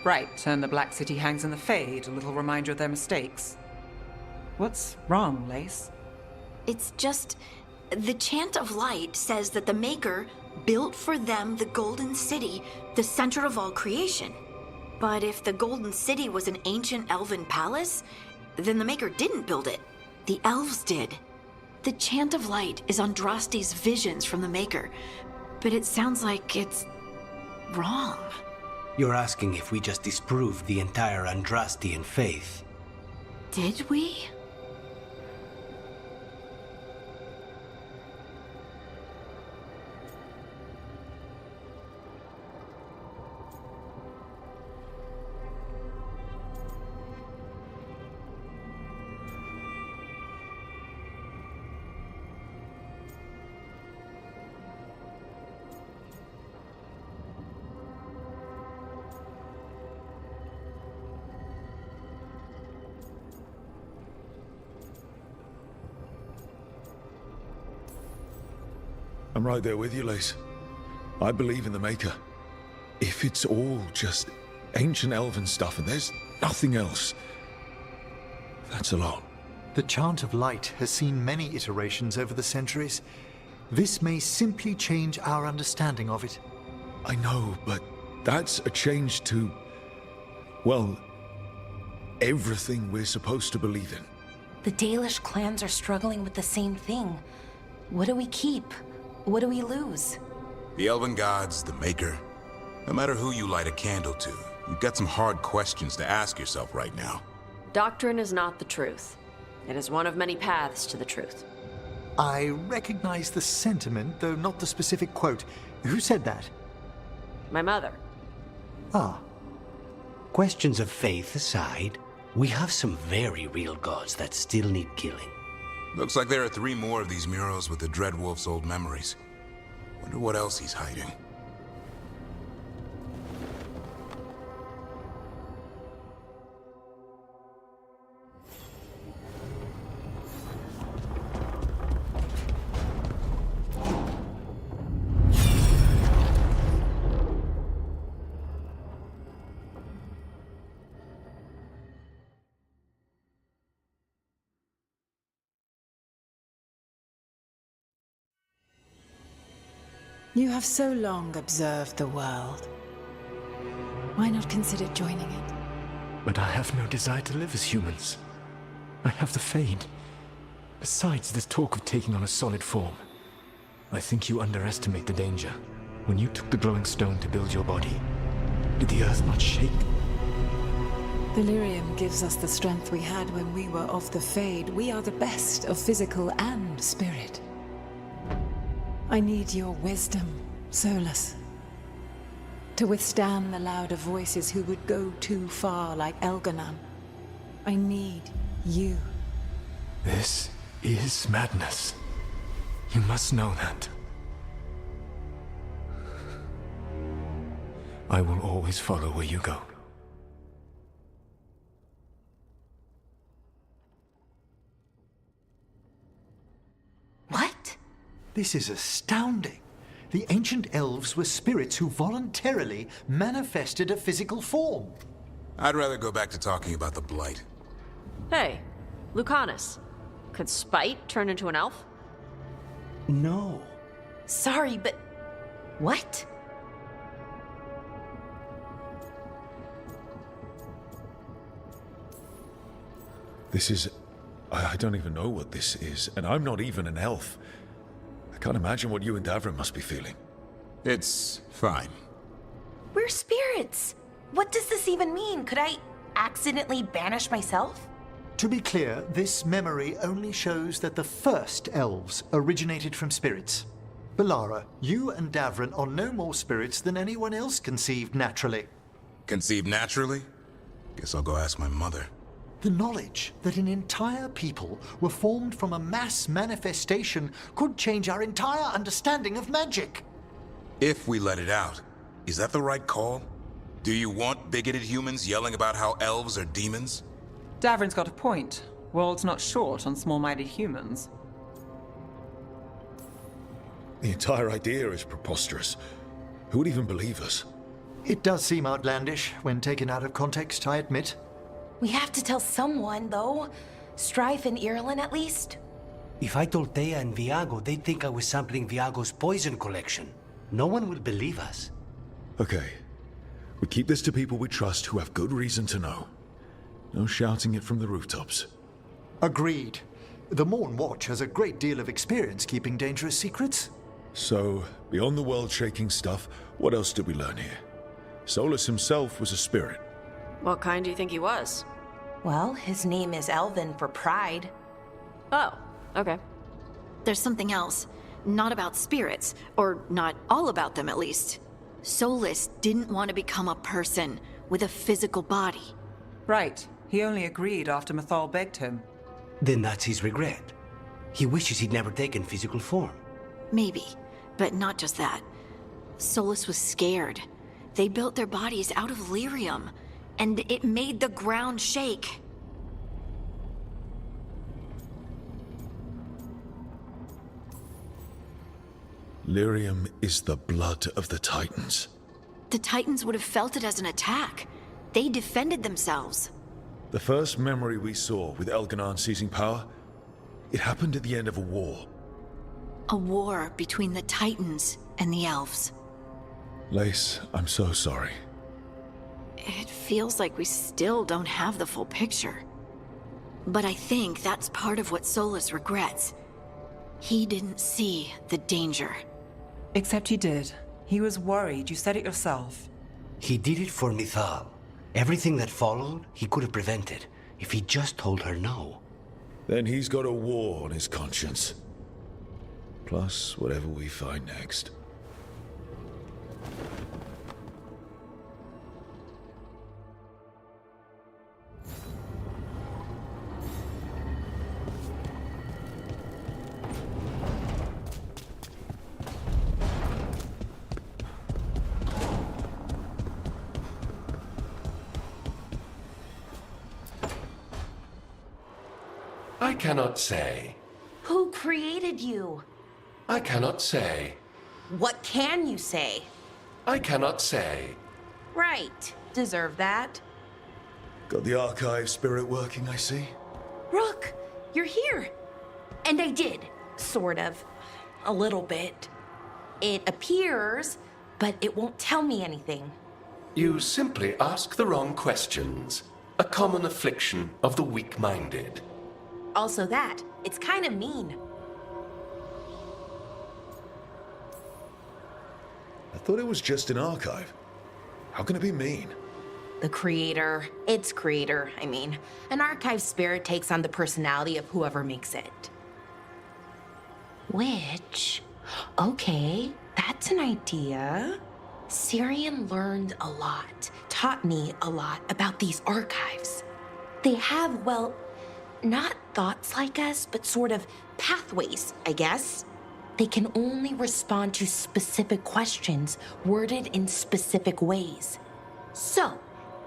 Right, and the Black City hangs in the Fade, a little reminder of their mistakes. What's wrong, Lace? It's just... the Chant of Light says that the Maker built for them the Golden City, the center of all creation. But if the Golden City was an ancient elven palace, then the Maker didn't build it. The elves did. The Chant of Light is Andraste's visions from the Maker, but it sounds like it's wrong. You're asking if we just disproved the entire Andrastian faith. Did we? I'm right there with you, Lace. I believe in the Maker. If it's all just ancient elven stuff and there's nothing else, that's a lot. The Chant of Light has seen many iterations over the centuries. This may simply change our understanding of it. I know, but that's a change to, well, everything we're supposed to believe in. The Dalish clans are struggling with the same thing. What do we keep? What do we lose? The Elven Gods, the Maker. No matter who you light a candle to, you've got some hard questions to ask yourself right now. Doctrine is not the truth. It is one of many paths to the truth. I recognize the sentiment, though not the specific quote. Who said that? My mother. Ah. Questions of faith aside, we have some very real gods that still need killing. Looks like there are 3 more of these murals with the Dreadwolf's old memories. Wonder what else he's hiding. You have so long observed the world. Why not consider joining it? But I have no desire to live as humans. I have the Fade. Besides, this talk of taking on a solid form. I think you underestimate the danger. When you took the glowing stone to build your body, did the earth not shake? Delirium gives us the strength we had when we were of the Fade. We are the best of physical and spirit. I need your wisdom, Solus. To withstand the louder voices who would go too far like Elganon. I need you. This is madness. You must know that. I will always follow where you go. What? This is astounding. The ancient elves were spirits who voluntarily manifested a physical form. I'd rather go back to talking about the Blight. Hey, Lucanus. Could Spite turn into an elf? No. Sorry, but... what? This is... I don't even know what this is, and I'm not even an elf. I can't imagine what you and Davrin must be feeling. It's fine. We're spirits. What does this even mean? Could I accidentally banish myself? To be clear, this memory only shows that the first elves originated from spirits. Belara, you and Davrin are no more spirits than anyone else conceived naturally. Conceived naturally? Guess I'll go ask my mother. The knowledge that an entire people were formed from a mass manifestation could change our entire understanding of magic. If we let it out, is that the right call? Do you want bigoted humans yelling about how elves are demons? Davrin's got a point. World's not short on small-minded humans. The entire idea is preposterous. Who would even believe us? It does seem outlandish when taken out of context, I admit. We have to tell someone, though. Strife and Irulan, at least. If I told Thea and Viago, they'd think I was sampling Viago's poison collection. No one will believe us. Okay. We keep this to people we trust who have good reason to know. No shouting it from the rooftops. Agreed. The Morn Watch has a great deal of experience keeping dangerous secrets. So, beyond the world-shaking stuff, what else did we learn here? Solus himself was a spirit. What kind do you think he was? Well, his name is Elven for pride. Oh, okay. There's something else. Not about spirits, or not all about them at least. Solus didn't want to become a person with a physical body. Right. He only agreed after Mythal begged him. Then that's his regret. He wishes he'd never taken physical form. Maybe, but not just that. Solus was scared. They built their bodies out of lyrium, and it made the ground shake. Lyrium is the blood of the Titans. The Titans would have felt it as an attack. They defended themselves. The first memory we saw with Elganon seizing power, it happened at the end of a war. A war between the Titans and the Elves. Lace, I'm so sorry. It feels like we still don't have the full picture. But I think that's part of what Solus regrets. He didn't see the danger. Except he did. He was worried. You said it yourself. He did it for Mythal. Everything that followed, he could have prevented, if he just told her no. Then he's got a war on his conscience. plus whatever we find next. I cannot say. Who created you? I cannot say. What can you say? I cannot say. Right. Deserve that. Got the archive spirit working, I see. Rook, you're here. And I did, sort of. A little bit. It appears, but it won't tell me anything. You simply ask the wrong questions. A common affliction of the weak-minded. Also that, it's kind of mean. I thought it was just an archive. How can it be mean? The creator, its creator, I mean. An archive spirit takes on the personality of whoever makes it. Which, okay, that's an idea. Syrian learned a lot, taught me a lot about these archives. They have, well, not thoughts like us, but sort of pathways, I guess. They can only respond to specific questions worded in specific ways. So,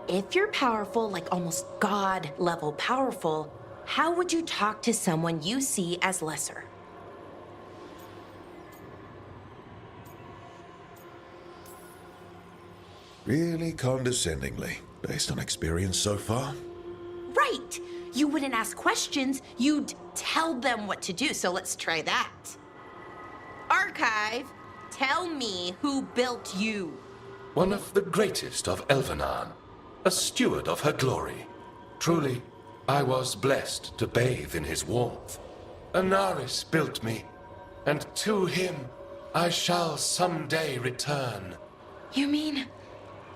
if you're powerful, like almost God-level powerful, how would you talk to someone you see as lesser? Really condescendingly, based on experience so far. Right! You wouldn't ask questions, you'd tell them what to do, so let's try that. Archive, tell me who built you. One of the greatest of Elvenan, a steward of her glory. Truly, I was blessed to bathe in his warmth. Anaris built me, and to him I shall someday return. You mean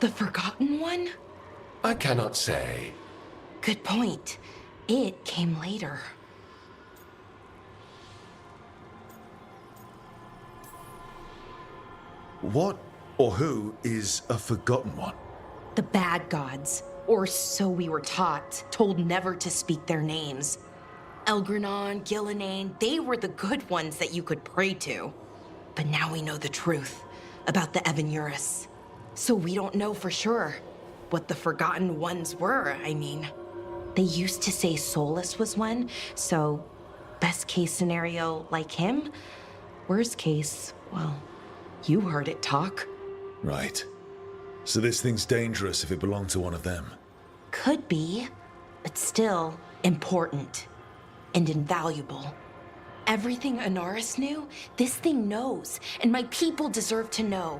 the Forgotten One? I cannot say. Good point. It came later. What or who is a Forgotten One? The bad gods, or so we were taught, told never to speak their names. Elgranon, Gillenane, they were the good ones that you could pray to. But now we know the truth about the Evanuris. So we don't know for sure what the Forgotten Ones were, I mean. They used to say Solus was one, so best case scenario like him. Worst case, well, you heard it talk. Right. So this thing's dangerous if it belonged to one of them. Could be, but still important and invaluable. Everything Anaris knew, this thing knows, and my people deserve to know.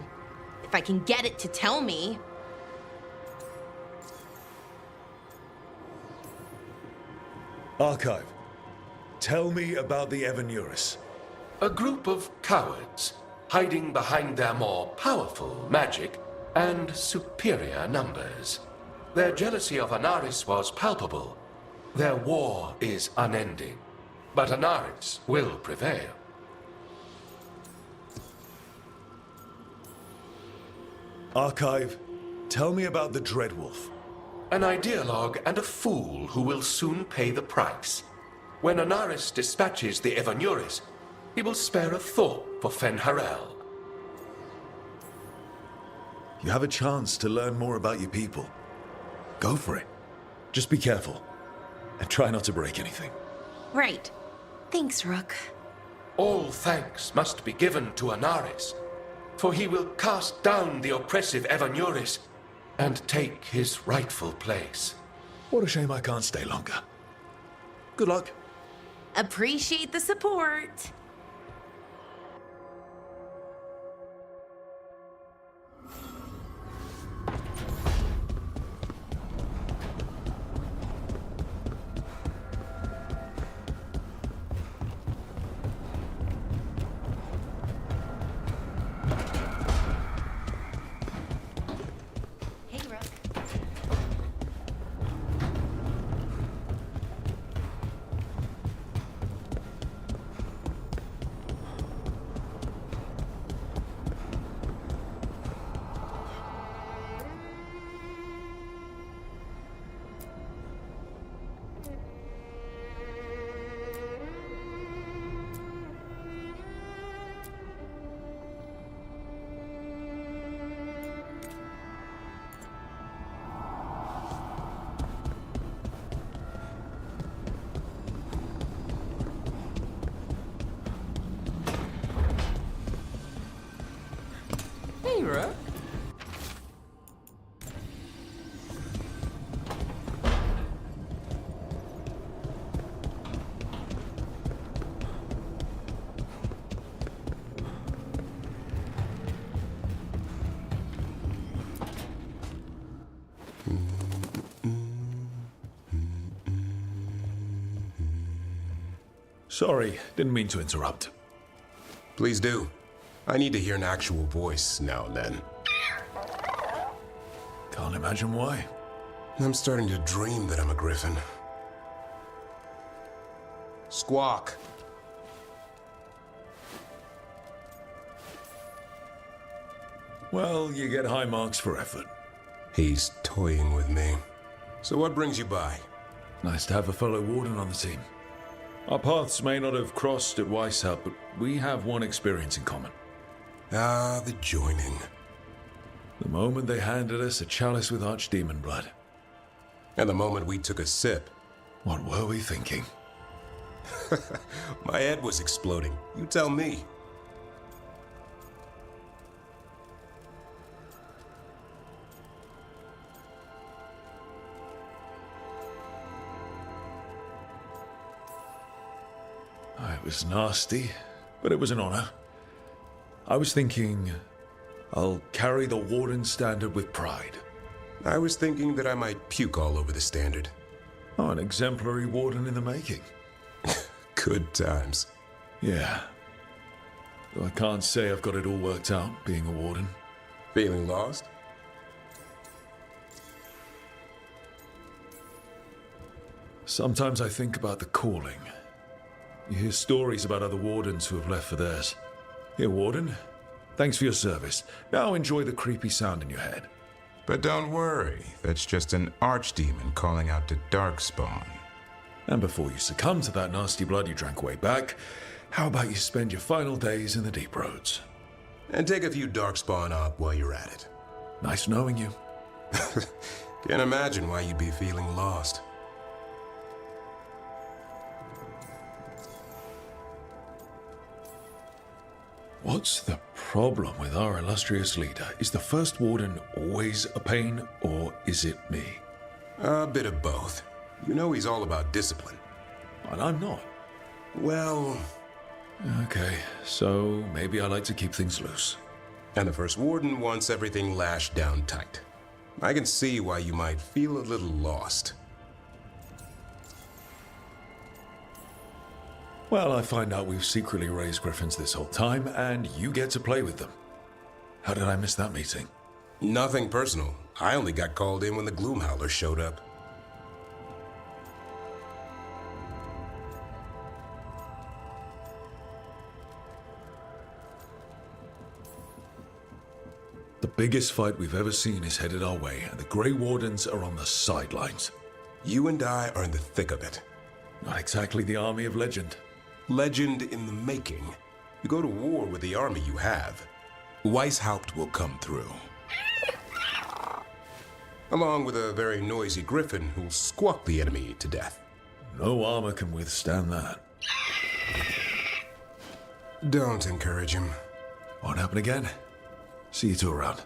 If I can get it to tell me. Archive, tell me about the Evanuris. A group of cowards, hiding behind their more powerful magic and superior numbers. Their jealousy of Anaris was palpable. Their war is unending, but Anaris will prevail. Archive, tell me about the Dreadwolf. An ideologue and a fool who will soon pay the price. When Anaris dispatches the Evanuris, he will spare a thought for Fen'Harel. You have a chance to learn more about your people. Go for it. Just be careful. And try not to break anything. Right. Thanks, Rook. All thanks must be given to Anaris, for he will cast down the oppressive Evanuris and take his rightful place. What a shame I can't stay longer. Good luck. Appreciate the support. Rook. Sorry, didn't mean to interrupt. Please do. I need to hear an actual voice now and then. Can't imagine why. I'm starting to dream that I'm a griffin. Squawk. Well, you get high marks for effort. He's toying with me. So what brings you by? Nice to have a fellow warden on the team. Our paths may not have crossed at Weishaupt, but we have one experience in common. Ah, the joining. The moment they handed us a chalice with archdemon blood. And the moment we took a sip. What were we thinking? My head was exploding. You tell me. It was nasty, but it was an honor. I was thinking, I'll carry the warden standard with pride. I was thinking that I might puke all over the standard. Oh, an exemplary warden in the making. Good times. Yeah. Though I can't say I've got it all worked out, being a warden. Feeling lost? Sometimes I think about the calling. You hear stories about other wardens who have left for theirs. Here, warden. Thanks for your service. Now enjoy the creepy sound in your head. But don't worry, that's just an archdemon calling out to Darkspawn. And before you succumb to that nasty blood you drank way back, how about you spend your final days in the Deep Roads? And take a few Darkspawn up while you're at it. Nice knowing you. Can't imagine why you'd be feeling lost. What's the problem with our illustrious leader? Is the first warden always a pain, or is it me? A bit of both. You know he's all about discipline. And I'm not. Well... Okay, so maybe I like to keep things loose. And the first warden wants everything lashed down tight. I can see why you might feel a little lost. Well, I find out we've secretly raised griffins this whole time, and you get to play with them. How did I miss that meeting? Nothing personal. I only got called in when the Gloomhowler showed up. The biggest fight we've ever seen is headed our way, and the Grey Wardens are on the sidelines. You and I are in the thick of it. Not exactly the army of legend. Legend in the making. You go to war with the army you have. Weishaupt will come through. Along with a very noisy griffin who'll squawk the enemy to death. No armor can withstand that. Don't encourage him. Won't happen again. See you two around.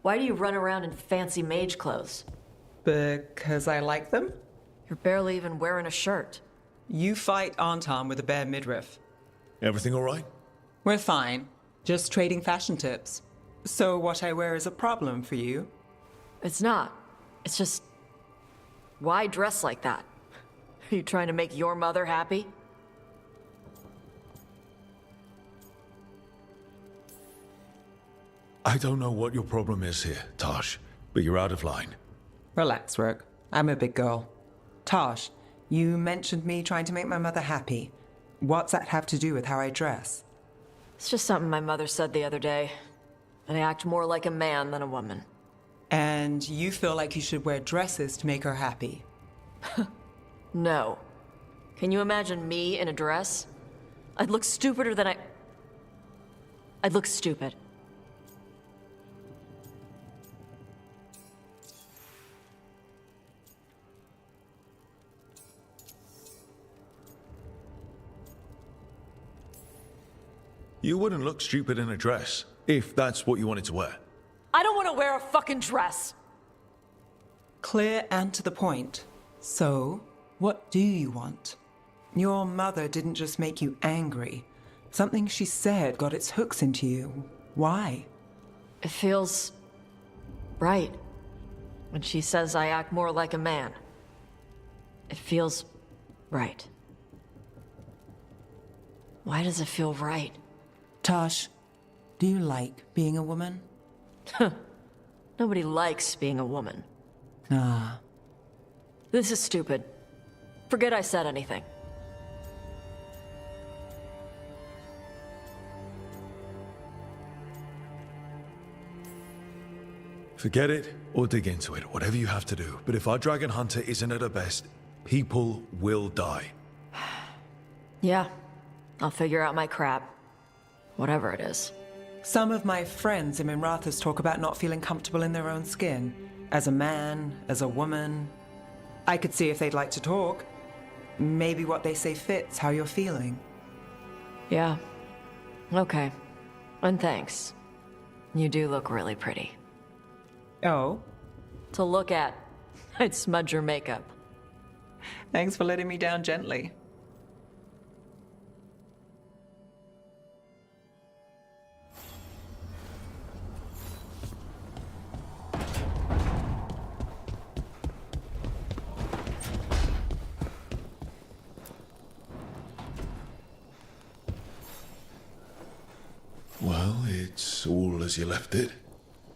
Why do you run around in fancy mage clothes? Because I like them? You're barely even wearing a shirt. You fight Anton with a bare midriff. Everything all right? We're fine. Just trading fashion tips. So what I wear is a problem for you? It's not. It's just... why dress like that? Are you trying to make your mother happy? I don't know what your problem is here, Tosh, but you're out of line. Relax, Rook. I'm a big girl. Tosh, you mentioned me trying to make my mother happy. What's that have to do with how I dress? It's just something my mother said the other day. I act more like a man than a woman. And you feel like you should wear dresses to make her happy? No. Can you imagine me in a dress? I'd look stupider than I'd look stupid. You wouldn't look stupid in a dress, if that's what you wanted to wear. I don't want to wear a fucking dress! Clear and to the point. So, what do you want? Your mother didn't just make you angry. Something she said got its hooks into you. Why? It feels right. When she says I act more like a man. It feels right. Why does it feel right? Tosh, do you like being a woman? Nobody likes being a woman. Ah. This is stupid. Forget I said anything. Forget it, or dig into it, whatever you have to do. But if our dragon hunter isn't at her best, people will die. Yeah, I'll figure out my crap. Whatever it is. Some of my friends in Minrathous talk about not feeling comfortable in their own skin. As a man, as a woman. I could see if they'd like to talk. Maybe what they say fits how you're feeling. Yeah. Okay. And thanks. You do look really pretty. Oh? To look at. I'd smudge your makeup. Thanks for letting me down gently. Well, it's all as you left it.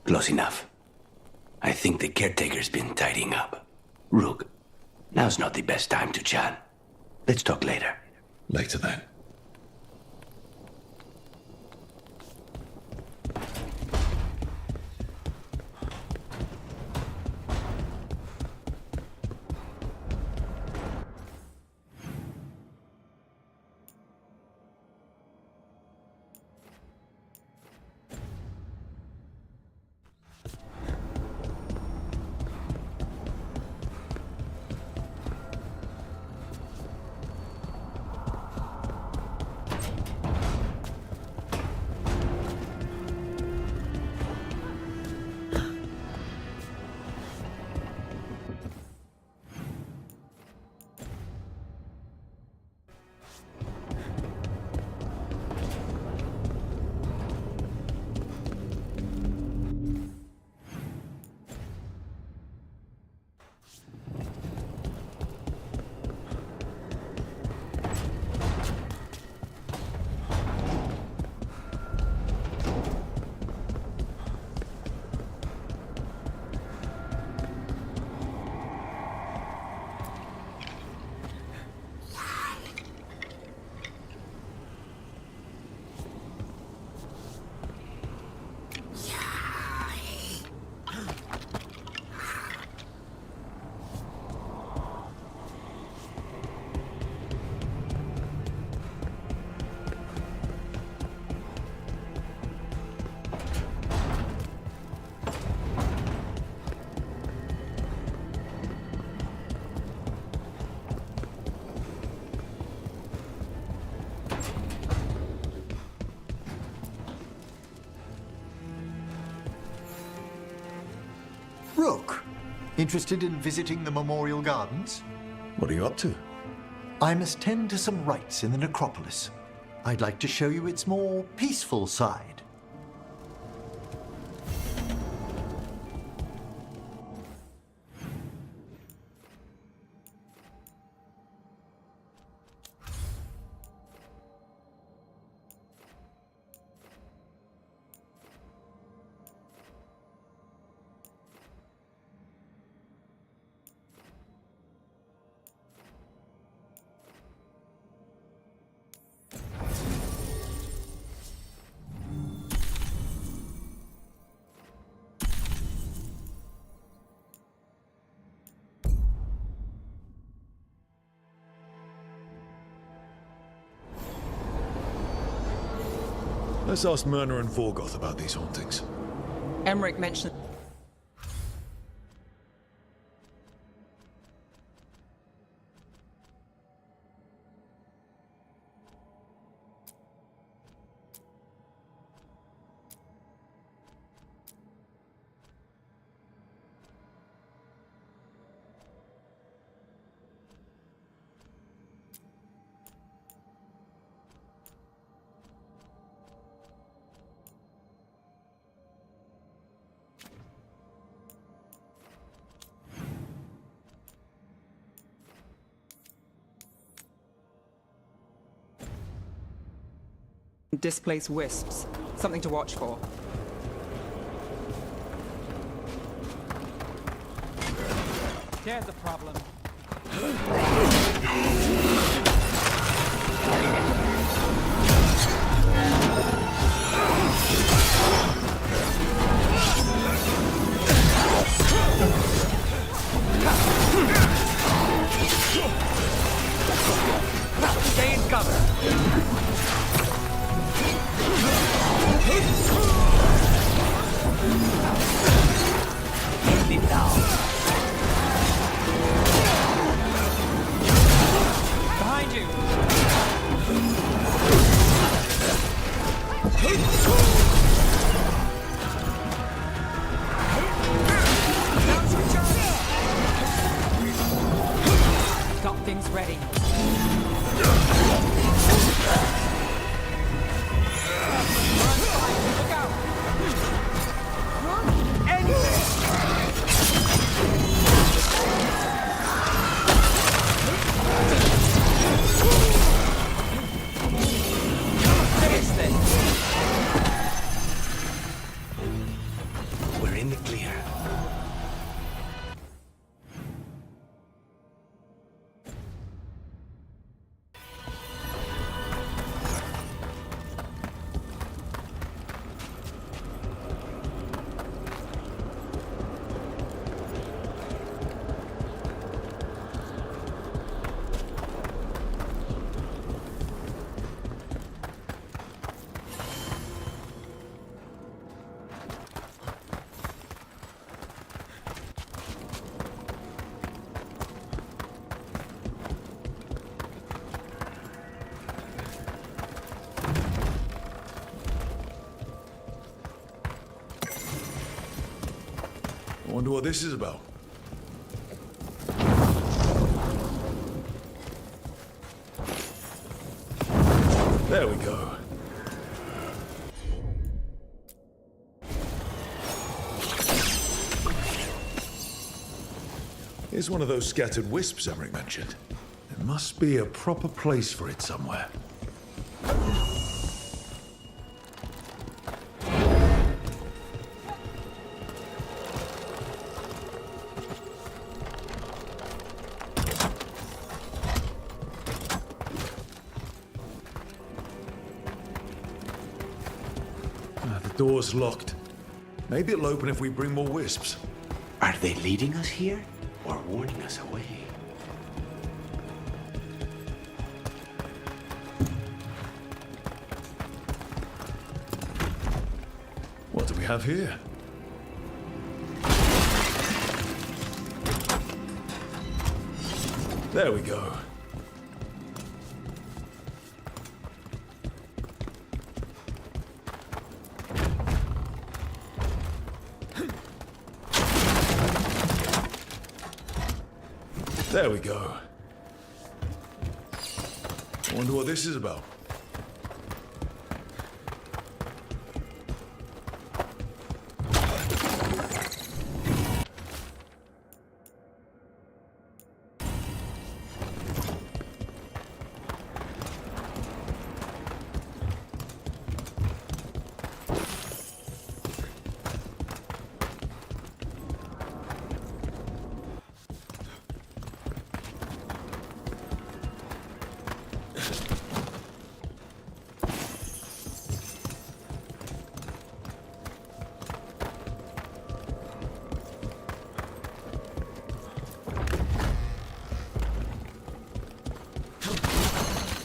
Close enough. I think the caretaker's been tidying up. Rook, now's not the best time to chat. Let's talk later. Later then. Rook, interested in visiting the Memorial Gardens? What are you up to? I must tend to some rites in the necropolis. I'd like to show you its more peaceful side. Let's ask Myrna and Vorgoth about these hauntings. Emmerich mentioned... displace wisps. Something to watch for. There's the problem. Stay in cover. Behind you. Got things ready. Look out! Anything! Finish this! We're in the clear. I wonder what this is about. There we go. Here's one of those scattered wisps Emmerich mentioned. There must be a proper place for it somewhere. The door's locked. Maybe it'll open if we bring more wisps. Are they leading us here or warning us away? What do we have here? There we go. There we go. I wonder what this is about.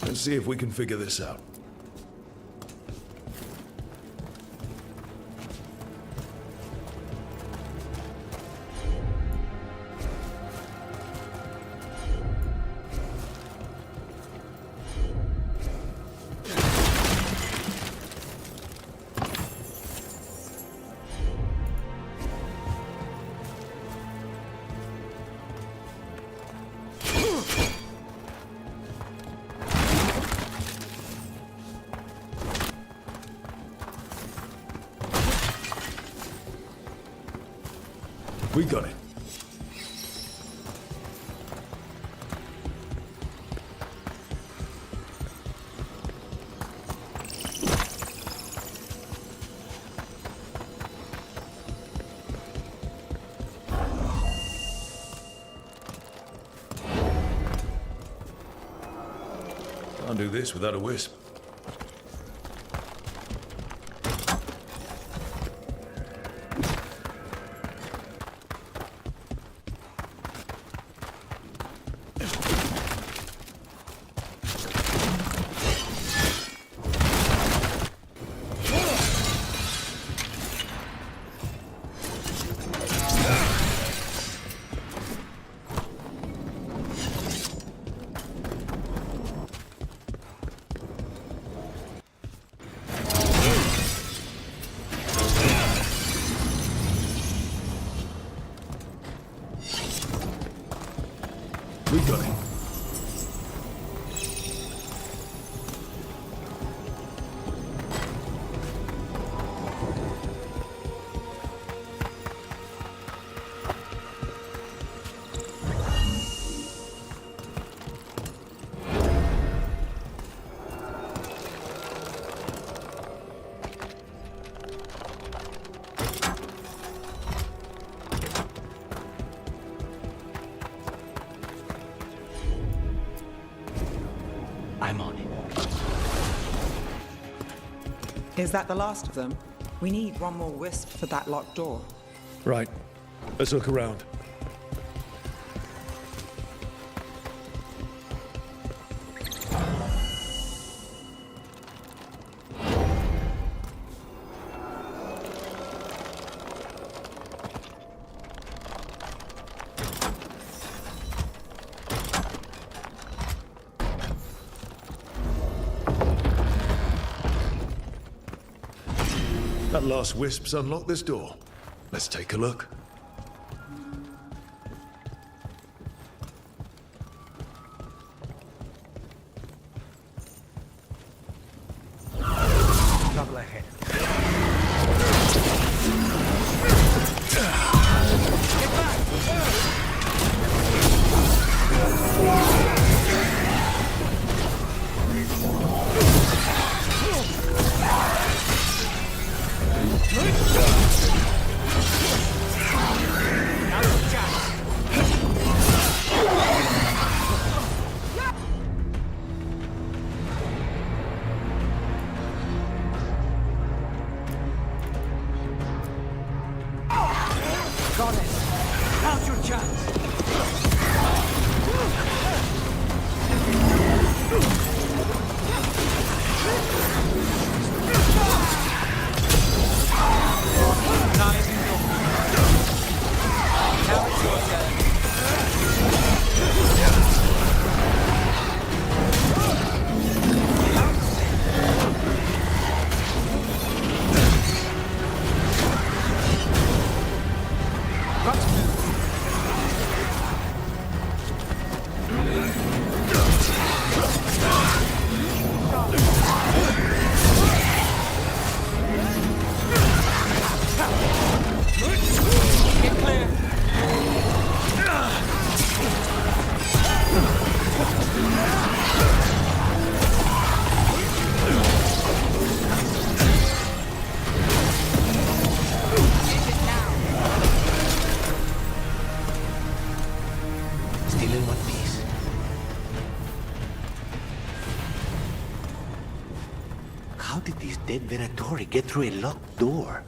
Let's see if we can figure this out. We got it. Can't do this without a wisp. We got it. I'm on it. Is that the last of them? We need one more wisp for that locked door. Right. Let's look around. That last wisp's unlocked this door. Let's take a look. Trouble ahead. Got it. Now's your chance. Now it's your turn. Got to move. Get clear. Still in one piece. How did these dead Venatori get through a locked door?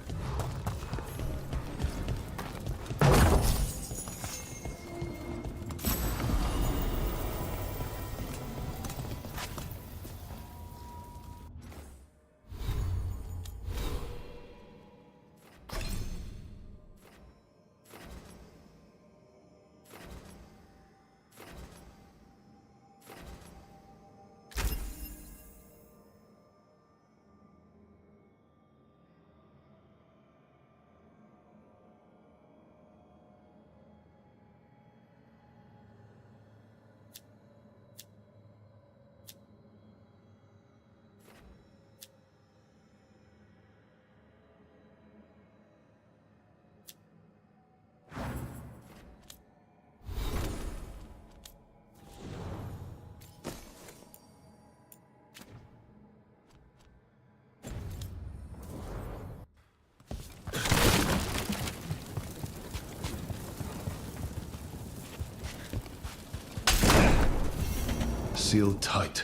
sealed tight.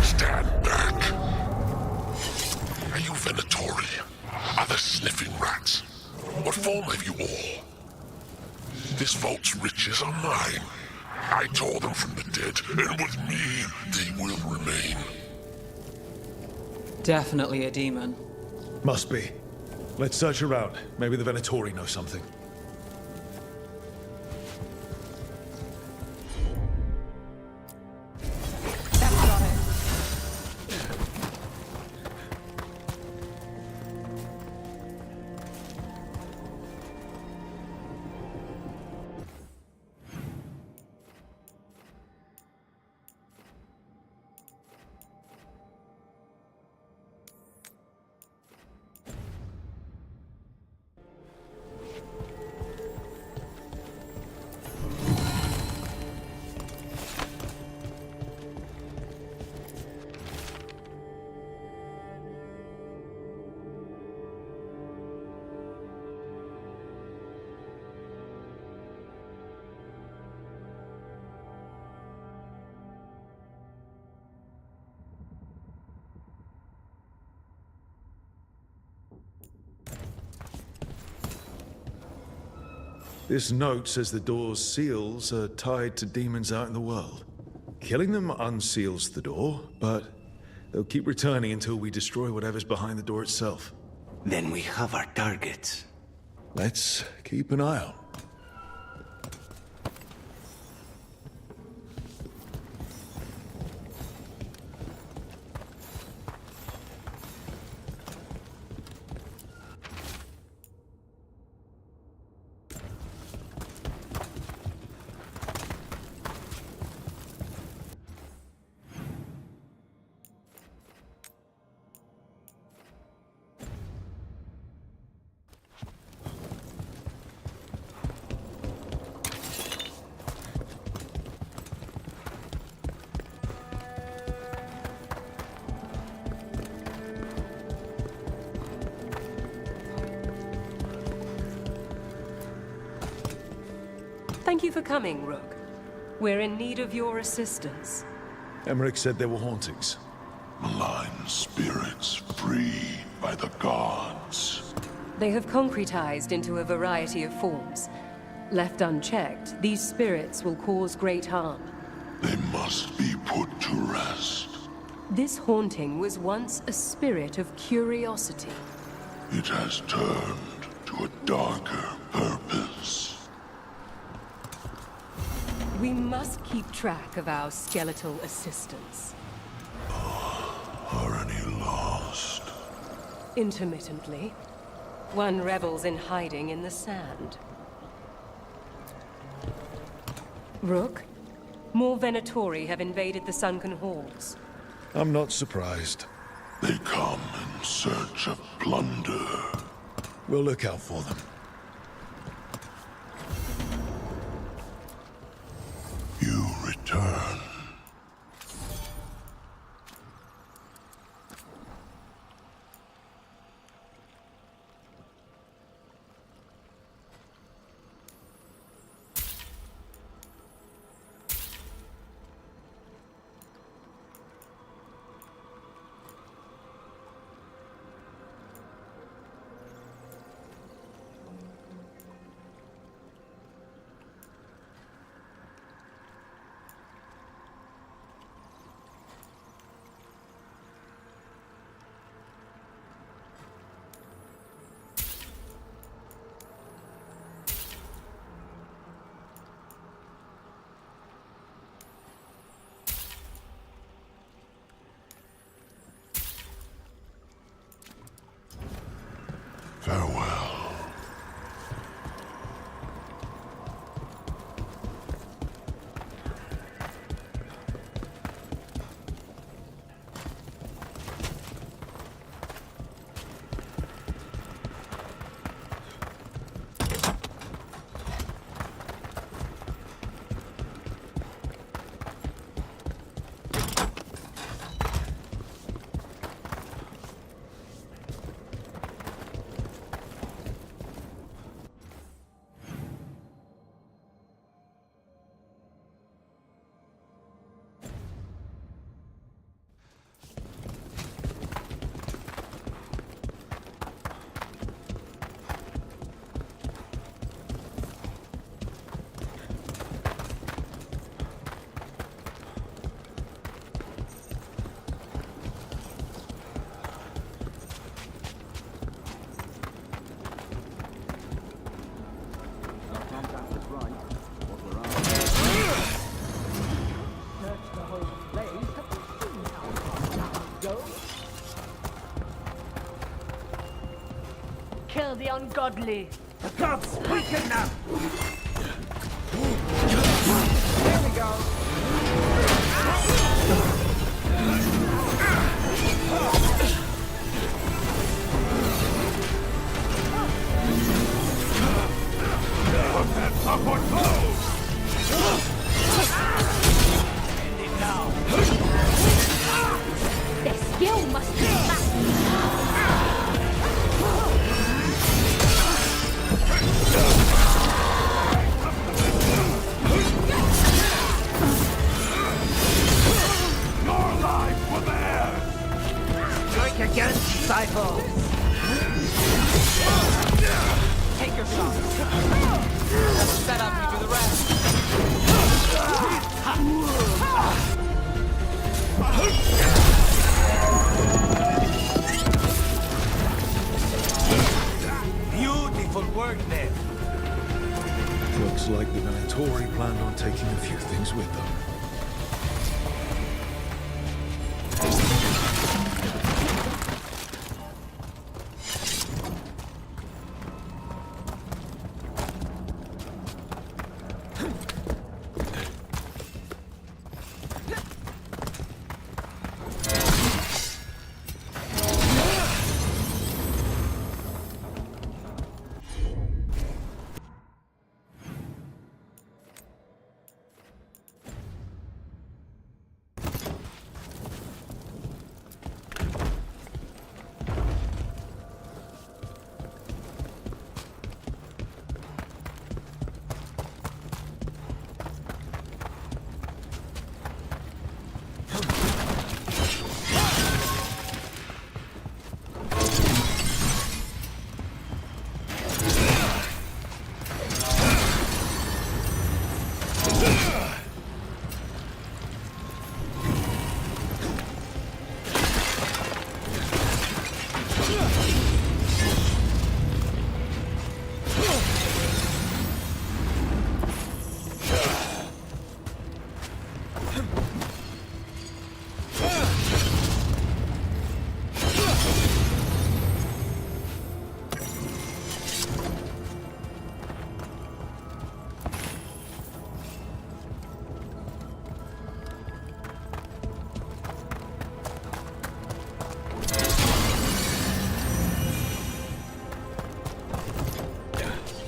Stand back. Are you Venatori? Are the sniffing rats? What form have you all? This vault's riches are mine. I tore them from the dead, and with me, they will remain. Definitely a demon. Must be. Let's search around. Maybe the Venatori know something. This note says the door's seals are tied to demons out in the world. Killing them unseals the door, but they'll keep returning until we destroy whatever's behind the door itself. Then we have our targets. Let's keep an eye out. Thank you for coming, Rook. We're in need of your assistance. Emmerich said there were hauntings. Malign spirits freed by the gods. They have concretized into a variety of forms. Left unchecked, these spirits will cause great harm. They must be put to rest. This haunting was once a spirit of curiosity. It has turned to a darker purpose. We must keep track of our skeletal assistants. Are any lost? Intermittently. One revel's in hiding in the sand. Rook, more Venatori have invaded the sunken halls. I'm not surprised. They come in search of plunder. We'll look out for them. You return. Farewell. Repel the ungodly. The gods weaken now! There we go. Their skill must be Your lives were theirs! Strike again, disciple! Take your shot. Let's set up and do the rest. Beautiful work, Ned. Looks like the Venatori planned on taking a few things with them.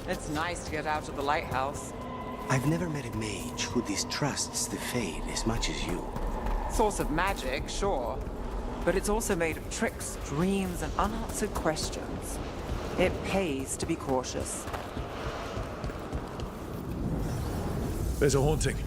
It's nice to get out of the lighthouse. I've never met a mage who distrusts the Fade as much as you. Source of magic, sure. But it's also made of tricks, dreams, and unanswered questions. It pays to be cautious. There's a haunting.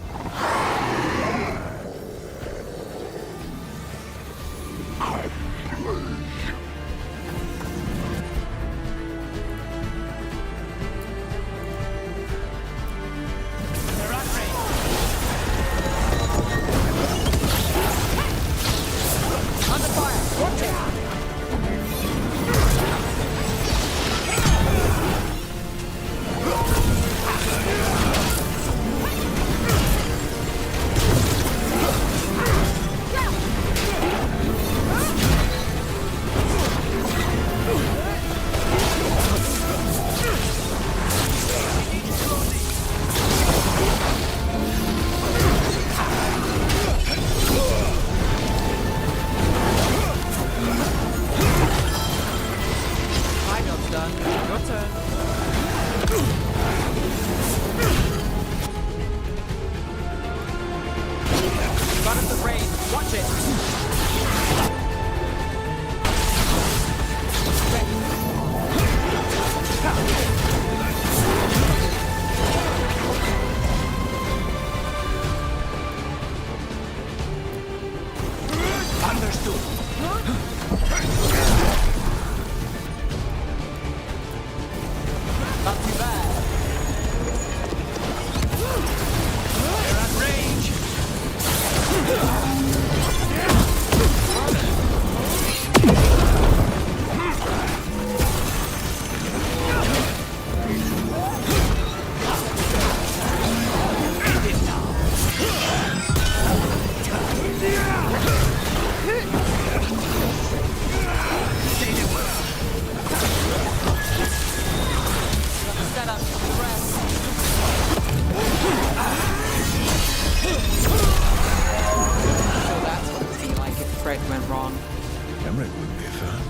Emmerich wouldn't be a fan.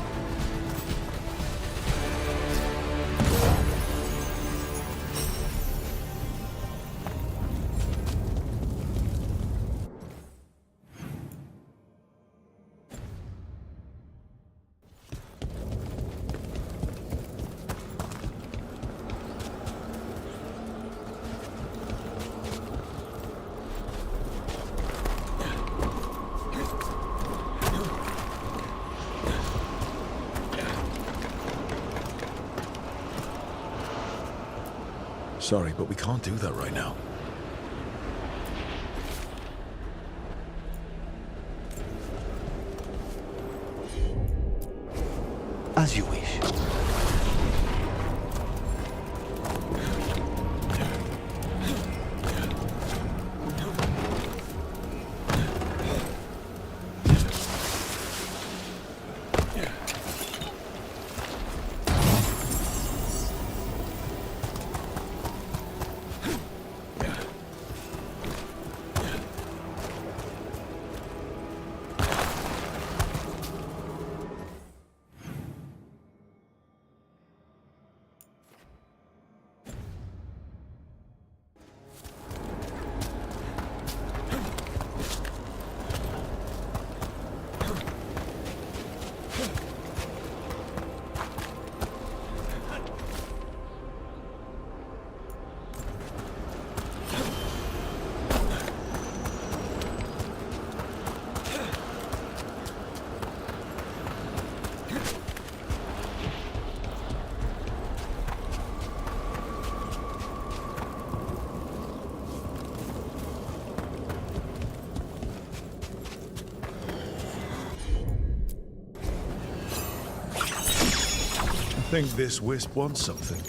Sorry, but we can't do that right now. As you wish. I think this wisp wants something.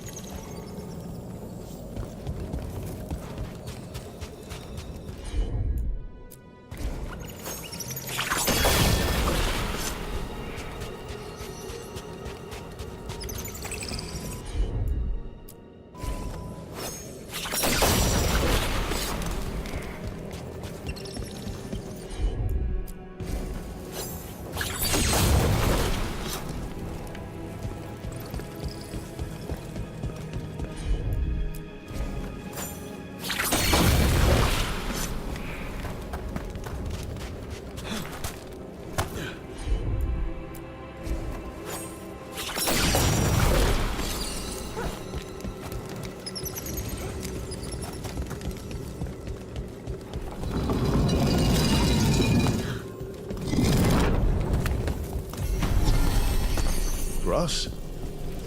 Grass?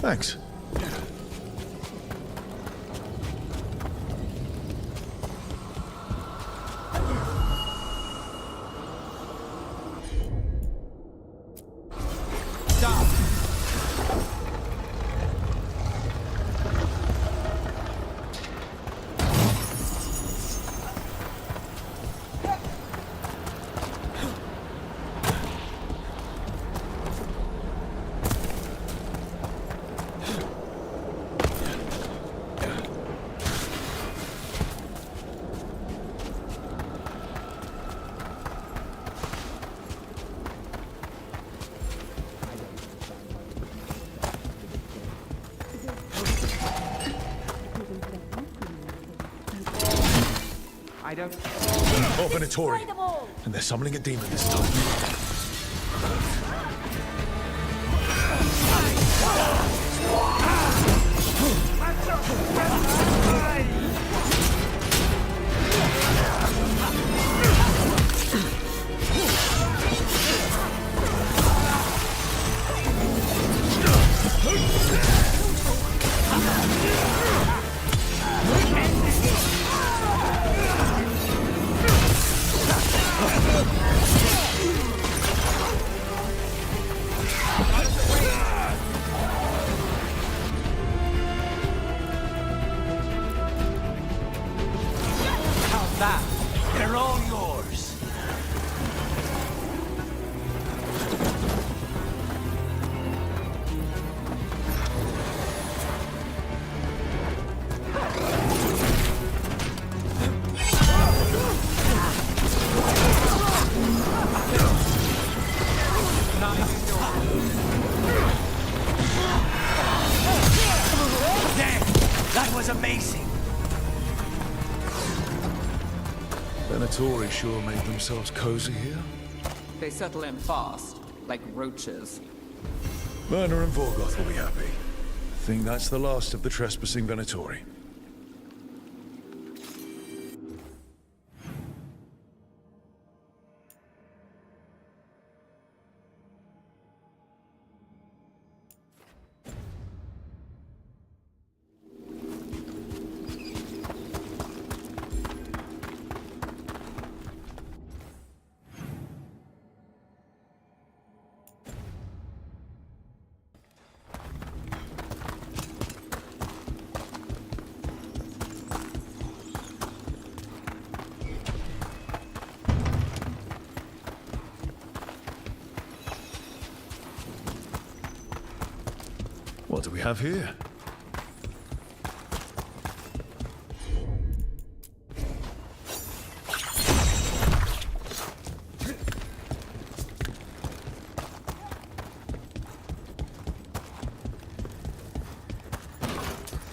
Thanks. I don't... Oh, Venatori. And they're summoning a demon this time. They're all Venatori sure made themselves cozy here. They settle in fast, like roaches. Werner and Vorgoth will be happy. Think that's the last of the trespassing Venatori. What do we have here?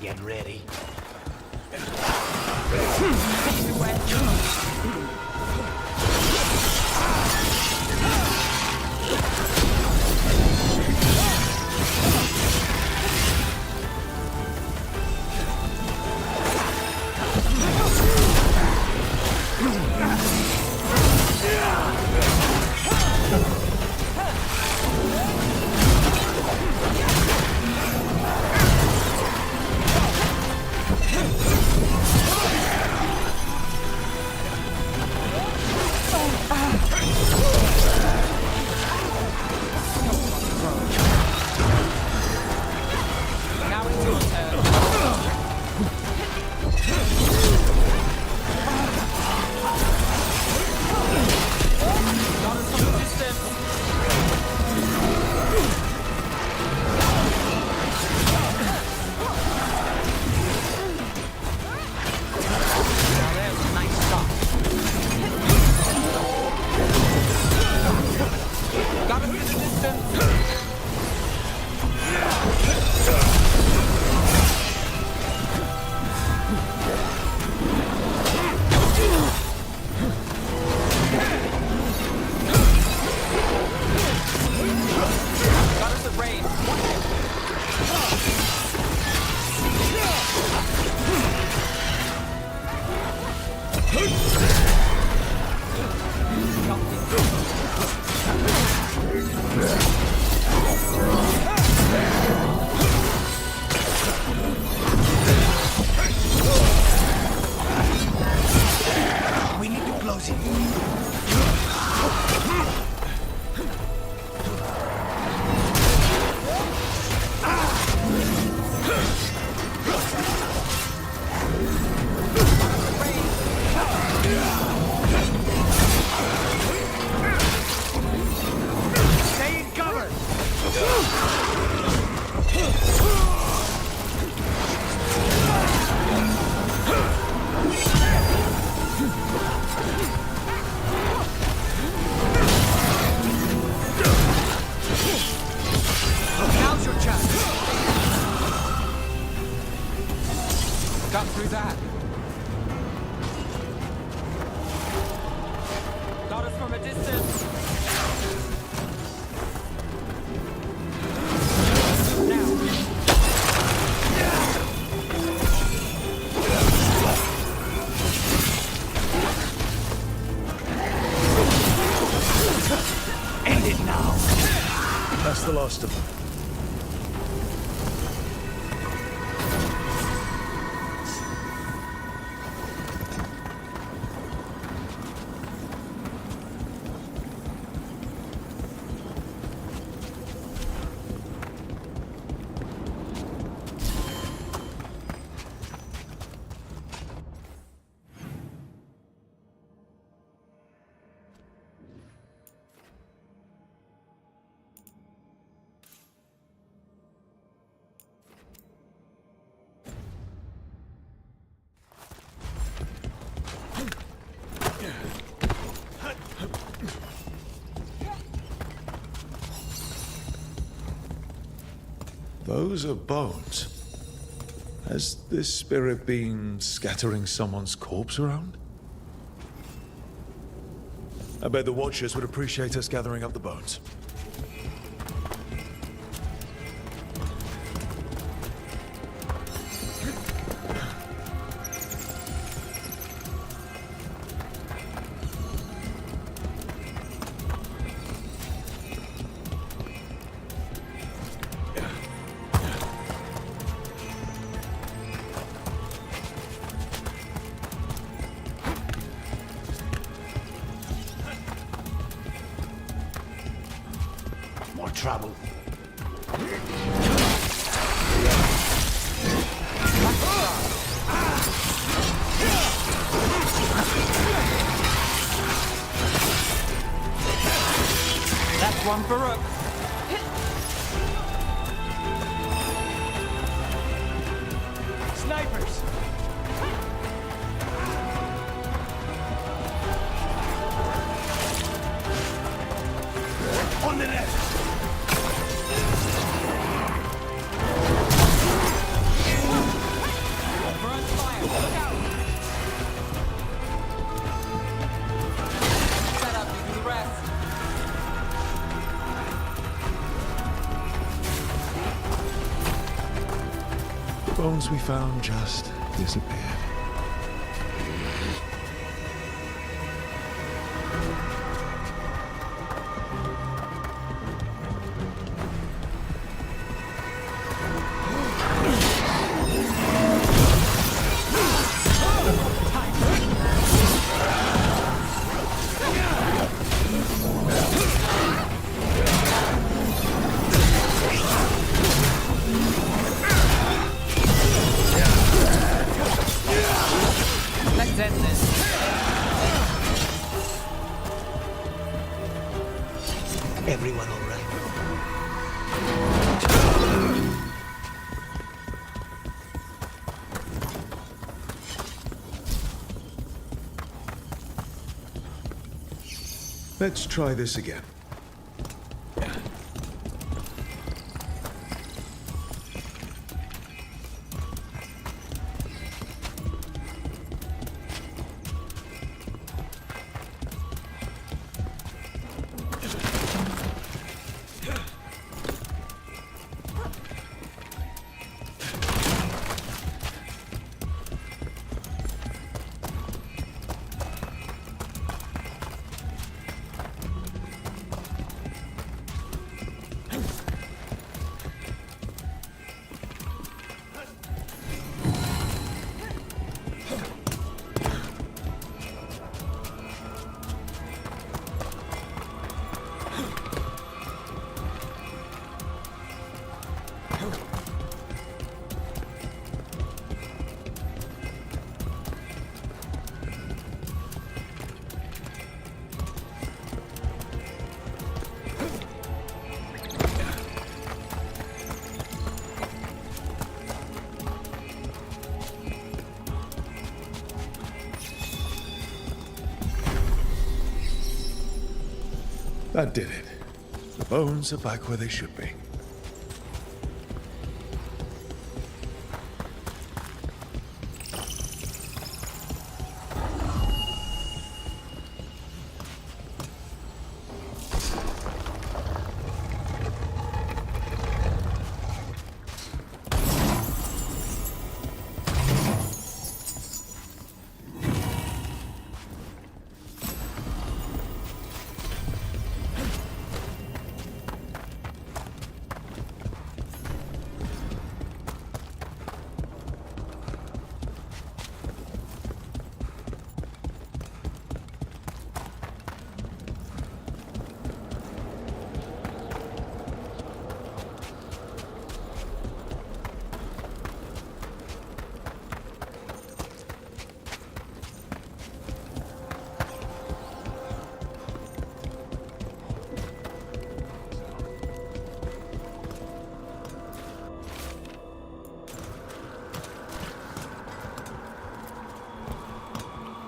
Get ready. Got through that. Got us from a distance. End it now. That's the last of them. Those are bones. Has this spirit been scattering someone's corpse around? I bet the Watchers would appreciate us gathering up the bones. More trouble. That's one for Rook. Snipers! On the left! Burns fire. Look out. Set up, you do the rest. The bones we found just disappeared. Let's end this. Everyone all right? Let's try this again. That did it. The bones are back where they should be.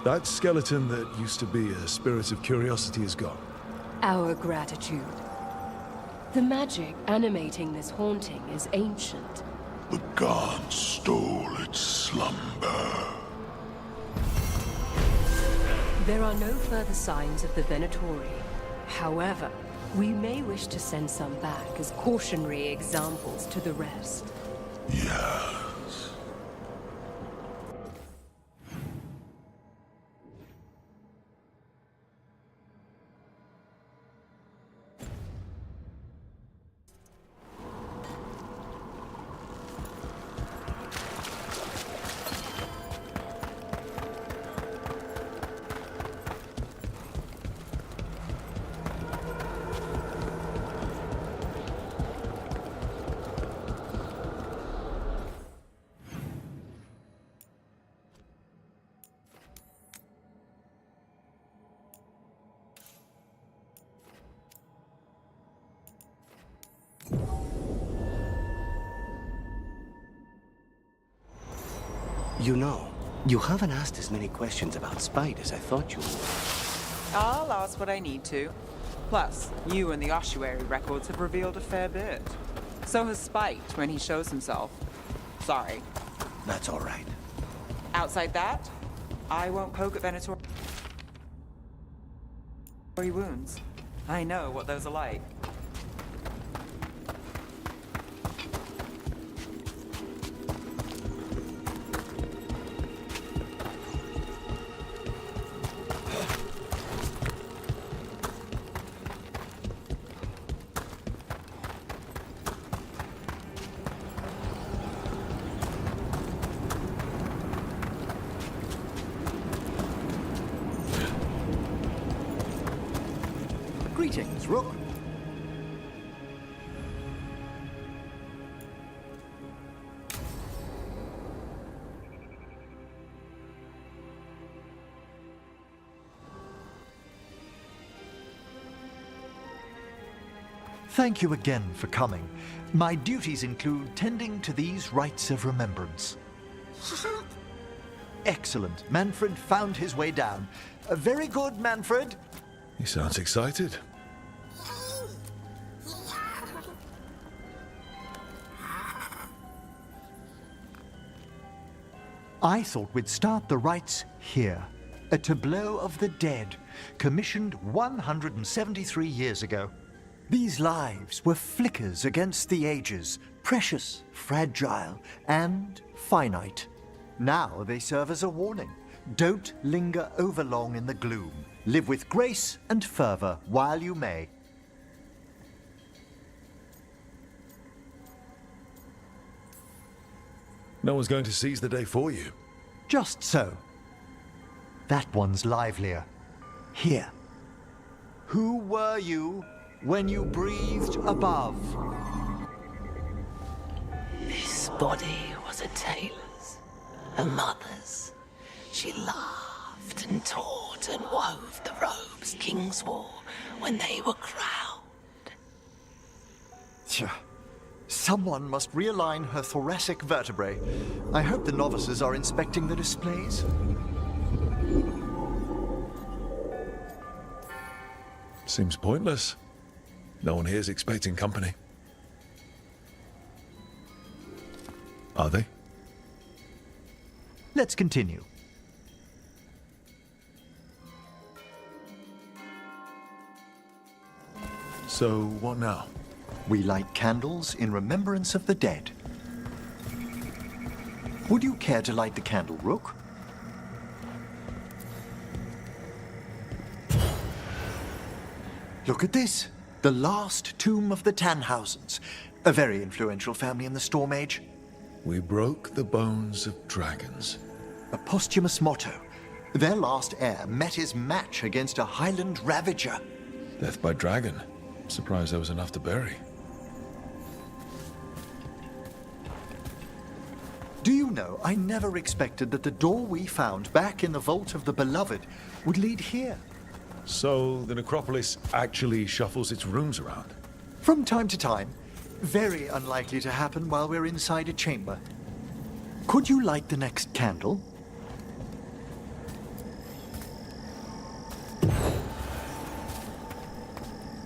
That skeleton that used to be a spirit of curiosity is gone. Our gratitude. The magic animating this haunting is ancient. The gods stole its slumber. There are no further signs of the Venatori. However, we may wish to send some back as cautionary examples to the rest. Yes. You know, you haven't asked as many questions about Spite as I thought you would. I'll ask what I need to. Plus, you and the ossuary records have revealed a fair bit. So has Spite when he shows himself. Sorry. That's all right. Outside that, I won't poke at Venatori wounds. I know what those are like. Greetings, Rook. Thank you again for coming. My duties include tending to these rites of remembrance. Excellent. Manfred found his way down. Very good, Manfred. He sounds excited. I thought we'd start the rites here. A tableau of the dead, commissioned 173 years ago. These lives were flickers against the ages, precious, fragile, and finite. Now they serve as a warning. Don't linger overlong in the gloom. Live with grace and fervor while you may. No one's going to seize the day for you. Just so. That one's livelier. Here. Who were you when you breathed above? This body was a tailor's, a mother's. She laughed and taught and wove the robes kings wore when they were crowned. Someone must realign her thoracic vertebrae. I hope the novices are inspecting the displays. Seems pointless. No one here's expecting company. Are they? Let's continue. So, what now? We light candles in remembrance of the dead. Would you care to light the candle, Rook? Look at this. The last tomb of the Tannhausens. A very influential family in the Storm Age. We broke the bones of dragons. A posthumous motto. Their last heir met his match against a Highland Ravager. Death by dragon. Surprised there was enough to bury. Do you know, I never expected that the door we found back in the Vault of the Beloved would lead here. So, the necropolis actually shuffles its rooms around? From time to time. Very unlikely to happen while we're inside a chamber. Could you light the next candle?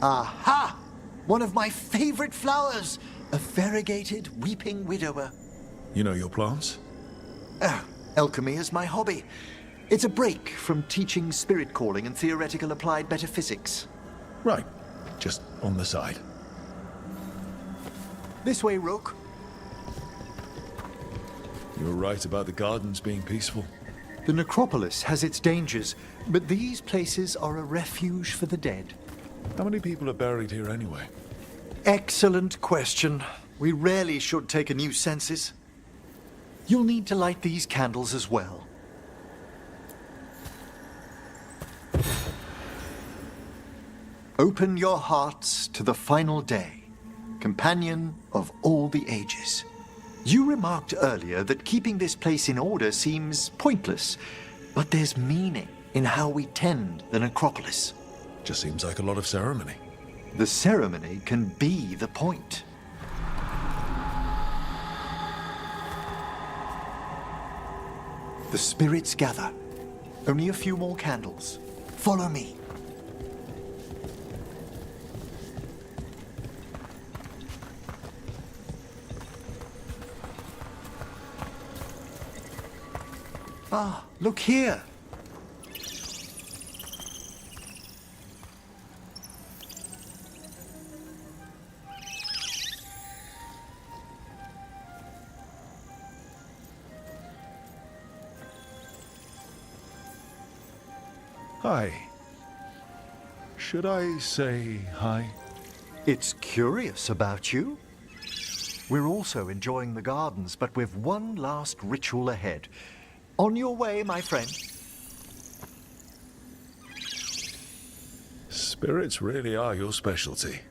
Aha! One of my favorite flowers! A variegated weeping widower. You know your plants? Alchemy is my hobby. It's a break from teaching spirit calling and theoretical applied metaphysics. Right. Just on the side. This way, Rook. You were right about the gardens being peaceful. The necropolis has its dangers, but these places are a refuge for the dead. How many people are buried here anyway? Excellent question. We rarely should take a new census. You'll need to light these candles as well. Open your hearts to the final day, companion of all the ages. You remarked earlier that keeping this place in order seems pointless, but there's meaning in how we tend the necropolis. Just seems like a lot of ceremony. The ceremony can be the point. The spirits gather. Only a few more candles. Follow me. Ah, look here. Hi. Should I say hi? It's curious about you. We're also enjoying the gardens, but we've one last ritual ahead. On your way, my friend. Spirits really are your specialty.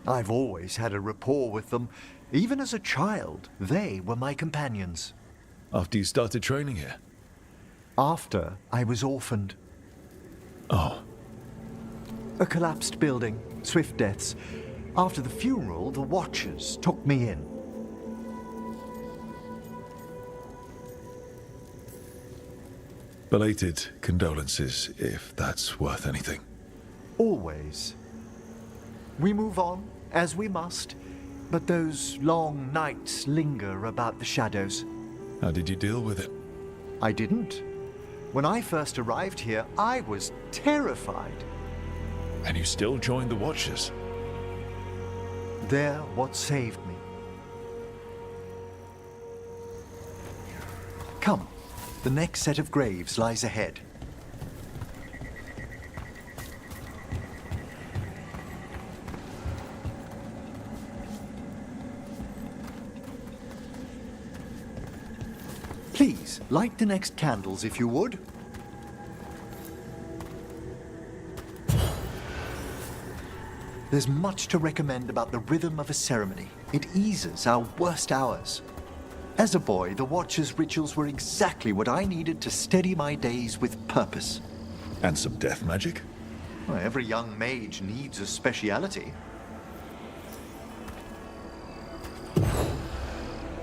I've always had a rapport with them. Even as a child, they were my companions. After you started training here? After I was orphaned. Oh. A collapsed building, swift deaths. After the funeral, the Watchers took me in. Belated condolences, if that's worth anything. Always. We move on, as we must, but those long nights linger about the shadows. How did you deal with it? I didn't. When I first arrived here, I was terrified. And you still joined the Watchers? They're what saved me. Come, the next set of graves lies ahead. Please, light the next candles if you would. There's much to recommend about the rhythm of a ceremony. It eases our worst hours. As a boy, the Watcher's rituals were exactly what I needed to steady my days with purpose. And some death magic? Well, every young mage needs a speciality.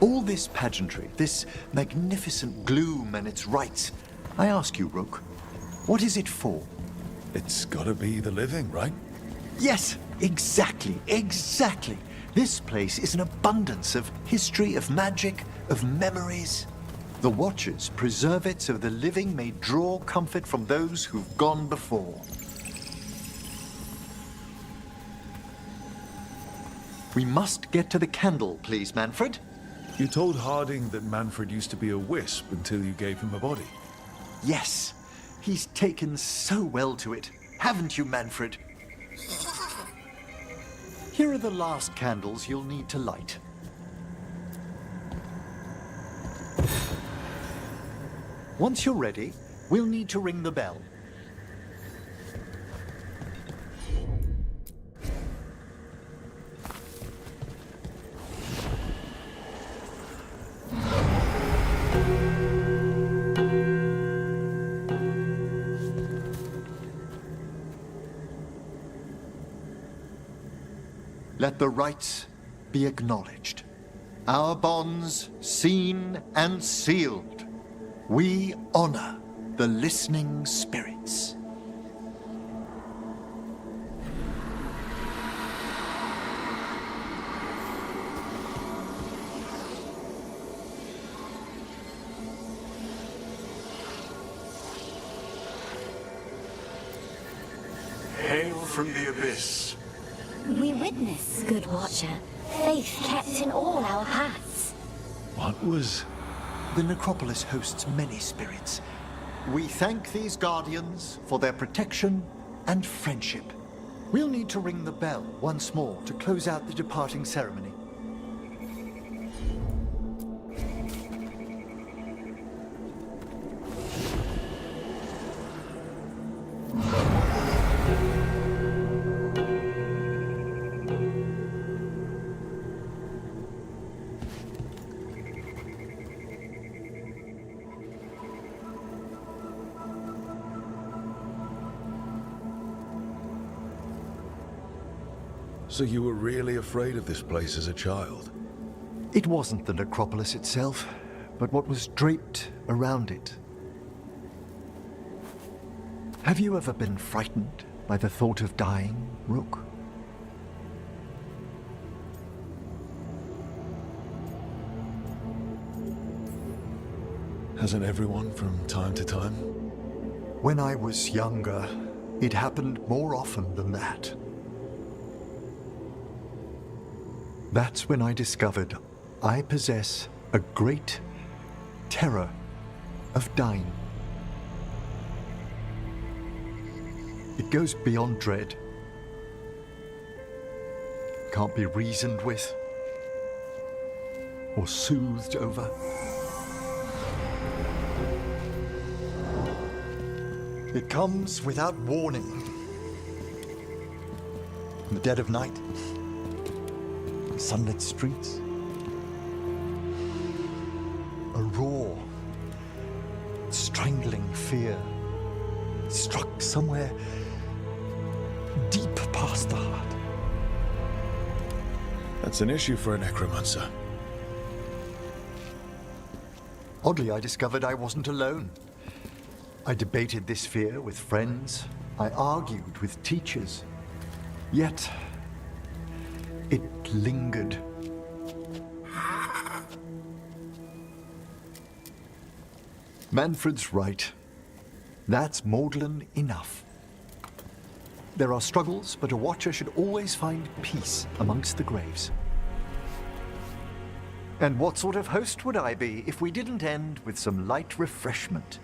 All this pageantry, this magnificent gloom and its rites, I ask you, Rook, what is it for? It's gotta be the living, right? Yes, exactly. This place is an abundance of history, of magic, of memories. The Watchers preserve it so the living may draw comfort from those who've gone before. We must get to the candle, please, Manfred. You told Harding that Manfred used to be a wisp until you gave him a body. Yes, he's taken so well to it. Haven't you, Manfred? Here are the last candles you'll need to light. Once you're ready, we'll need to ring the bell. Let the rites be acknowledged. Our bonds seen and sealed. We honor the listening spirits. Hail from the abyss. We witness, good watcher, faith kept in all our paths. What was... The necropolis hosts many spirits. We thank these guardians for their protection and friendship. We'll need to ring the bell once more to close out the departing ceremony. So you were really afraid of this place as a child? It wasn't the necropolis itself, but what was draped around it. Have you ever been frightened by the thought of dying, Rook? Hasn't everyone from time to time? When I was younger, it happened more often than that. That's when I discovered I possess a great terror of dying. It goes beyond dread. Can't be reasoned with or soothed over. It comes without warning. In the dead of night, sunlit streets, a raw, strangling fear struck somewhere deep past the heart. That's an issue for a necromancer. Oddly, I discovered I wasn't alone. I debated this fear with friends. I argued with teachers. Yet, it lingered. Manfred's right. That's maudlin enough. There are struggles, but a watcher should always find peace amongst the graves. And what sort of host would I be if we didn't end with some light refreshment?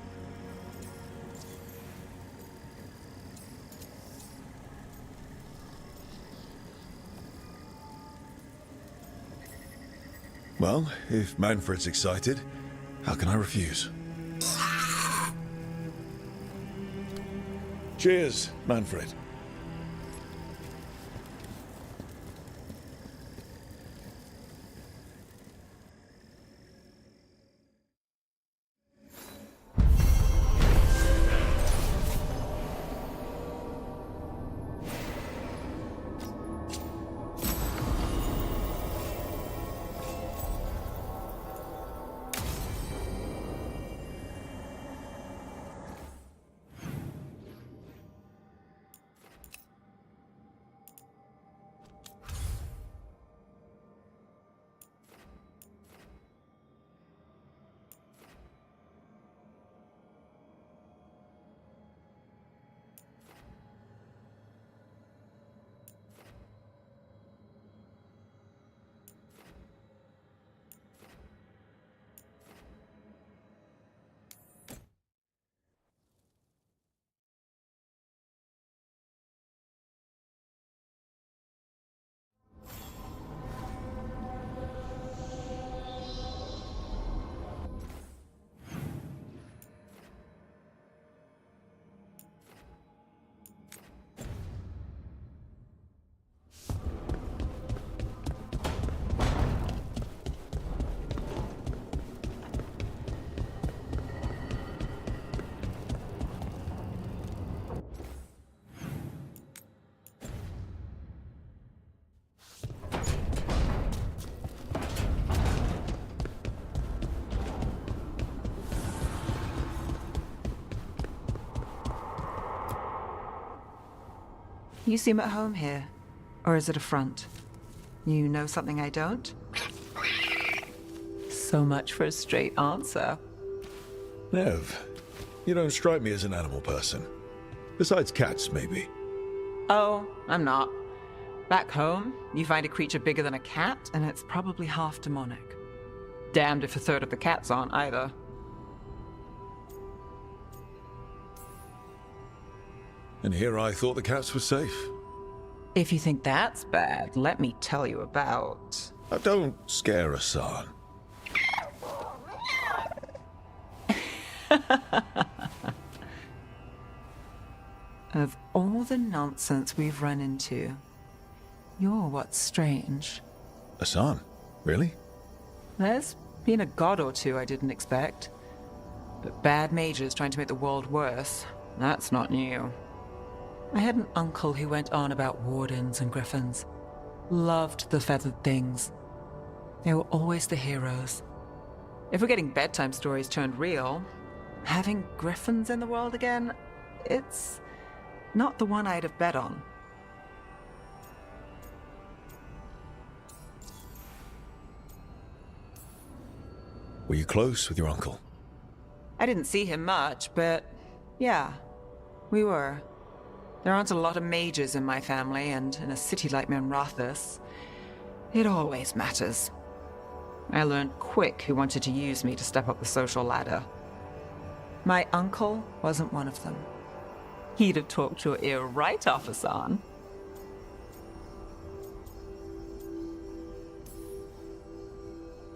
Well, if Manfred's excited, how can I refuse? Cheers, Manfred. You seem at home here. Or is it a front? You know something I don't? So much for a straight answer. Nev, you don't strike me as an animal person. Besides cats, maybe. Oh, I'm not. Back home, you find a creature bigger than a cat, and it's probably half demonic. Damned if a third of the cats aren't either. And here I thought the cats were safe. If you think that's bad, let me tell you about... Don't scare us, son. Of all the nonsense we've run into, you're what's strange. Hassan? Really? There's been a god or two I didn't expect. But bad mages trying to make the world worse, that's not new. I had an uncle who went on about wardens and griffins. Loved the feathered things. They were always the heroes. If we're getting bedtime stories turned real, having griffins in the world again, it's not the one I'd have bet on. Were you close with your uncle? I didn't see him much, but yeah, we were. There aren't a lot of mages in my family, and in a city like Minrathous, it always matters. I learned quick who wanted to use me to step up the social ladder. My uncle wasn't one of them. He'd have talked your ear right off, Hassan.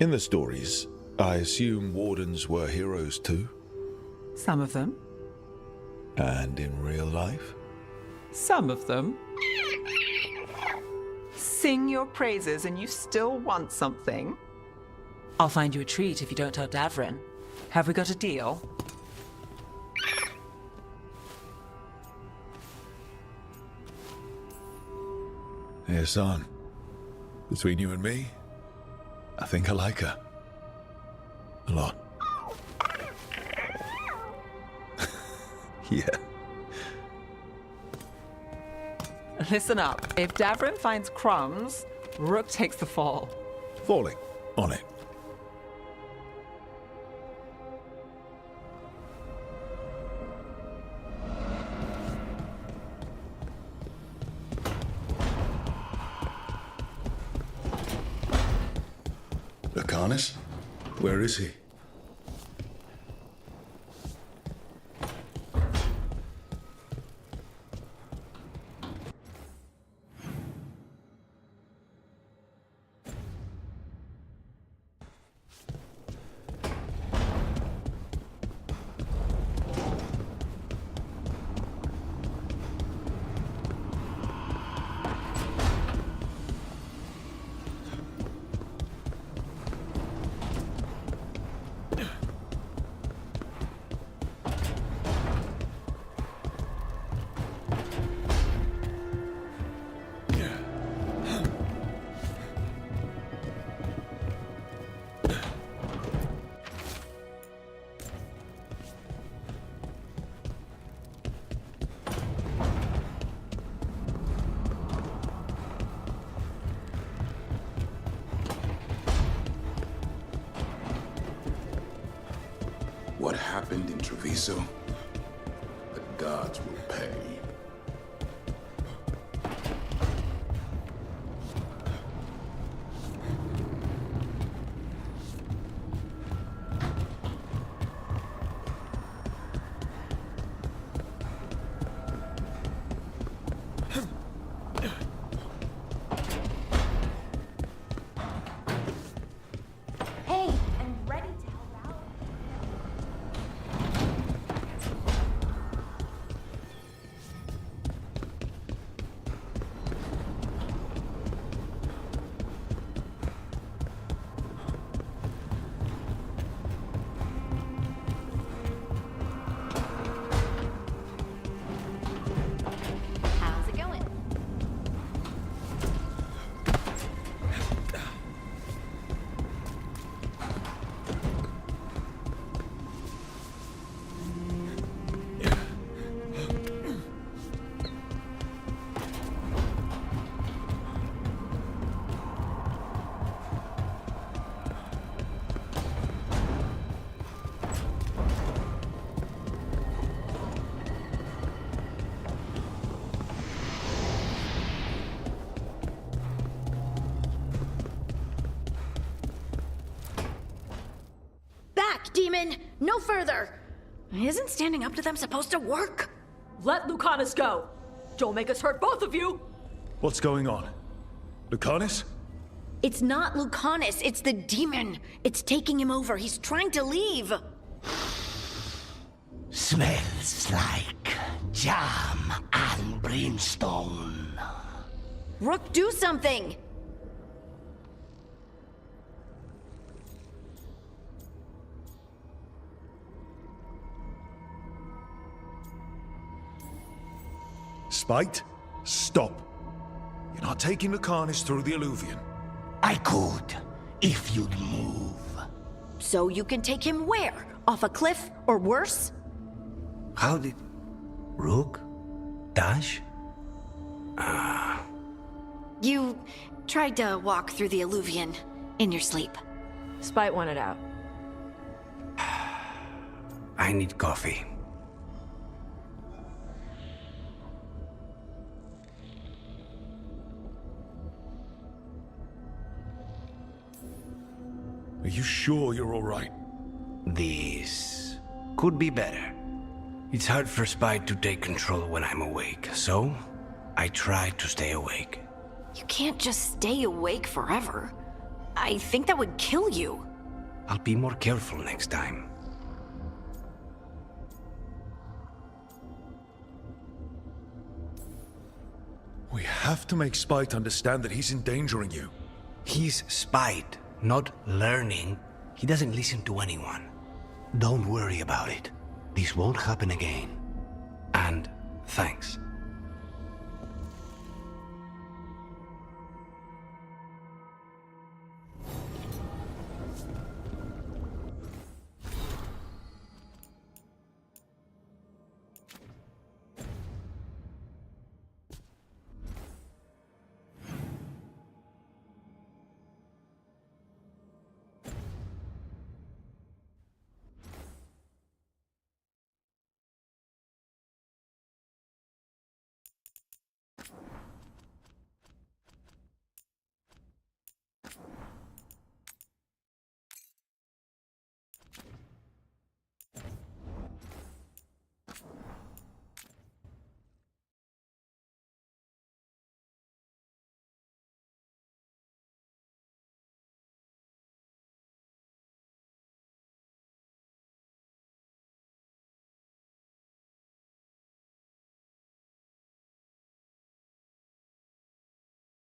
In the stories, I assume wardens were heroes too? Some of them. And in real life? Some of them. Sing your praises and you still want something. I'll find you a treat if you don't tell Davrin. Have we got a deal? Hey, Hassan. Between you and me, I think I like her. A lot. Yeah. Listen up. If Davrin finds crumbs, Rook takes the fall. Falling. On it. Lucanus? Where is he? What happened in Treviso? The gods will pay. demon! No further! Isn't standing up to them supposed to work? Let Lucanus go! Don't make us hurt both of you! What's going on? Lucanus? It's not Lucanus, it's the demon. It's taking him over. He's trying to leave. Smells like jam and brimstone. Rook, do something! Spite? Stop. You're not taking Lucanus through the Alluvion. I could, if you'd move. So you can take him where? Off a cliff, or worse? How did... Rook? Dash? You tried to walk through the Alluvion in your sleep. Spite wanted out. I need coffee. Are you sure you're all right? This could be better. It's hard for Spite to take control when I'm awake, so I try to stay awake. You can't just stay awake forever. I think that would kill you. I'll be more careful next time. We have to make Spite understand that he's endangering you. He's Spite, not learning. He doesn't listen to anyone. Don't worry about it. This won't happen again. And thanks.